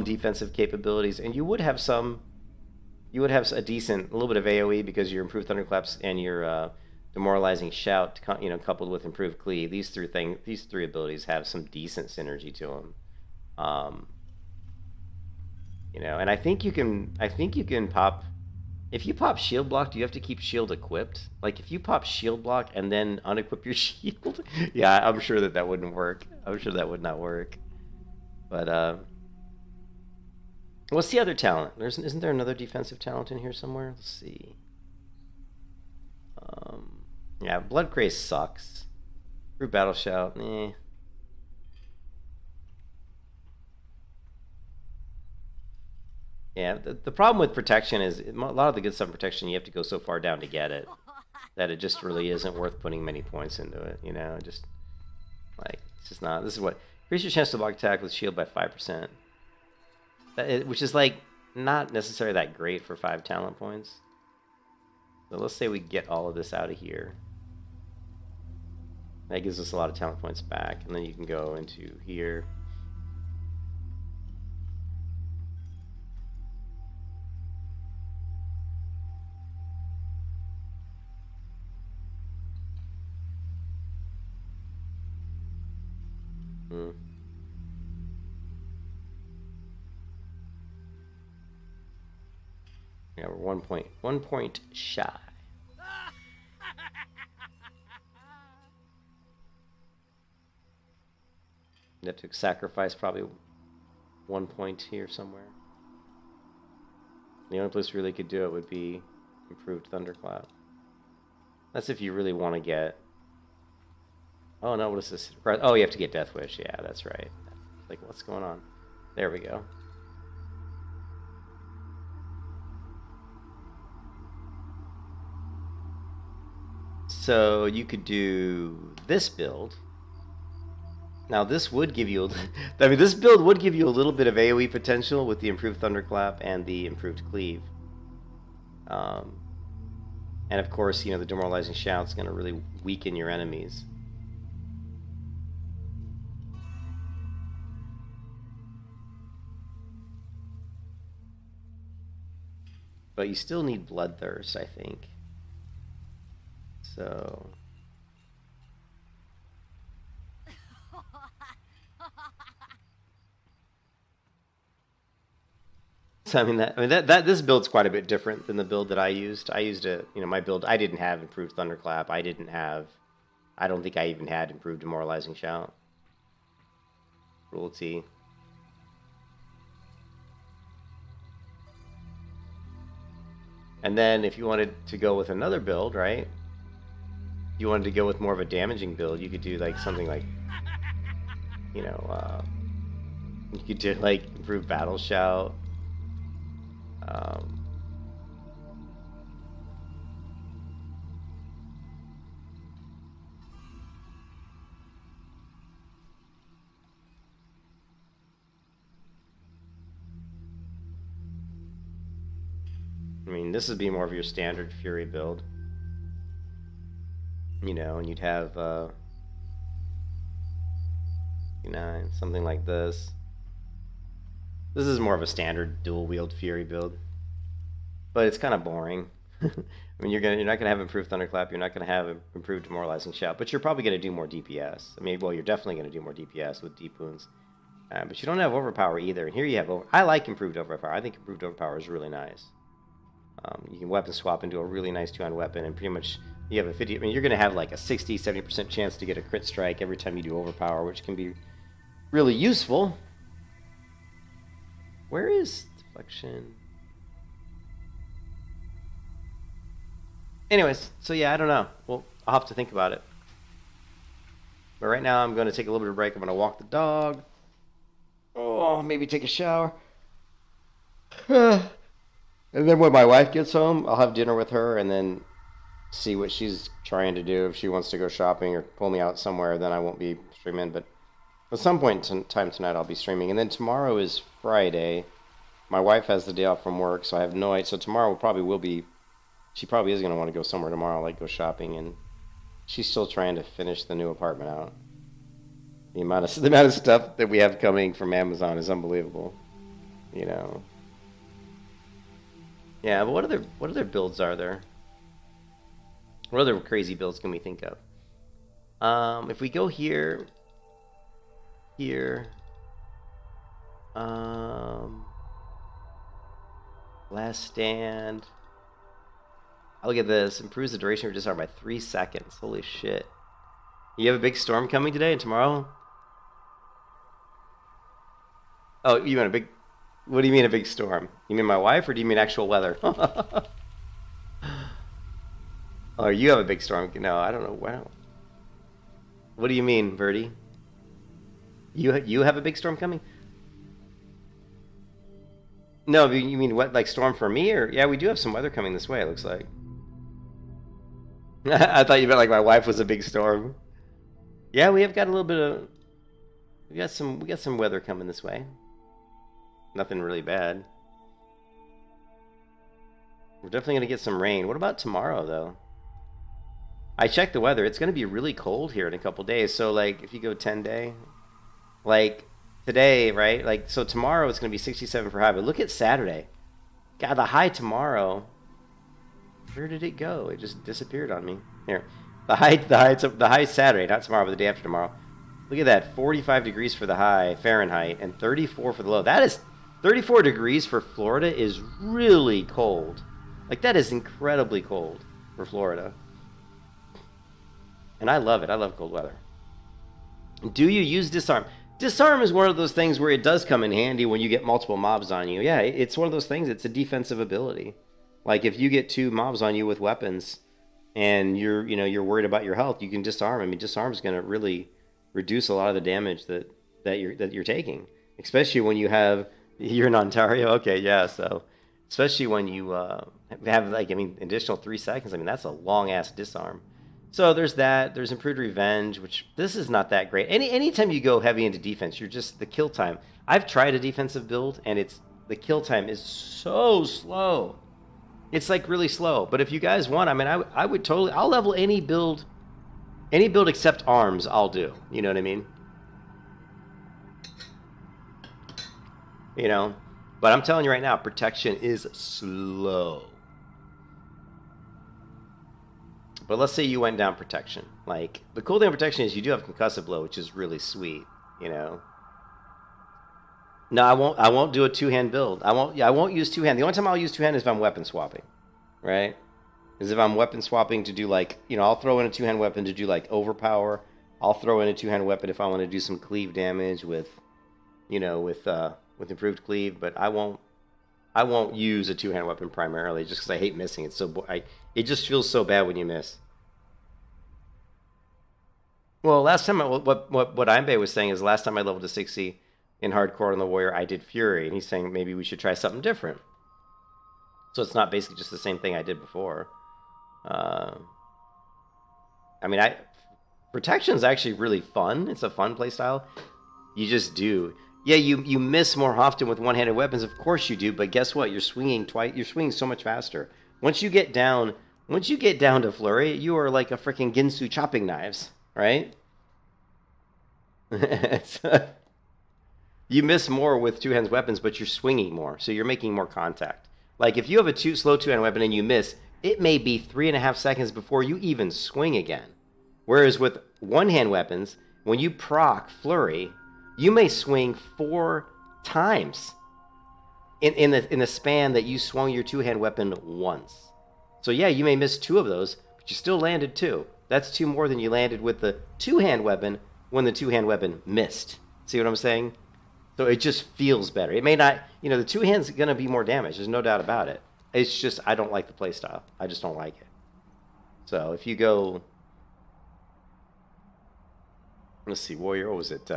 defensive capabilities, and you would have a decent, a little bit of AOE because your improved thunderclaps and your demoralizing shout, you know, coupled with improved cleave. These three abilities have some decent synergy to them. You know, and I think you can pop If you pop shield block, do you have to keep shield equipped? Like, if you pop shield block and then unequip your shield, yeah, I'm sure that wouldn't work. I'm sure that would not work. But what's the other talent? Isn't there another defensive talent in here somewhere? Let's see. Yeah, Blood Craze sucks. Brute Battle Shout, eh. Yeah, the problem with protection is a lot of the good stuff in protection, you have to go so far down to get it that it just really isn't worth putting many points into it, you know? Just, like, it's just not. This is what, increase your chance to block attack with shield by 5%. Which is, like, not necessarily that great for 5 talent points. So let's say we get all of this out of here. That gives us a lot of talent points back, and then you can go into here. Yeah, we're 1 point shy. You have to sacrifice probably 1 point here somewhere. The only place we really could do it would be improved Thunderclap. That's if you really want to get... Oh no, what is this? Oh, you have to get Death Wish. Yeah, that's right. Like, what's going on? There we go. So you could do this build. Now this would give you, I mean, this build would give you a little bit of AoE potential with the improved Thunderclap and the improved Cleave. And of course, you know, the Demoralizing Shout's going to really weaken your enemies. But you still need Bloodthirst, I think. So... So, I mean, this build's quite a bit different than the build that I used. I used my build, I didn't have improved Thunderclap. I don't think I even had improved Demoralizing Shout. Cruelty. And then if you wanted to go with another build, right? You wanted to go with more of a damaging build, you could do like something like, you know, you could do like improved Battle Shout. I mean, this would be more of your standard Fury build. You know, and you'd have, 9, something like this. This is more of a standard dual-wield Fury build. But it's kind of boring. I mean, you're not gonna have improved Thunderclap, you're not gonna have improved Demoralizing Shout, but you're probably gonna do more DPS. I mean, well, you're definitely gonna do more DPS with Deep Wounds. But you don't have Overpower either, and here you have I like improved Overpower. I think improved Overpower is really nice. You can weapon swap into a really nice 2-hand weapon, and pretty much you have a 50... I mean, you're going to have like a 60-70% chance to get a crit strike every time you do Overpower, which can be really useful. Where is Deflection? Anyways, so yeah, I don't know. Well, I'll have to think about it. But right now, I'm going to take a little bit of a break. I'm going to walk the dog. Oh, maybe take a shower. And then when my wife gets home, I'll have dinner with her and then see what she's trying to do. If she wants to go shopping or pull me out somewhere, then I won't be streaming. But at some point in time tonight, I'll be streaming. And then tomorrow is Friday. My wife has the day off from work, so I have no idea. So tomorrow probably will be... She probably is going to want to go somewhere tomorrow, like go shopping. And she's still trying to finish the new apartment out. The amount of stuff that we have coming from Amazon is unbelievable. You know... Yeah, but what other builds are there? What other crazy builds can we think of? If we go here, Last Stand. Look at this. Improves the duration of disarm by 3 seconds. Holy shit. You have a big storm coming today and tomorrow? Oh, you mean a big... What do you mean a big storm? You mean my wife, or do you mean actual weather? Oh, you have a big storm. No, I don't know. Wow. What do you mean, Verdi? You have a big storm coming? No, you mean what, like storm for me? Or yeah, we do have some weather coming this way, it looks like. I thought you meant like my wife was a big storm. Yeah, we have got a little bit of... We got some weather coming this way. Nothing really bad. We're definitely going to get some rain. What about tomorrow, though? I checked the weather. It's going to be really cold here in a couple days. So, like, if you go 10-day... Like, today, right? Like, so tomorrow it's going to be 67 for high. But look at Saturday. God, the high tomorrow... Where did it go? It just disappeared on me. Here. The high Saturday, not tomorrow, but the day after tomorrow. Look at that. 45 degrees for the high, Fahrenheit, and 34 for the low. That is... 34 degrees for Florida is really cold. Like, that is incredibly cold for Florida. And I love it. I love cold weather. Do you use disarm? Disarm is one of those things where it does come in handy when you get multiple mobs on you. Yeah, it's one of those things. It's a defensive ability. Like, if you get 2 mobs on you with weapons and you're worried about your health, you can disarm. I mean, disarm is going to really reduce a lot of the damage that you're taking, especially when you have... You're in Ontario? Okay, yeah, so... Especially when you have, like, I mean, additional 3 seconds. I mean, that's a long-ass disarm. So there's that. There's improved revenge, which this is not that great. Anytime you go heavy into defense, you're just... The kill time. I've tried a defensive build, and the kill time is so slow. It's, like, really slow. But if you guys want, I mean, I would totally... I'll level any build except arms, I'll do. You know what I mean? You know? But I'm telling you right now, protection is slow. But let's say you went down protection. Like, the cool thing on protection is you do have concussive blow, which is really sweet, you know? No, I won't do a 2-hand build. I won't use 2-hand. The only time I'll use 2-hand is if I'm weapon swapping, right? Is if I'm weapon swapping to do, like, you know, I'll throw in a 2-hand weapon to do, like, overpower. I'll throw in a 2-hand weapon if I want to do some cleave damage with, you know, with improved cleave, but I won't use a 2-hand weapon primarily just because I hate missing. It's so it just feels so bad when you miss. Well, last time what Imbe was saying is last time I leveled to 60 in hardcore on the warrior, I did fury, and he's saying maybe we should try something different. So it's not basically just the same thing I did before. I mean, protection's actually really fun. It's a fun playstyle. You just do. Yeah, you miss more often with one-handed weapons. Of course you do, but guess what? You're swinging twice. You're swinging so much faster. Once you get down to flurry, you are like a freaking Ginsu chopping knives, right? You miss more with two-hand weapons, but you're swinging more, so you're making more contact. Like if you have a slow two-hand weapon and you miss, it may be 3.5 seconds before you even swing again. Whereas with one-hand weapons, when you proc flurry, you may swing 4 times in the span that you swung your two-hand weapon once. So yeah, you may miss 2 of those, but you still landed 2. That's 2 more than you landed with the two-hand weapon when the two-hand weapon missed. See what I'm saying? So it just feels better. It may not, the two hands are going to be more damage. There's no doubt about it. It's just I don't like the playstyle. I just don't like it. So if you go, let's see, warrior, what was it?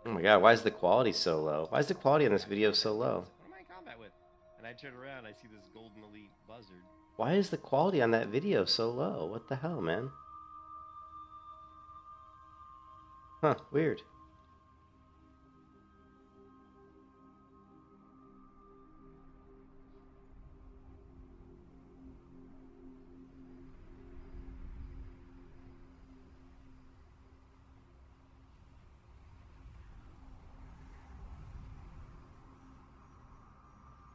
Oh my god, why is the quality so low? Why is the quality on this video so low? What am I in combat with? And I turn around, I see this golden elite buzzard. Why is the quality on that video so low? What the hell, man? Huh, weird.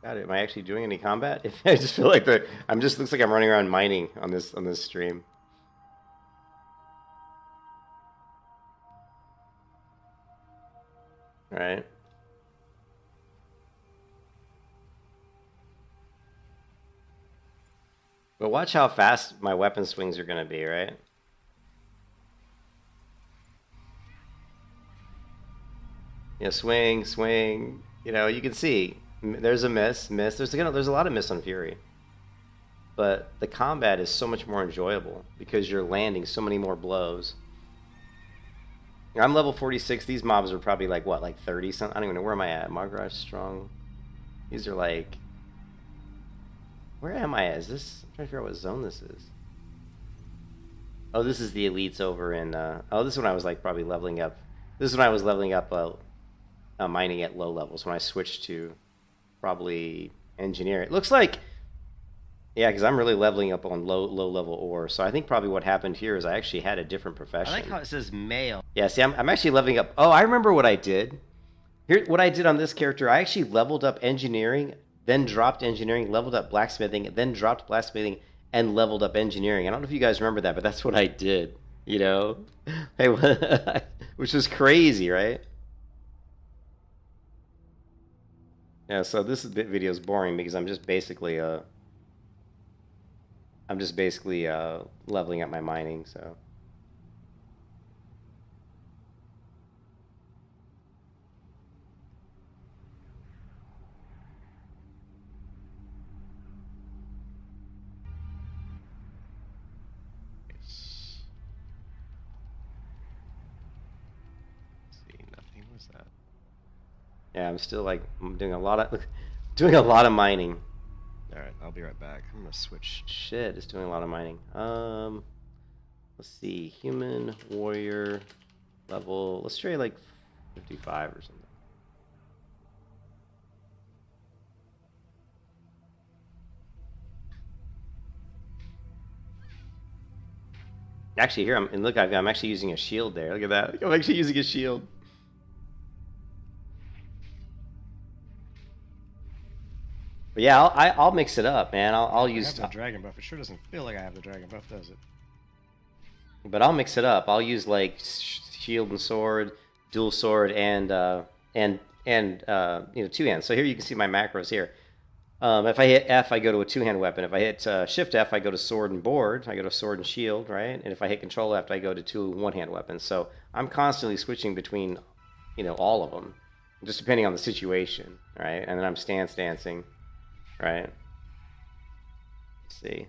God, am I actually doing any combat? I just feel like I'm just looks like I'm running around mining on this stream. All right. But watch how fast my weapon swings are going to be, right? Swing, swing. You can see there's a miss. There's a lot of miss on Fury. But the combat is so much more enjoyable because you're landing so many more blows. I'm level 46. These mobs are probably like, what, like 30 something? I don't even know. Where am I at? Margarage Strong. These are like... Where am I at? I'm trying to figure out what zone this is. Oh, this is the elites over in... oh, this is when I was like probably leveling up. This is when I was leveling up mining at low levels, when I switched to probably engineer. It looks like... Yeah, because I'm really leveling up on low level ore. So I think probably what happened here is I actually had a different profession. I like how it says male. Yeah, see, I'm actually leveling up. Oh, I remember what I did. Here, what I did on this character, I actually leveled up engineering, then dropped engineering, leveled up blacksmithing, then dropped blacksmithing, and leveled up engineering. I don't know if you guys remember that, but that's what I did. Hey, which was crazy, right? Yeah. So this video is boring because I'm just basically leveling up my mining, so. See, nothing was that. Yeah, I'm still I'm doing a lot of mining. Alright, I'll be right back. I'm gonna switch. Shit, it's doing a lot of mining. Let's see, human warrior level. Let's try like 55 or something. Actually, here I'm actually using a shield there. Look at that. I'm actually using a shield. But yeah, I'll mix it up, man. I'll use the dragon buff. It sure doesn't feel like I have the dragon buff, does it? But I'll mix it up. I'll use like shield and sword, dual sword, and two hands. So here you can see my macros here. If I hit F, I go to a two-hand weapon. If I hit Shift F, I go to sword and board. I go to sword and shield, right? And if I hit Control F, I go to two one-hand weapons. So I'm constantly switching between, all of them, just depending on the situation, right? And then I'm stance dancing, right? Let's see.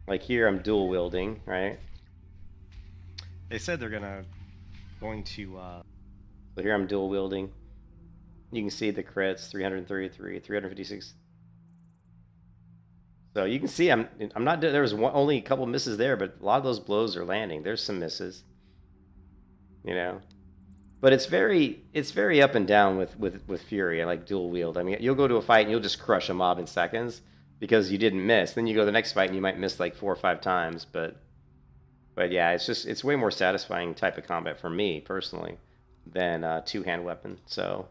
Like here, I'm dual wielding, right? They said they're going to. So here I'm dual wielding. You can see the crits, 333, 356. So you can see I'm not. There was only a couple misses there, but a lot of those blows are landing. There's some misses, But it's very up and down with Fury. I like dual wield. I mean, you'll go to a fight and you'll just crush a mob in seconds because you didn't miss. Then you go to the next fight and you might miss like 4 or 5 times. But yeah, it's way more satisfying type of combat for me personally than a two-hand weapon. So.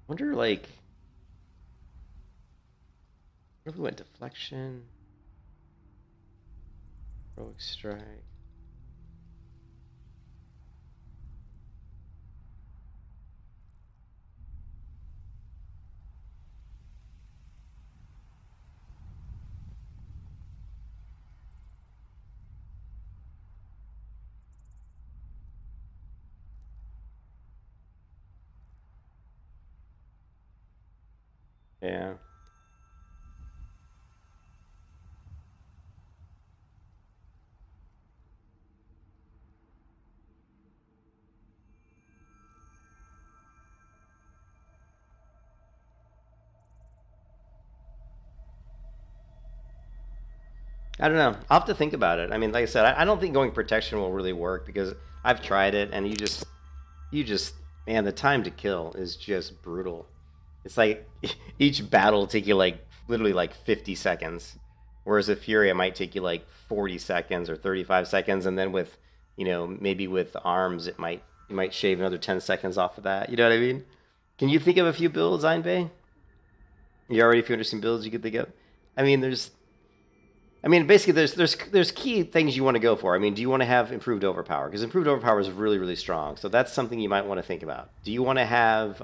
Wonder like where we went, deflection, heroic strike. Yeah. I don't know. I'll have to think about it. I mean, like I said, I don't think going protection will really work because I've tried it and you just, man, the time to kill is just brutal. It's like each battle will take you like literally like 50 seconds. Whereas with Fury, it might take you like 40 seconds or 35 seconds. And then with, maybe with arms, it might You might shave another 10 seconds off of that. You know what I mean? Can you think of a few builds, Einbei? You already a few interesting builds you could think of? I mean, basically, there's key things you want to go for. I mean, do you want to have improved overpower? Because improved overpower is really, really strong. So that's something you might want to think about. Do you want to have,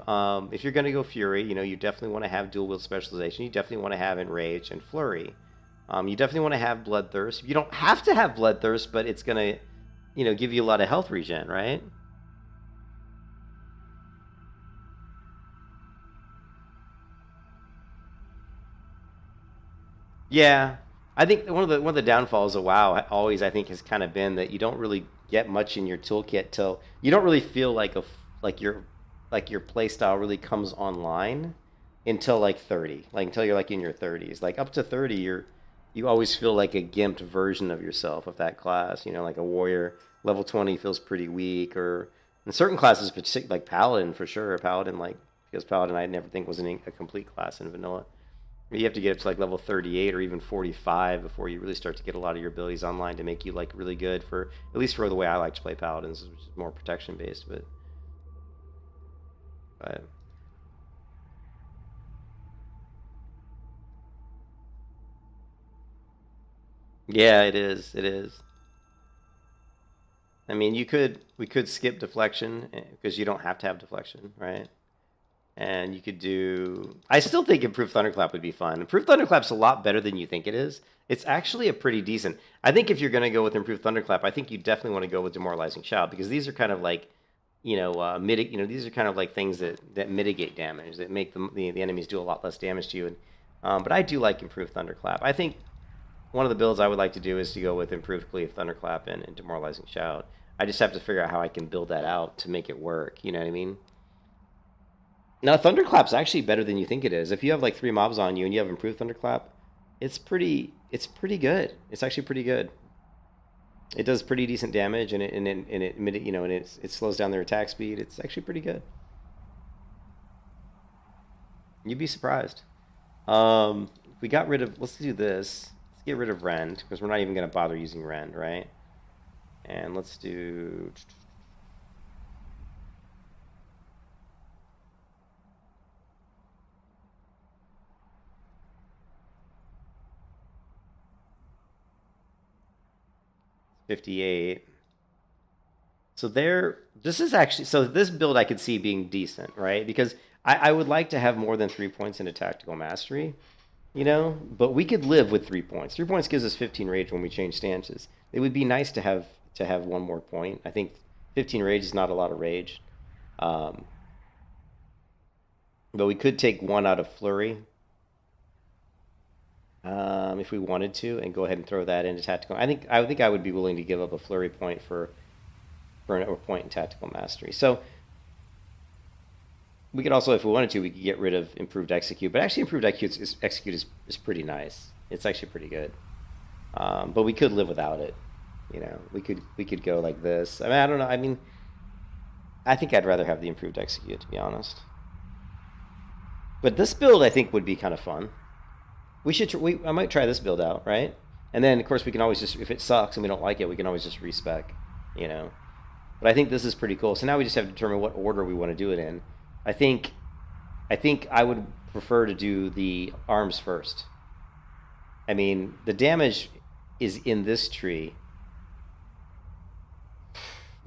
if you're going to go Fury, you definitely want to have dual wield specialization. You definitely want to have Enrage and Flurry. You definitely want to have Bloodthirst. You don't have to have Bloodthirst, but it's going to, give you a lot of health regen, right? Yeah, I think one of the downfalls of WoW always I think has kind of been that you don't really get much in your toolkit till you don't really feel like your playstyle really comes online until like 30, like until you're like in your 30s. Like up to 30, you always feel like a gimped version of yourself of that class. Like a warrior level 20 feels pretty weak, or in certain classes, like Paladin for sure. Paladin because Paladin I never think was a complete class in vanilla. You have to get up to like level 38 or even 45 before you really start to get a lot of your abilities online to make you like really good for, at least for the way I like to play Paladins, which is more protection based. But yeah, it is. It is. I mean, we could skip deflection because you don't have to have deflection, right? And you could do... I still think Improved Thunderclap would be fun. Improved Thunderclap's a lot better than you think it is. It's actually a pretty decent... I think if you're going to go with Improved Thunderclap, I think you definitely want to go with Demoralizing Shout, because these are kind of like, these are kind of like things that mitigate damage, that make the enemies do a lot less damage to you. But I do like Improved Thunderclap. I think one of the builds I would like to do is to go with Improved Cleave Thunderclap and Demoralizing Shout. I just have to figure out how I can build that out to make it work, you know what I mean? Now, Thunderclap's actually better than you think it is. If you have like 3 mobs on you and you have Improved Thunderclap, it's pretty good. It's actually pretty good. It does pretty decent damage, and it slows down their attack speed. It's actually pretty good. You'd be surprised. We got rid of... Let's do this. Let's get rid of Rend, because we're not even going to bother using Rend, right? And let's do... 58. So this build I could see being decent, right? Because I would like to have more than 3 points into Tactical Mastery, but we could live with 3 points. 3 points gives us 15 rage when we change stances. It would be nice to have 1 more point. I think 15 rage is not a lot of rage. But we could take 1 out of Flurry. If we wanted to, and go ahead and throw that into Tactical. I think I would be willing to give up a Flurry point for a point in Tactical Mastery. So we could also, if we wanted to, we could get rid of Improved Execute. But actually, Improved Execute is pretty nice. It's actually pretty good. But we could live without it. We could go like this. I mean, I don't know. I mean, I think I'd rather have the Improved Execute, to be honest. But this build, I think, would be kind of fun. I might try this build out, right? And then, of course, we can always just, if it sucks and we don't like it, we can always just respec, But I think this is pretty cool. So now we just have to determine what order we want to do it in. I think I would prefer to do the arms first. I mean, the damage is in this tree.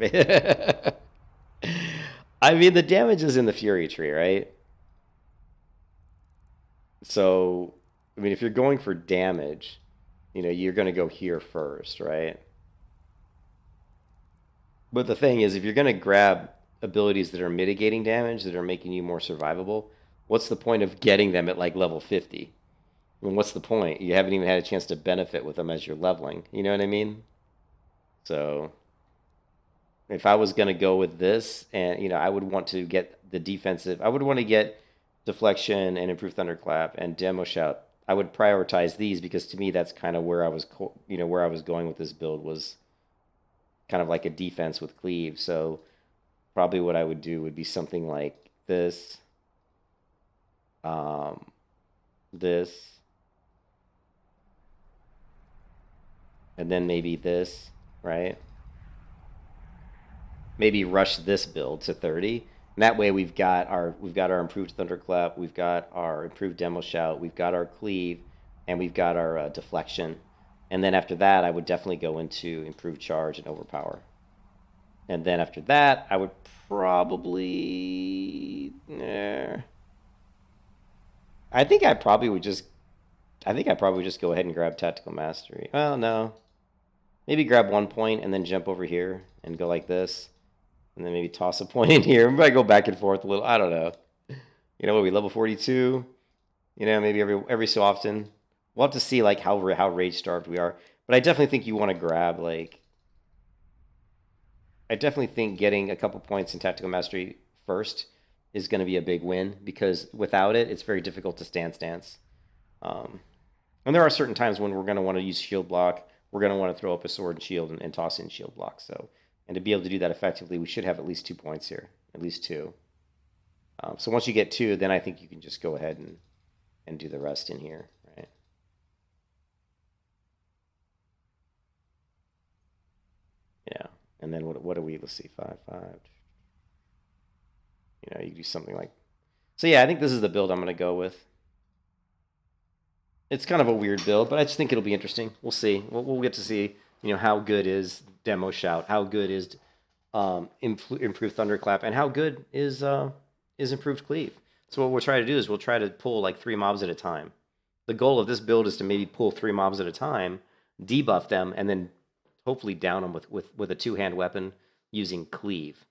I mean, the damage is in the Fury tree, right? So... I mean, if you're going for damage, you're going to go here first, right? But the thing is, if you're going to grab abilities that are mitigating damage, that are making you more survivable, what's the point of getting them at like level 50? I mean, what's the point? You haven't even had a chance to benefit with them as you're leveling. You know what I mean? So if I was going to go with this, and I would want to get the defensive, I would want to get Deflection and Improved Thunderclap and Demo Shout. I would prioritize these because to me that's kind of where I was going with this build, was kind of like a defense with cleave. So probably what I would do would be something like this, this, and then maybe this, right? maybe rush this build to 30. And that way we've got our improved thunderclap, we've got our improved demo shout, we've got our cleave, and we've got our deflection. And then after that, I would definitely go into improved charge and overpower. And then after that, I would probably. I think I probably would just go ahead and grab tactical mastery. Well, no. Maybe grab 1 point and then jump over here and go like this. And then maybe toss a point in here. Maybe I go back and forth a little. I don't know. You know what? We level 42. You know, maybe every so often. We'll have to see like how rage starved we are. But I definitely think you want to grab like. I definitely think getting a couple points in tactical mastery first is going to be a big win, because without it, it's very difficult to stance. And there are certain times when we're going to want to use shield block. We're going to want to throw up a sword and shield and toss in shield block. So, and to be able to do that effectively, we should have at least 2 points here, at least 2. So once you get 2, then I think you can just go ahead and do the rest in here, right? Yeah, and then what do we? Let's see, 5, 5. You know, you do something like. So yeah, I think this is the build I'm going to go with. It's kind of a weird build, but I just think it'll be interesting. We'll see. We'll get to see, you know, how good is Demo Shout, how good is improved Thunderclap, and how good is improved Cleave. So what we'll try to do is we'll try to pull like 3 mobs at a time. The goal of this build is to maybe pull 3 mobs at a time, debuff them, and then hopefully down them with a 2-hand weapon using Cleave.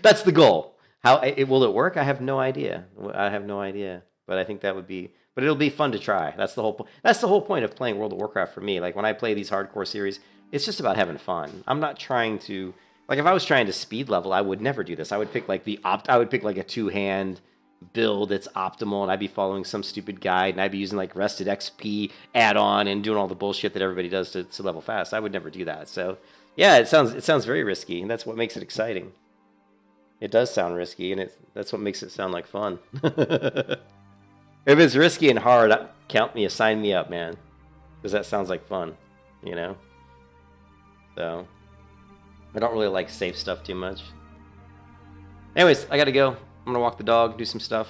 That's the goal. Will it work? I have no idea. But I think that would be. But it'll be fun to try. That's the whole point of playing World of Warcraft for me. Like when I play these hardcore series, it's just about having fun. I'm not trying to, like if I was trying to speed level, I would never do this. I would pick like I would pick like a 2-hand build that's optimal, and I'd be following some stupid guide, and I'd be using like rested XP add-on and doing all the bullshit that everybody does to level fast. I would never do that. So yeah, it sounds very risky, and that's what makes it exciting. It does sound risky, and that's what makes it sound like fun. If it's risky and hard, sign me up, man. Because that sounds like fun, you know? So, I don't really like safe stuff too much. Anyways, I gotta go. I'm gonna walk the dog, do some stuff.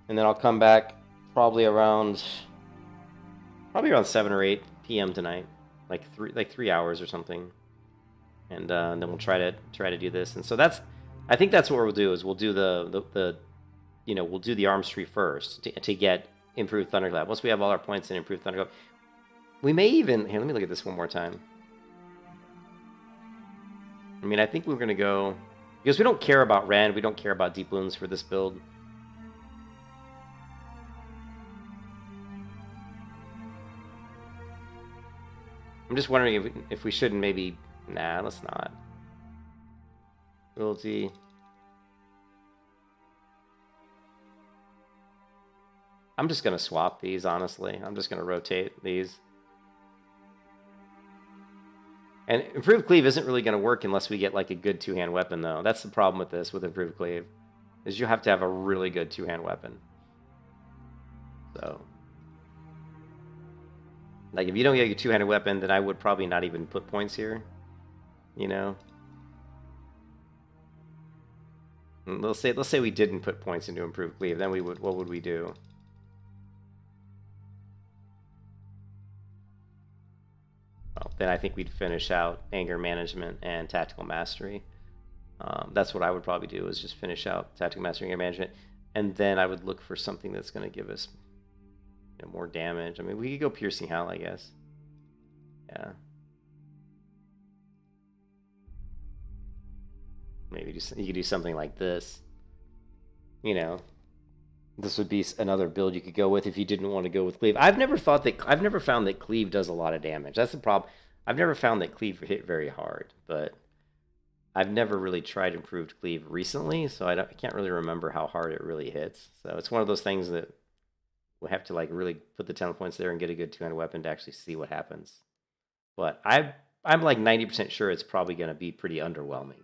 And then I'll come back probably around 7 or 8 p.m. tonight. Like 3 hours or something. And then we'll try to do this. And so I think that's what we'll do, is we'll do we'll do the arms tree first to get improved Thunderclap. Once we have all our points in improved Thunderclap, we may even... Here, let me look at this one more time. I mean, I think we're going to go... Because we don't care about Rend, we don't care about Deep Wounds for this build. I'm just wondering if we shouldn't maybe... Nah, let's not. Ability... I'm just going to swap these, honestly. I'm just going to rotate these. And Improved Cleave isn't really going to work unless we get like a good 2-hand weapon, though. That's the problem with this, with Improved Cleave, is you have to have a really good 2-hand weapon. So, like, if you don't get a 2-handed weapon, then I would probably not even put points here. You know? And let's say we didn't put points into Improved Cleave, then what would we do? Well, then I think we'd finish out Anger Management and Tactical Mastery. That's what I would probably do, is just finish out Tactical Mastery and Anger Management. And then I would look for something that's going to give us more damage. I mean, we could go Piercing Howl, I guess. Yeah. Maybe you could do something like this. You know, this would be another build you could go with if you didn't want to go with Cleave. I've never found that Cleave does a lot of damage. That's the problem. I've never found that Cleave hit very hard, but I've never really tried Improved Cleave recently, so I can't really remember how hard it really hits. So it's one of those things that we'll have to like really put the 10 points there and get a good 2-handed weapon to actually see what happens. But I'm like 90% sure it's probably going to be pretty underwhelming.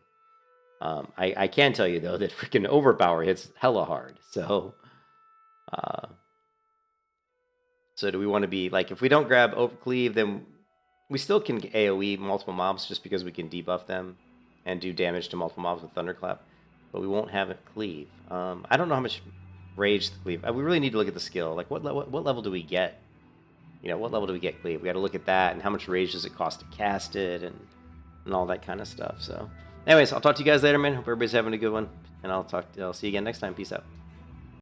I can tell you, though, that freaking Overpower hits hella hard. So do we want to be, like, if we don't grab Cleave, then we still can AoE multiple mobs just because we can debuff them and do damage to multiple mobs with Thunderclap, but we won't have it cleave. I don't know how much rage the cleave. We really need to look at the skill. Like what level do we get? You know, what level do we get cleave? We got to look at that, and how much rage does it cost to cast it, and all that kind of stuff. So, anyways, I'll talk to you guys later, man. Hope everybody's having a good one, and I'll see you again next time. Peace out.